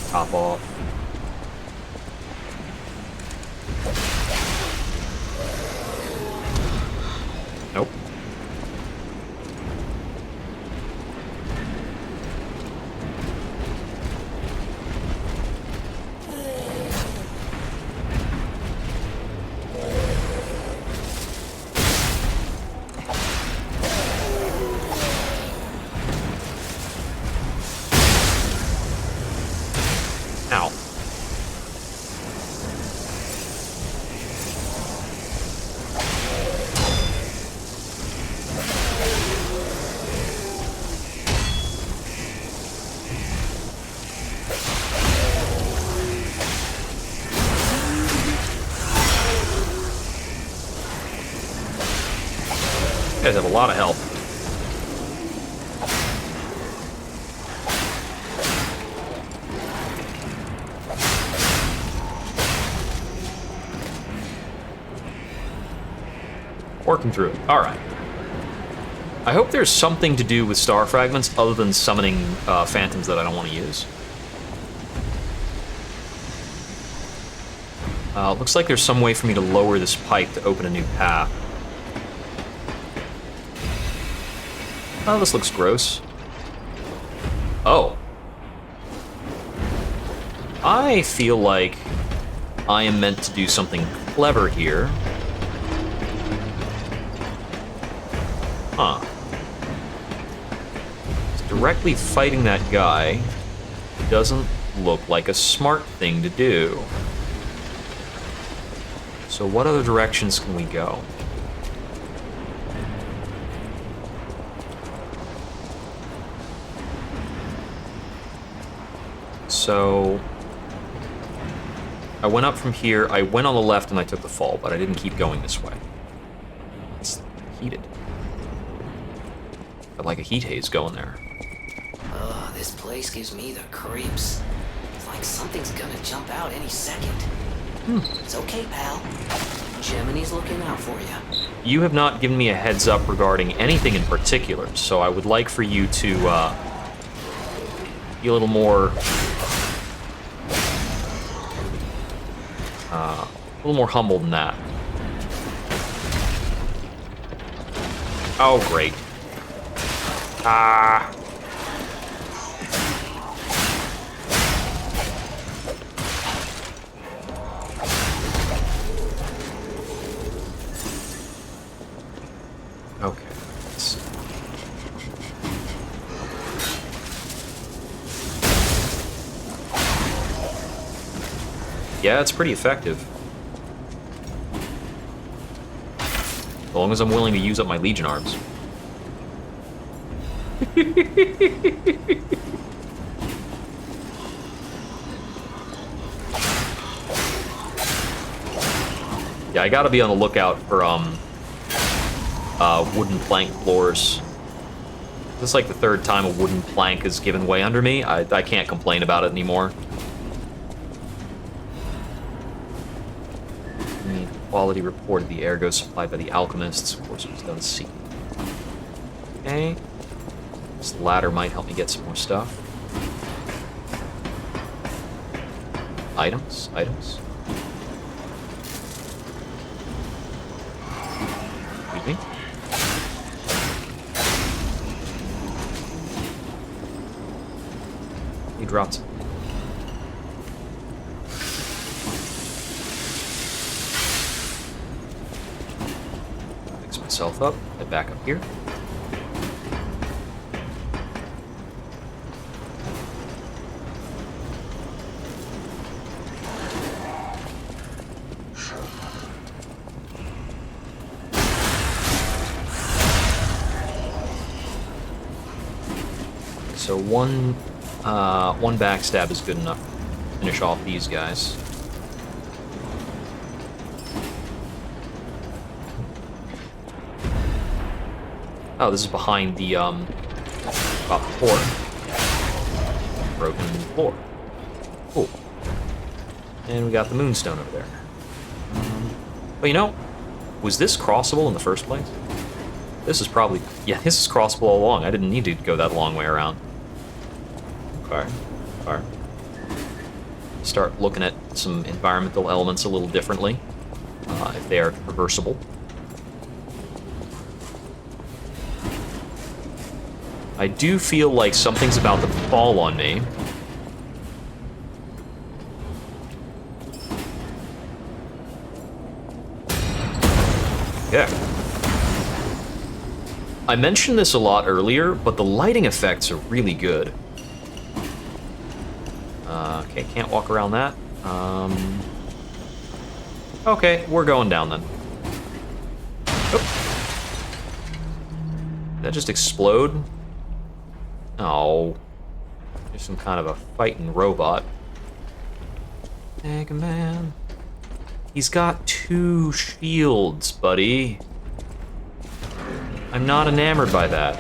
Top off. Nope. guys have a lot of health. Working through it. Alright. I hope there's something to do with star fragments other than summoning phantoms that I don't want to use. Looks like there's some way for me to lower this pipe to open a new path. Oh, this looks gross. Oh. I feel like I am meant to do something clever here. Huh. Directly fighting that guy doesn't look like a smart thing to do. So what other directions can we go? So I went up from here, I went on the left and I took the fall, but I didn't keep going this way. It's heated. Got like a heat haze going there. Ugh, this place gives me the creeps. It's like something's gonna jump out any second. It's okay, pal. Gemini's looking out for you. You have not given me a heads up regarding anything in particular, so I would like for you to be a little more humble than that. Oh, great. Ah. Okay. Yeah, it's pretty effective. As long as I'm willing to use up my Legion arms. Yeah, I gotta be on the lookout for wooden plank floors. This is like the third time a wooden plank has given way under me. I can't complain about it anymore. The quality report of the ergo supplied by the alchemists. Of course, it was done secret. Okay. This ladder might help me get some more stuff. Items, items. Excuse me. He dropped some. Fix myself up. Head back up here. So one backstab is good enough to finish off these guys. Oh, this is behind the floor. Broken floor. Cool. And we got the moonstone over there. But you know, was this crossable in the first place? This is probably, yeah, this is crossable all along. I didn't need to go that long way around. Okay, alright. Start looking at some environmental elements a little differently, if they are traversable. I do feel like something's about to fall on me. Yeah. I mentioned this a lot earlier, but the lighting effects are really good. Okay, can't walk around that. Okay, we're going down then. Oh. Did that just explode? Oh. There's some kind of a fighting robot. Mega Man. He's got 2 shields, buddy. I'm not enamored by that.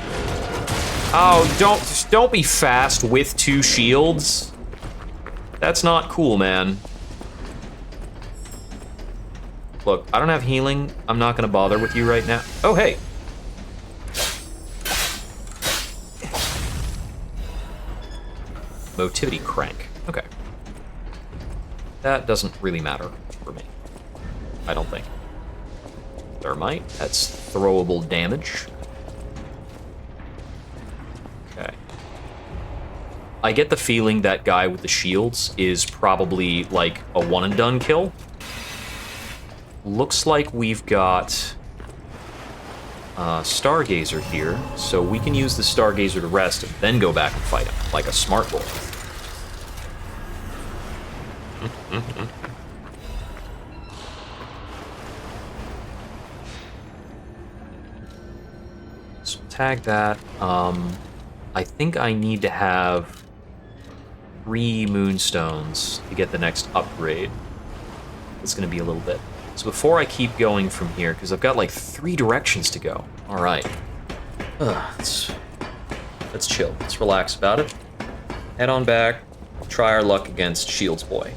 Oh, don't be fast with 2 shields. That's not cool, man. Look, I don't have healing. I'm not gonna bother with you right now. Oh, hey. Motivity crank. Okay. That doesn't really matter for me. I don't think. Thermite. That's throwable damage. Okay. I get the feeling that guy with the shields is probably like a one-and-done kill. Looks like we've got Stargazer here, so we can use the Stargazer to rest and then go back and fight him, like a smart boy. So tag that. I think I need to have 3 moonstones to get the next upgrade. It's gonna be a little bit. So before I keep going from here, because I've got like 3 directions to go. All right. Let's chill. Let's relax about it. Head on back. Try our luck against Shields Boy.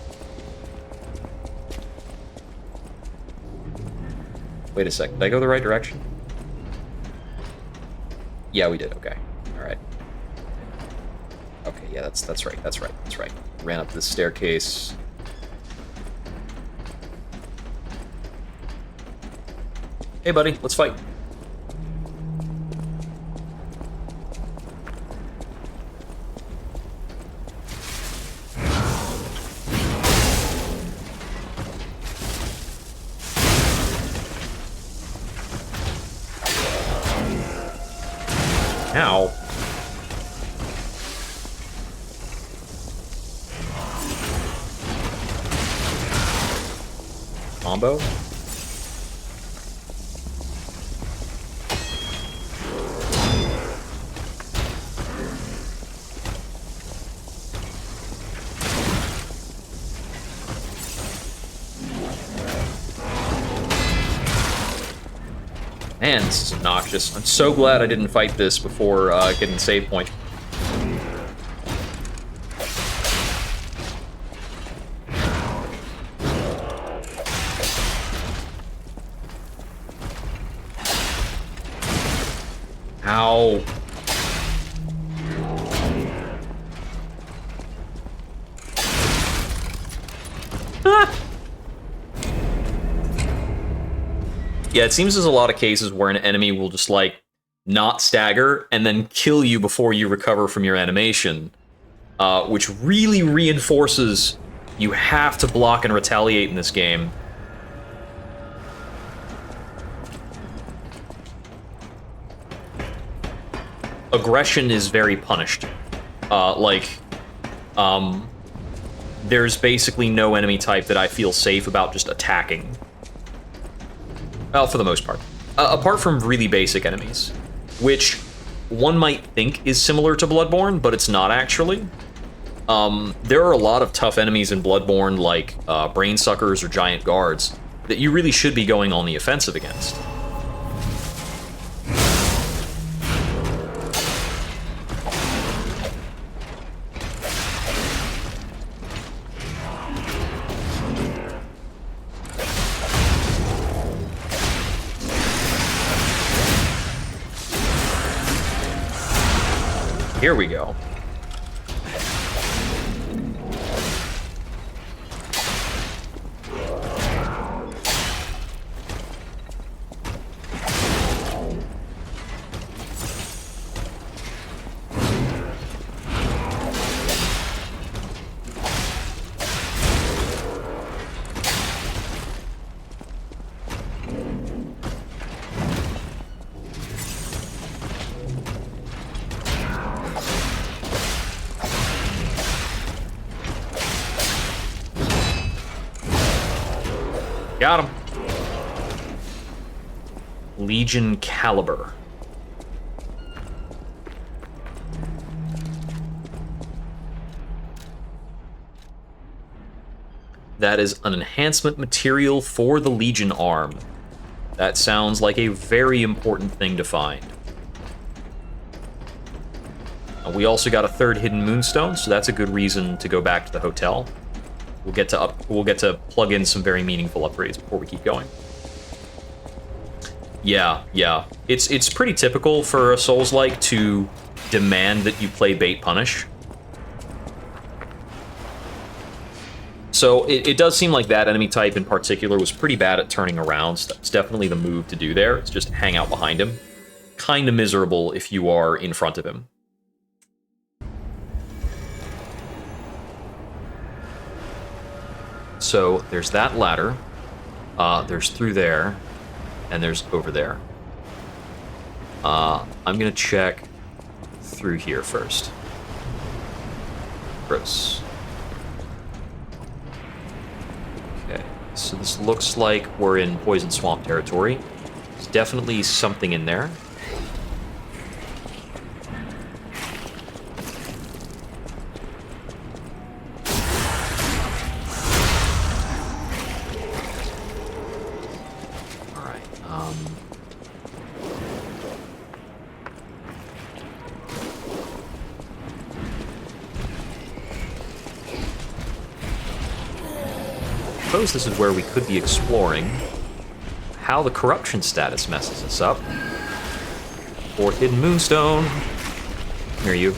Wait a sec. Did I go the right direction? Yeah, we did. Okay. All right. Okay. Yeah, that's right. That's right. That's right. Ran up this staircase. Hey, buddy, let's fight. Ow. Combo? Man, this is obnoxious. I'm so glad I didn't fight this before getting save point. Ow. Yeah, it seems there's a lot of cases where an enemy will just, like, not stagger and then kill you before you recover from your animation, which really reinforces you have to block and retaliate in this game. Aggression is very punished. There's basically no enemy type that I feel safe about just attacking. Well, for the most part. Apart from really basic enemies, which one might think is similar to Bloodborne, but it's not actually. There are a lot of tough enemies in Bloodborne, like brain suckers or giant guards, that you really should be going on the offensive against. Here we go. Got him. Legion Caliber. That is an enhancement material for the Legion arm. That sounds like a very important thing to find. We also got a third hidden moonstone, so that's a good reason to go back to the hotel. We'll get to plug in some very meaningful upgrades before we keep going. Yeah. It's pretty typical for a Souls-like to demand that you play bait punish. So it does seem like that enemy type in particular was pretty bad at turning around, so that's definitely the move to do there. It's just hang out behind him. Kinda miserable if you are in front of him. So there's that ladder, there's through there, and there's over there. I'm gonna check through here first. Gross. Okay, so this looks like we're in Poison Swamp territory. There's definitely something in there. I suppose this is where we could be exploring how the corruption status messes us up. Fourth hidden moonstone. Near you.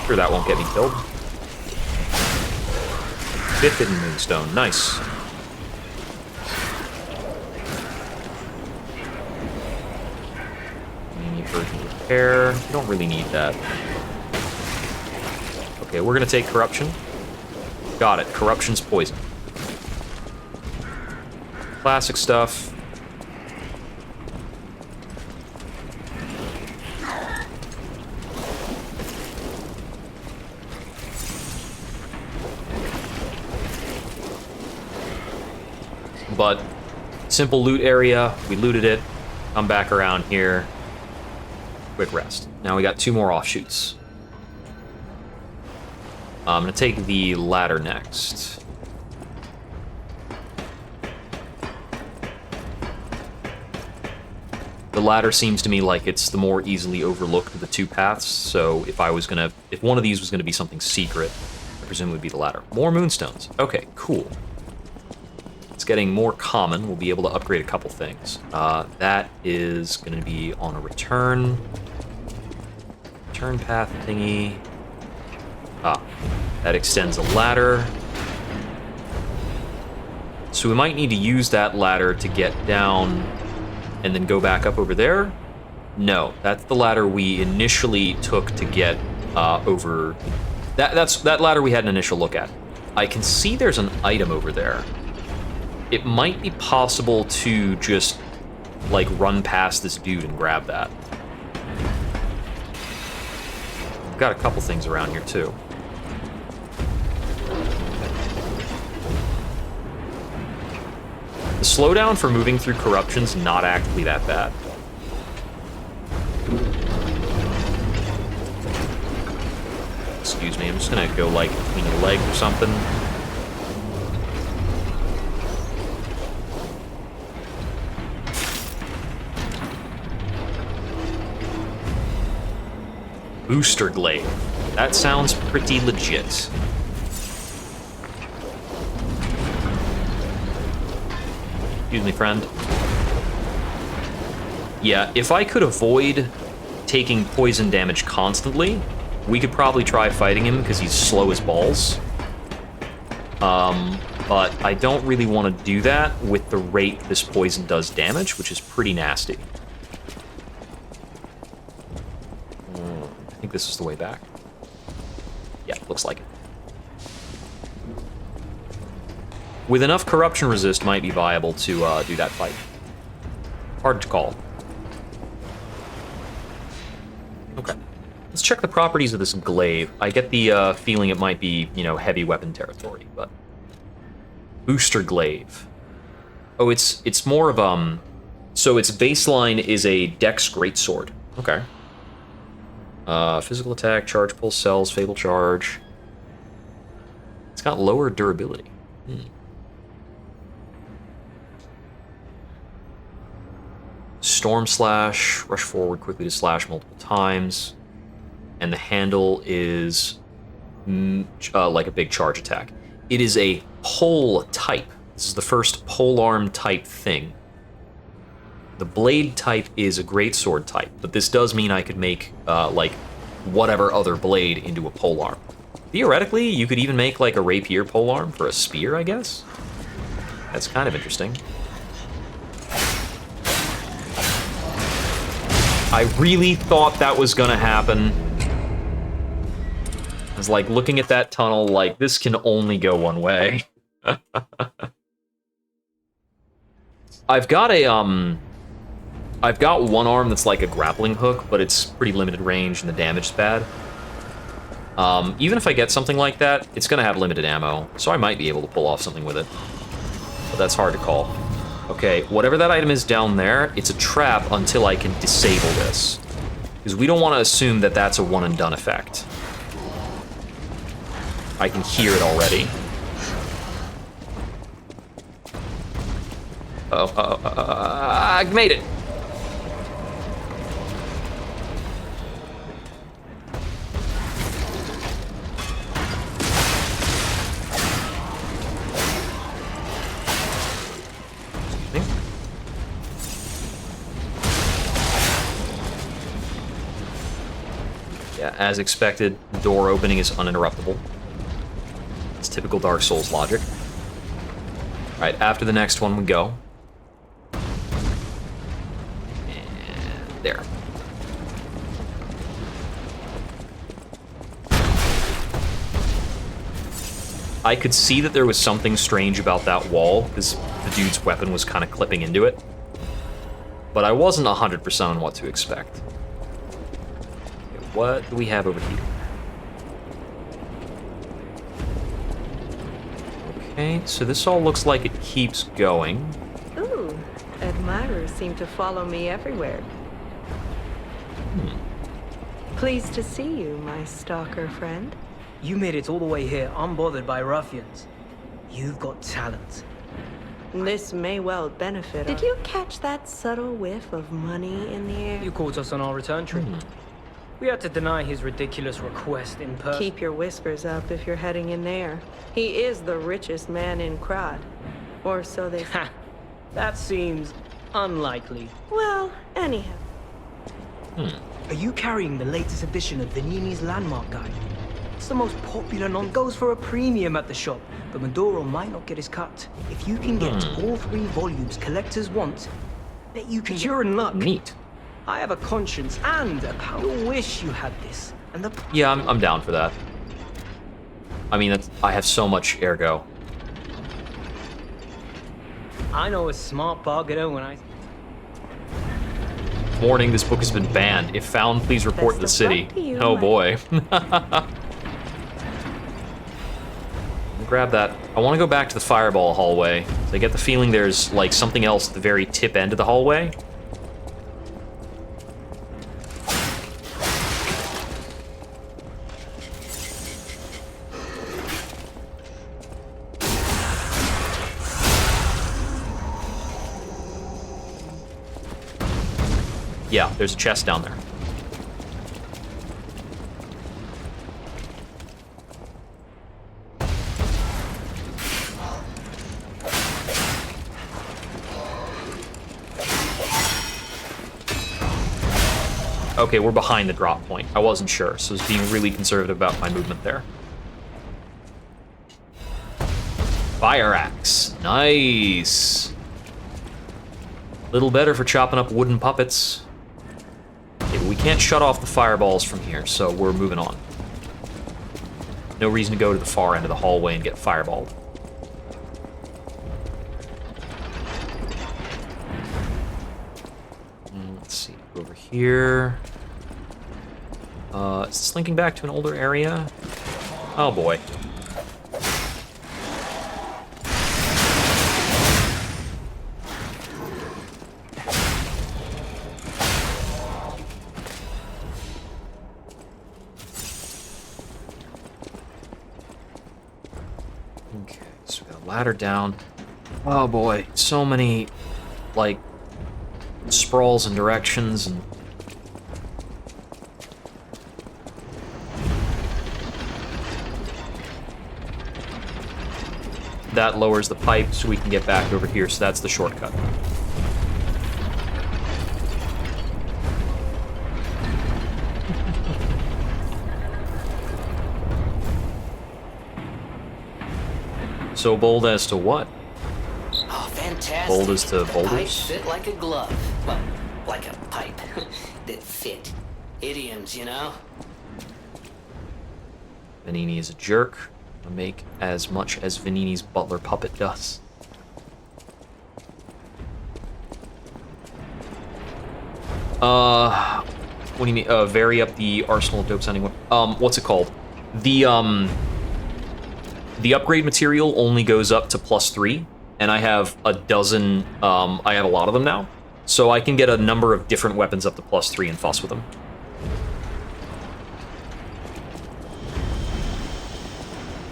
Sure that won't get me killed. Fifth hidden moonstone. Nice. We need urgent repair. We don't really need that. Okay, we're gonna take corruption. Got it. Corruption's poison. Classic stuff. But simple loot area. We looted it. Come back around here. Quick rest. Now we got 2 more offshoots. I'm gonna take the ladder next. The ladder seems to me like it's the more easily overlooked of the 2 paths, so if one of these was gonna be something secret, I presume it would be the ladder. More moonstones. Okay, cool. It's getting more common. We'll be able to upgrade a couple things. That is gonna be on a return path thingy. That extends a ladder. So we might need to use that ladder to get down and then go back up over there. No, that's the ladder we initially took to get over. That's that ladder we had an initial look at. I can see there's an item over there. It might be possible to just like run past this dude and grab that. We've got a couple things around here too. The slowdown for moving through corruption's not actually that bad. Excuse me, I'm just gonna go like between your legs or something. Booster glaive. That sounds pretty legit. Excuse me, friend. Yeah, if I could avoid taking poison damage constantly, we could probably try fighting him because he's slow as balls. But I don't really want to do that with the rate this poison does damage, which is pretty nasty. I think this is the way back. Yeah, looks like it. With enough corruption resist, might be viable to do that fight. Hard to call. Okay. Let's check the properties of this glaive. I get the feeling it might be, you know, heavy weapon territory, but... Booster glaive. Oh, it's more of, so its baseline is a Dex Greatsword. Okay. Physical attack, charge, pulse cells, fatal charge. It's got lower durability. Storm Slash, rush forward quickly to slash multiple times, and the handle is like a big charge attack. It is a pole type. This is the first polearm type thing. The blade type is a greatsword type, but this does mean I could make like whatever other blade into a polearm. Theoretically, you could even make like a rapier polearm for a spear, I guess. That's kind of interesting. I really thought that was gonna happen. I was like looking at that tunnel like, this can only go one way. I've got one arm that's like a grappling hook, but it's pretty limited range and the damage is bad. Even if I get something like that, it's gonna have limited ammo, so I might be able to pull off something with it. But that's hard to call. Okay, whatever that item is down there, it's a trap until I can disable this. Because we don't want to assume that that's a one and done effect. I can hear it already. I made it. Yeah, as expected, the door opening is uninterruptible. It's typical Dark Souls logic. Alright, after the next one we go. And there. I could see that there was something strange about that wall, because the dude's weapon was kind of clipping into it. But I wasn't 100% on what to expect. Okay, what do we have over here? Okay, so this all looks like it keeps going. Ooh, admirers seem to follow me everywhere. Pleased to see you, my stalker friend. You made it all the way here unbothered by ruffians. You've got talent. This may well benefit us. Did you catch that subtle whiff of money in the air? You caught us on our return trip. We had to deny his ridiculous request in person. Keep your whiskers up if you're heading in there. He is the richest man in Krod. Or so they say. That seems unlikely. Well, anyhow. Are you carrying the latest edition of Venini's Landmark Guide? It's the most popular goes for a premium at the shop, but Maduro might not get his cut. If you can get all 3 volumes collectors want, bet you can. You're in luck. Neat. I have a conscience and a power. I wish you had this. And the Yeah, I'm down for that. I mean, I have so much ergo. I know a smart bargainer when I... Warning, this book has been banned. If found, please report to the city. Oh boy. Grab that. I want to go back to the fireball hallway. I get the feeling there's like something else at the very tip end of the hallway. Yeah, there's a chest down there. Okay, we're behind the drop point. I wasn't sure, so I was being really conservative about my movement there. Fire axe. Nice. Little better for chopping up wooden puppets. Okay, but we can't shut off the fireballs from here, so we're moving on. No reason to go to the far end of the hallway and get fireballed. Let's see, over here. Is this linking back to an older area? Oh boy. Okay, so we got a ladder down. Oh boy, so many, like, sprawls and directions and... That lowers the pipe so we can get back over here, so that's the shortcut. So bold as to what? Oh, fantastic. Bold as to The pipes boulders? fit like a glove. Well, like a pipe that fit. Idioms, you know? Vanini is a jerk. I'll make as much as Vanini's butler puppet does. What do you mean? Vary up the arsenal of dope sounding. What's it called? The upgrade material only goes up to +3, and I have a dozen. I have a lot of them now, so I can get a number of different weapons up to +3 and fuss with them.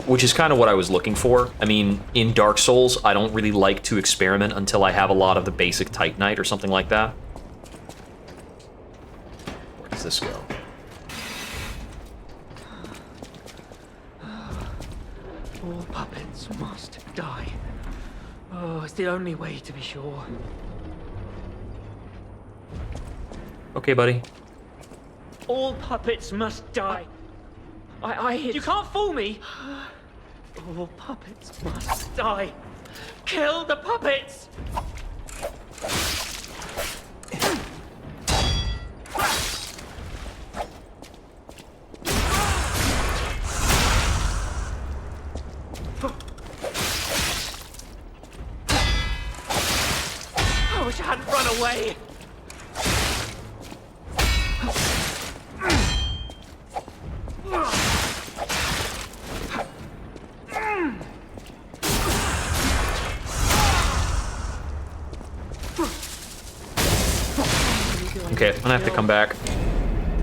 Which is kind of what I was looking for. I mean, in Dark Souls, I don't really like to experiment until I have a lot of the basic Titanite or something like that. Where does this go? All puppets must die. Oh, it's the only way to be sure. Okay, buddy. All puppets must die. I hit... You can't fool me! All puppets must die. Kill the puppets! I wish I hadn't run away! Okay, I'm gonna have to come back.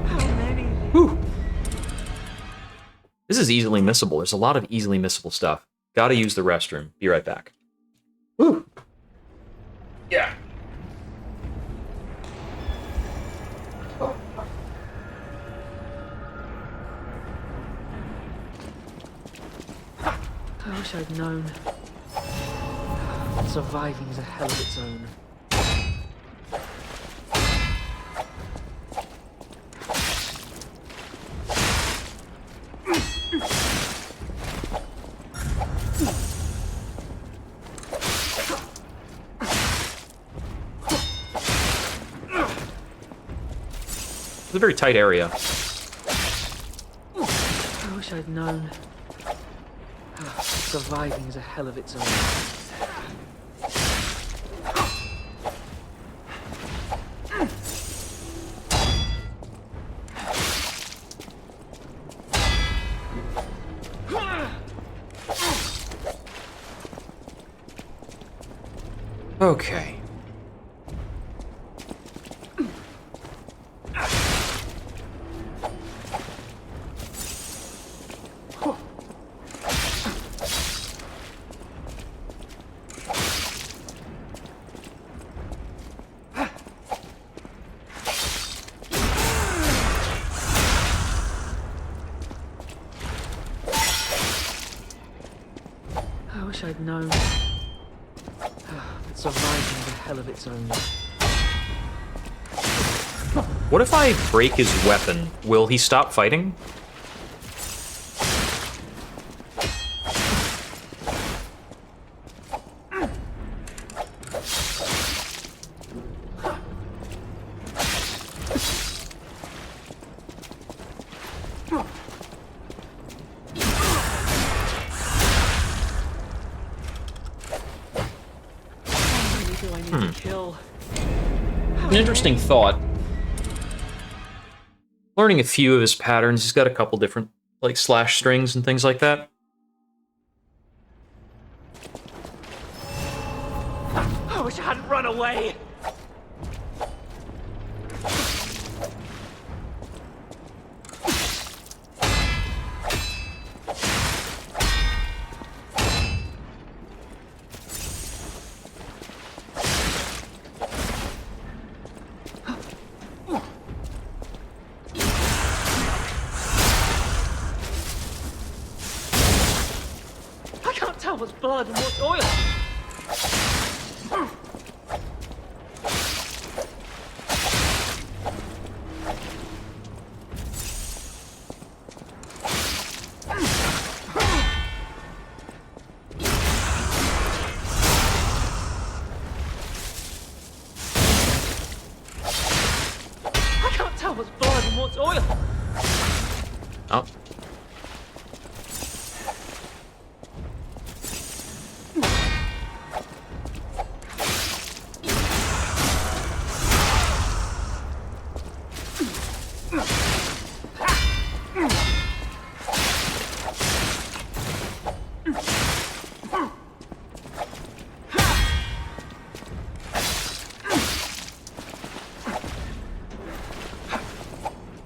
How many? Whew. This is easily missable. There's a lot of easily missable stuff. Gotta use the restroom. Be right back. Whew. Yeah. I wish I'd known. Surviving is a hell of its own. It's a very tight area. I wish I'd known. Surviving is a hell of its own. Okay. I wish I'd known. Surviving is a hell of its own. What if I break his weapon? Will he stop fighting? An interesting thought. Learning a few of his patterns. He's got a couple different, like, slash strings and things like that. I wish I hadn't run away! tell what's blood and what's oil. I can't tell what's blood and what's oil. Oh.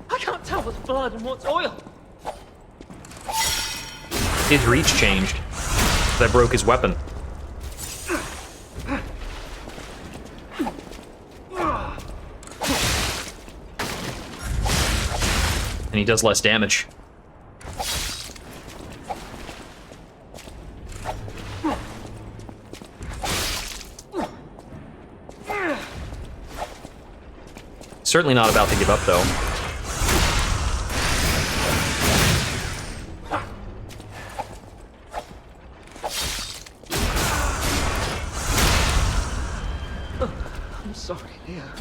I can't tell what's blood and what's oil. His reach changed. I broke his weapon. And he does less damage. Certainly not about to give up, though. I'm sorry, Leah.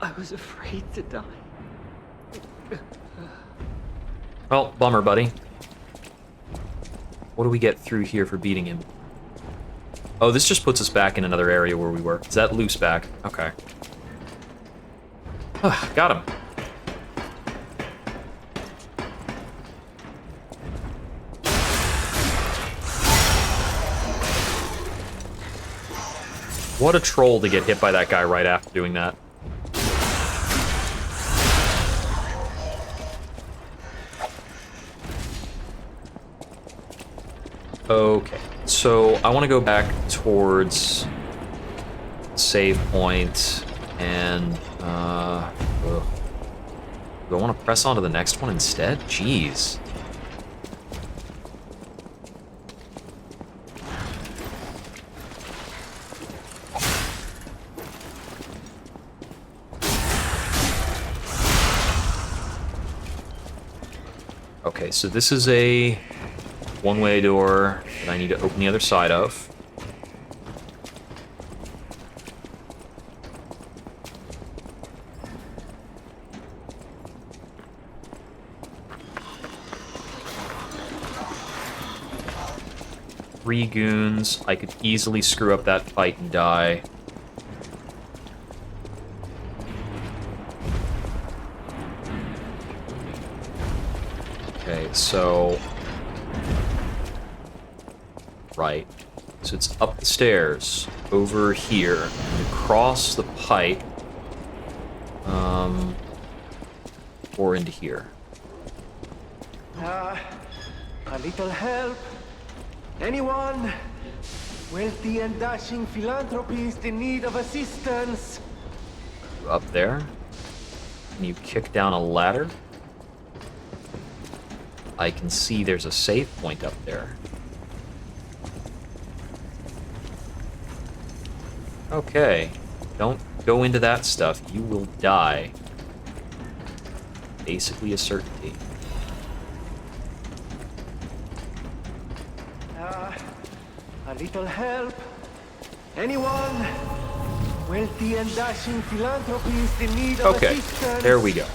I was afraid to die. Well, bummer, buddy. What do we get through here for beating him? Oh, this just puts us back in another area where we were. Is that loose back? Okay. Got him. What a troll to get hit by that guy right after doing that. Okay, so I want to go back towards save point and do I want to press on to the next one instead? Jeez. Okay, so this is a one-way door that I need to open the other side of. Three goons. I could easily screw up that fight and die. Okay, so... Right. So it's up the stairs, over here, across the pipe, or into here. A little help? Anyone? Wealthy and dashing philanthropist in need of assistance? Up there. Can you kick down a ladder? I can see there's a save point up there. Okay. Don't go into that stuff. You will die. Basically a certainty. A little help? Anyone? Wealthy and dashing philanthropist in need of assistance? Okay, there we go.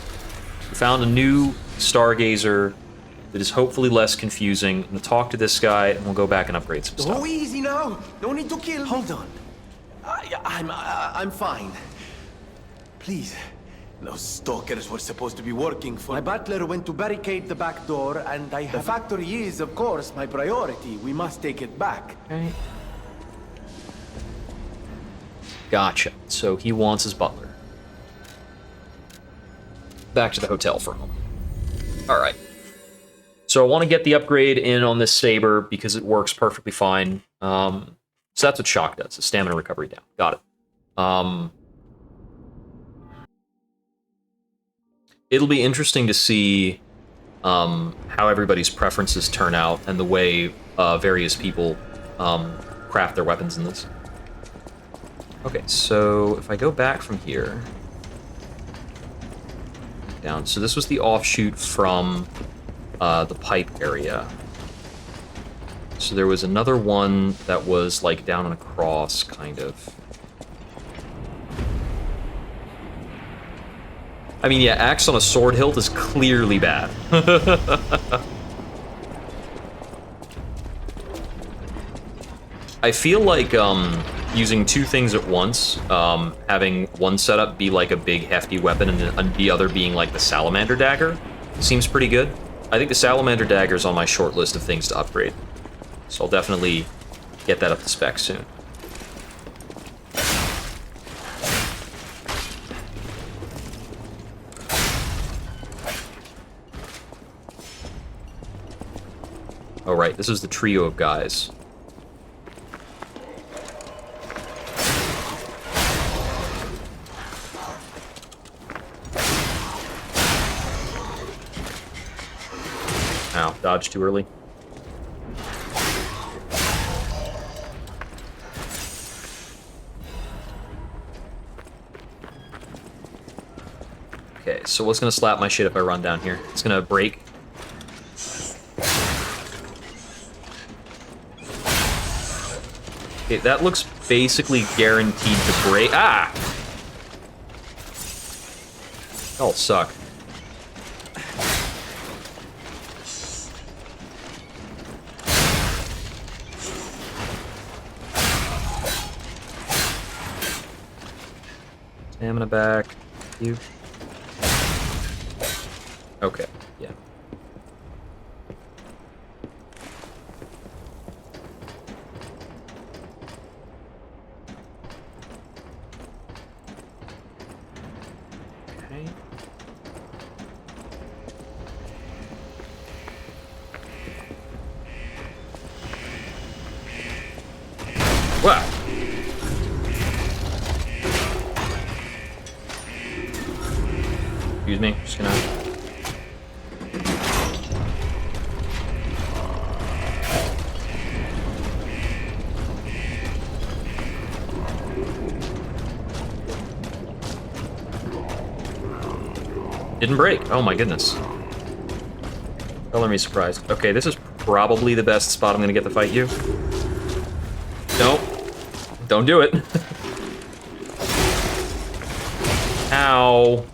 We found a new Stargazer that is hopefully less confusing. I'm gonna talk to this guy, and we'll go back and upgrade some stuff. Oh, easy now. No need to kill. Hold on. I'm fine. Please. Those stalkers were supposed to be working for... My butler went to barricade the back door, and I have... The factory is, of course, my priority. We must take it back. Okay. Gotcha. So he wants his butler. Back to the hotel for a moment. Alright. So I want to get the upgrade in on this saber because it works perfectly fine. So that's what shock does, is stamina recovery down. Got it. It'll be interesting to see how everybody's preferences turn out and the way various people craft their weapons in this. Okay, so if I go back from here down, so this was the offshoot from the pipe area. So there was another one that was like down and across, kind of. I mean, yeah, axe on a sword hilt is clearly bad. I feel like using two things at once, having one setup be like a big hefty weapon and the other being like the salamander dagger, seems pretty good. I think the salamander dagger is on my short list of things to upgrade, so I'll definitely get that up to spec soon. Oh right, this is the trio of guys. Ow, dodged too early. Okay, so what's gonna slap my shit if I run down here? It's gonna break. Okay, that looks basically guaranteed to break. Ah! Y'all suck. Stamina back. You. Okay, yeah. Okay. Wow. Excuse me, just gonna... Didn't break. Oh my goodness. Color me surprised. Okay, this is probably the best spot I'm gonna get to fight you. Nope. Don't do it. Ow.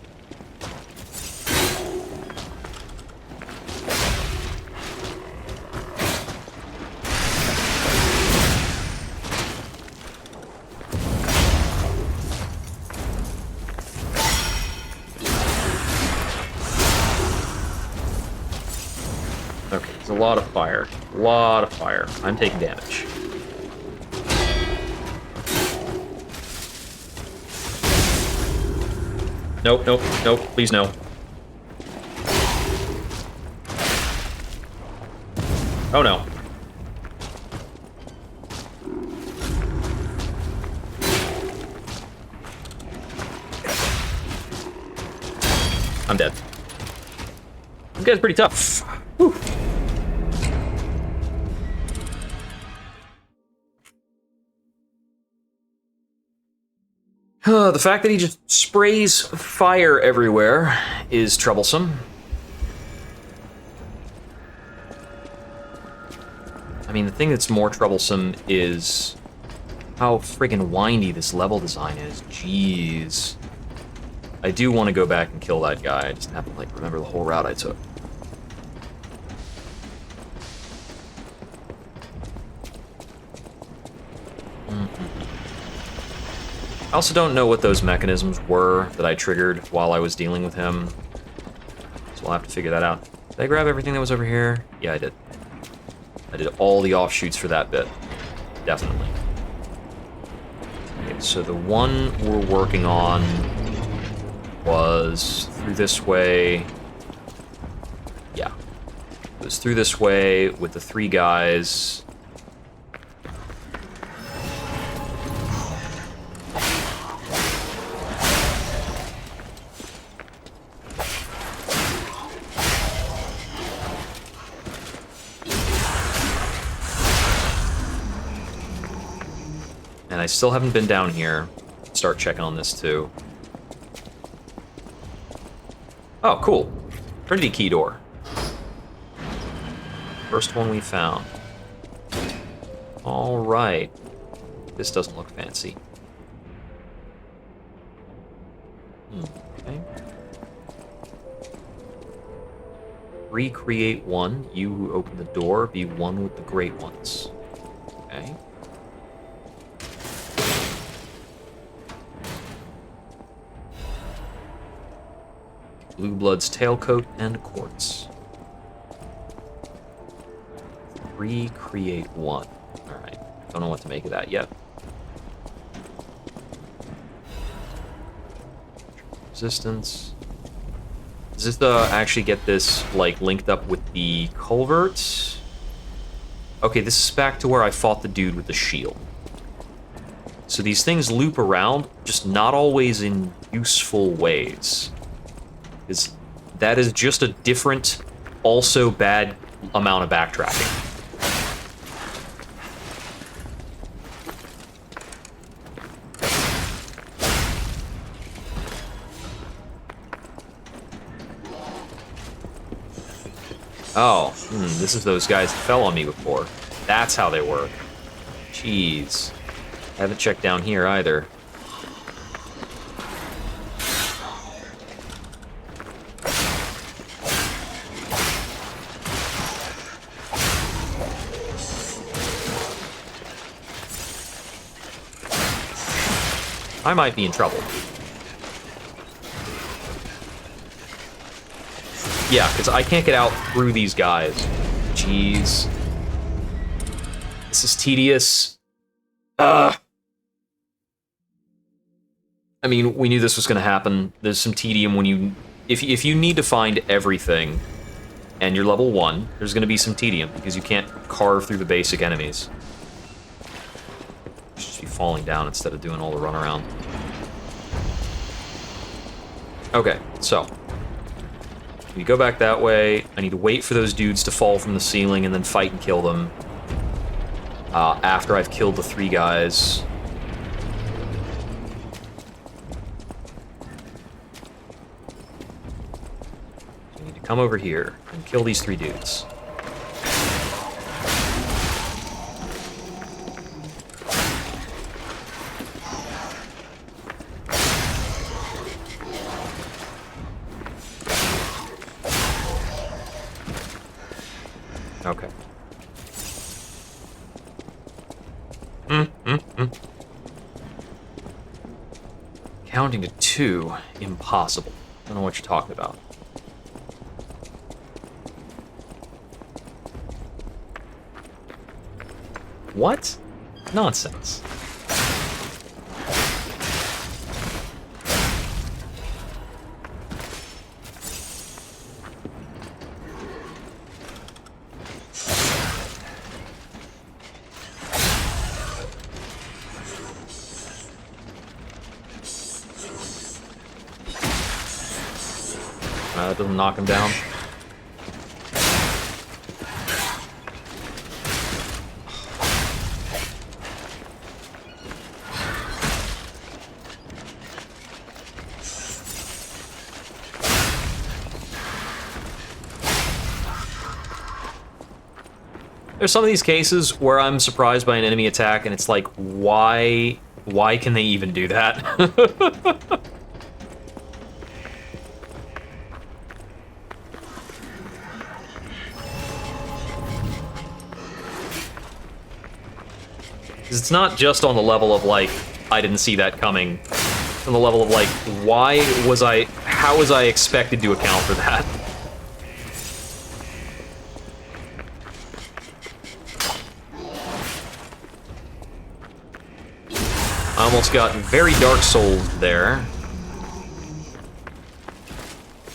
Okay, there's a lot of fire. A lot of fire. I'm taking damage. Nope, nope, nope, please no. Oh no. I'm dead. This guy's pretty tough. Whew. The fact that he just sprays fire everywhere is troublesome. I mean, the thing that's more troublesome is how friggin' windy this level design is. Jeez. I do want to go back and kill that guy. I just have to, like, remember the whole route I took. I also don't know what those mechanisms were that I triggered while I was dealing with him. So we'll have to figure that out. Did I grab everything that was over here? Yeah, I did. I did all the offshoots for that bit. Definitely. Okay, so the one we're working on was through this way. Yeah. It was through this way with the three guys. I still haven't been down here. Start checking on this too. Oh, cool. Trinity key door. First one we found. All right. This doesn't look fancy. Okay. Recreate one. You who open the door, be one with the great ones. Okay. Blue Blood's tailcoat and quartz. Recreate one. Alright. Don't know what to make of that yet. Resistance. Does this actually get this like linked up with the culvert? Okay, this is back to where I fought the dude with the shield. So these things loop around, just not always in useful ways. That is just a different, also bad amount of backtracking. Oh, this is those guys that fell on me before. That's how they work. Jeez. I haven't checked down here either. I might be in trouble. Yeah, because I can't get out through these guys. Jeez. This is tedious. I mean, we knew this was going to happen. There's some tedium when you... If you need to find everything, and you're level 1, there's going to be some tedium, because you can't carve through the basic enemies. You should just be falling down instead of doing all the runaround. Okay, so... we go back that way. I need to wait for those dudes to fall from the ceiling and then fight and kill them. After I've killed the 3 guys. So I need to come over here and kill these 3 dudes. Okay. Counting to 2, impossible. I don't know what you're talking about. What? Nonsense. That doesn't knock him down. There's some of these cases where I'm surprised by an enemy attack and it's like, why can they even do that? It's not just on the level of, like, I didn't see that coming. On the level of, like, how was I expected to account for that? I almost got very Dark Souls there.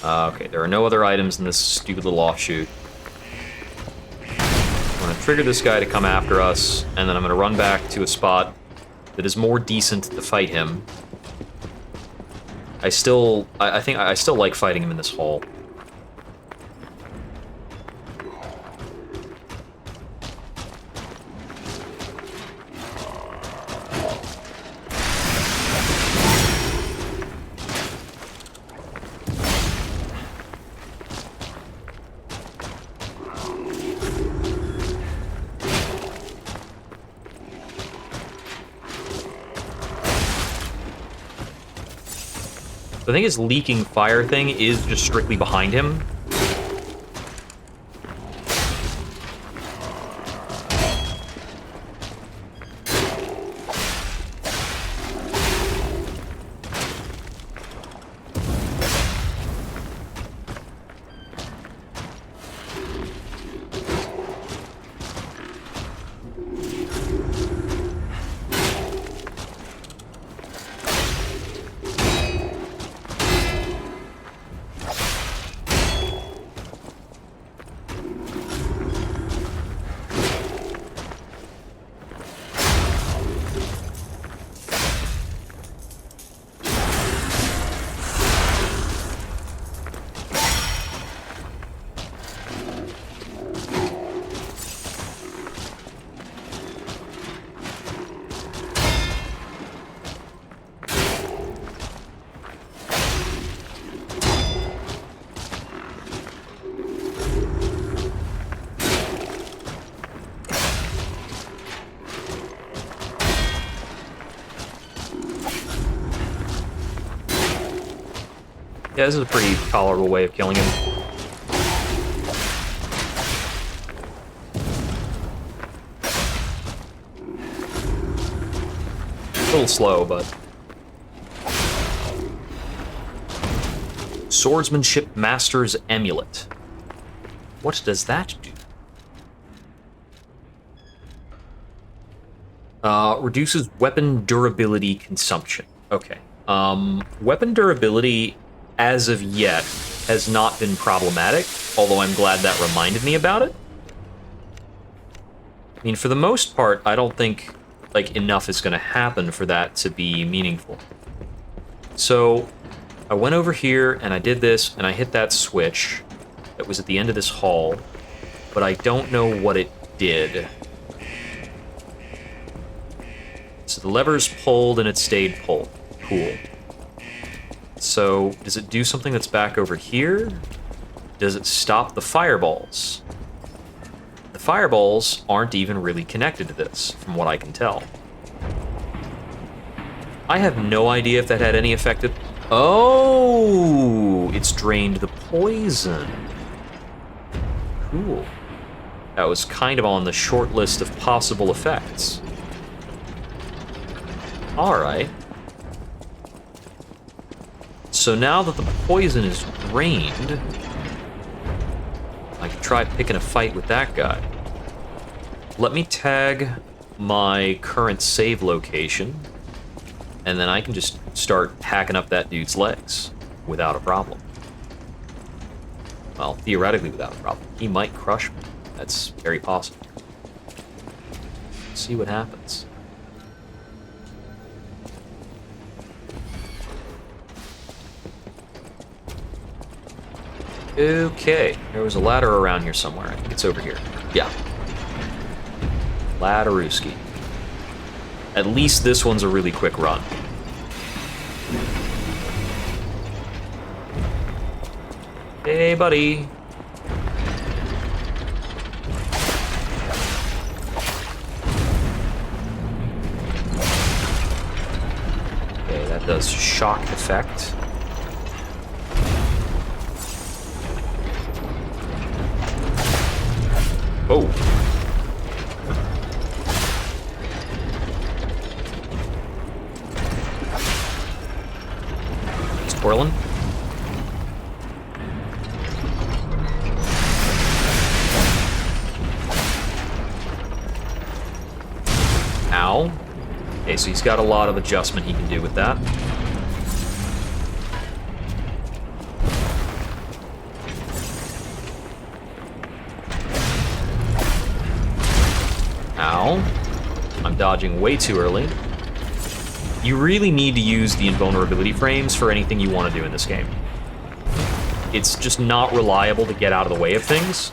Okay, there are no other items in this stupid little offshoot. I'm gonna trigger this guy to come after us, and then I'm gonna run back to a spot that is more decent to fight him. I think I still like fighting him in this hole. I think his leaking fire thing is just strictly behind him. Yeah, this is a pretty tolerable way of killing him. A little slow, but... Swordsmanship Master's Amulet. What does that do? Reduces weapon durability consumption. Okay. Weapon durability, as of yet, has not been problematic, although I'm glad that reminded me about it. I mean, for the most part, I don't think, like, enough is going to happen for that to be meaningful. So, I went over here, and I did this, and I hit that switch that was at the end of this hall, but I don't know what it did. So the lever's pulled, and it stayed pulled. Cool. So, does it do something that's back over here? Does it stop the fireballs? The fireballs aren't even really connected to this, from what I can tell. I have no idea if that had any effect. Oh, it's drained the poison. Cool. That was kind of on the short list of possible effects. Alright. So now that the poison is drained, I can try picking a fight with that guy. Let me tag my current save location, and then I can just start hacking up that dude's legs without a problem. Well, theoretically without a problem. He might crush me. That's very possible. Let's see what happens. Okay, there was a ladder around here somewhere. I think it's over here. Yeah. Ladderooski. At least this one's a really quick run. Hey, buddy. Okay, that does shock effect. Oh. It's twirling. Ow. Okay, so he's got a lot of adjustment he can do with that. Ow. I'm dodging way too early. You really need to use the invulnerability frames for anything you want to do in this game. It's just not reliable to get out of the way of things.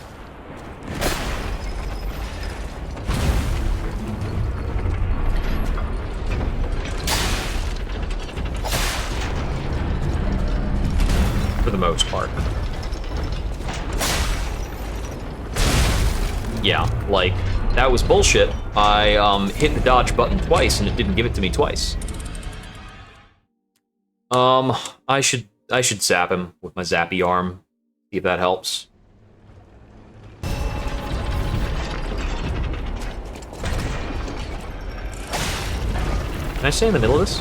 For the most part. Yeah, like, that was bullshit. I hit the dodge button twice and it didn't give it to me twice. I should zap him with my zappy arm. See if that helps. Can I stay in the middle of this?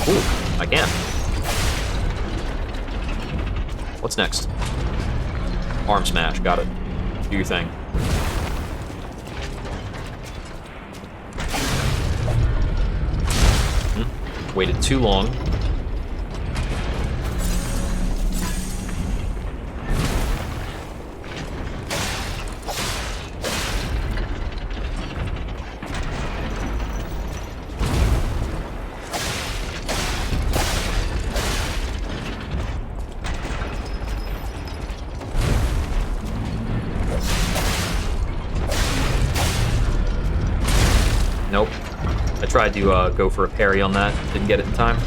Ooh, I can. What's next? Arm smash, got it. Do your thing. Waited too long. Nope. I tried to go for a parry on that. Didn't get it in time.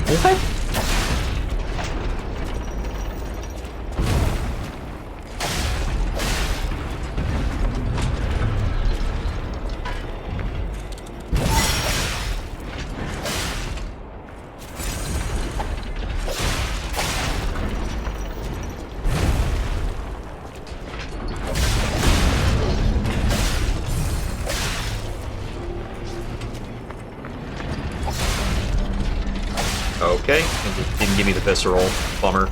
What? Okay, it didn't give me the visceral. Bummer. I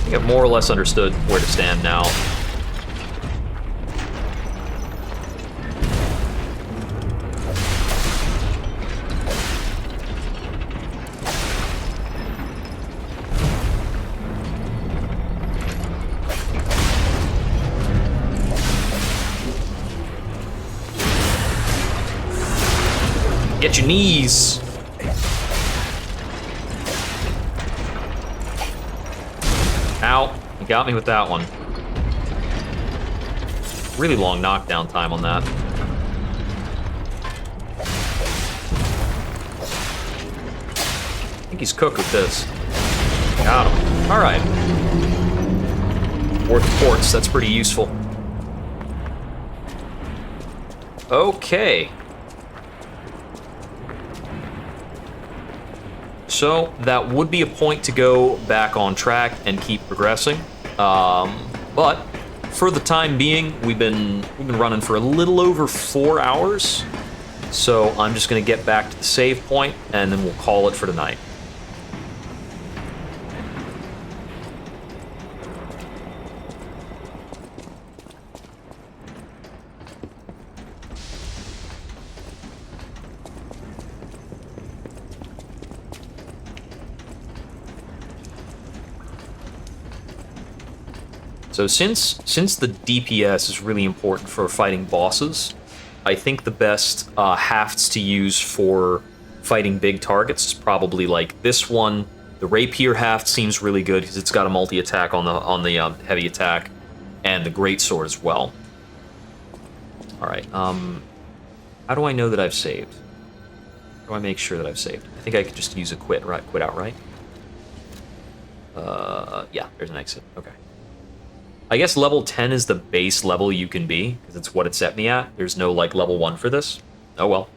think I've more or less understood where to stand now. Get your knees. Ow. You got me with that one. Really long knockdown time on that. I think he's cooked with this. Got him. Alright. Worth ports, that's pretty useful. Okay. So that would be a point to go back on track and keep progressing. But for the time being, we've been running for a little over 4 hours. So I'm just gonna get back to the save point and then we'll call it for tonight. So since the DPS is really important for fighting bosses, I think the best hafts to use for fighting big targets is probably like this one. The Rapier haft seems really good because it's got a multi-attack on the heavy attack, and the Greatsword as well. All right. How do I know that I've saved? How do I make sure that I've saved? I think I could just use a quit outright. Yeah, there's an exit. Okay. I guess level 10 is the base level you can be, because it's what it set me at. There's no, like, level 1 for this. Oh well.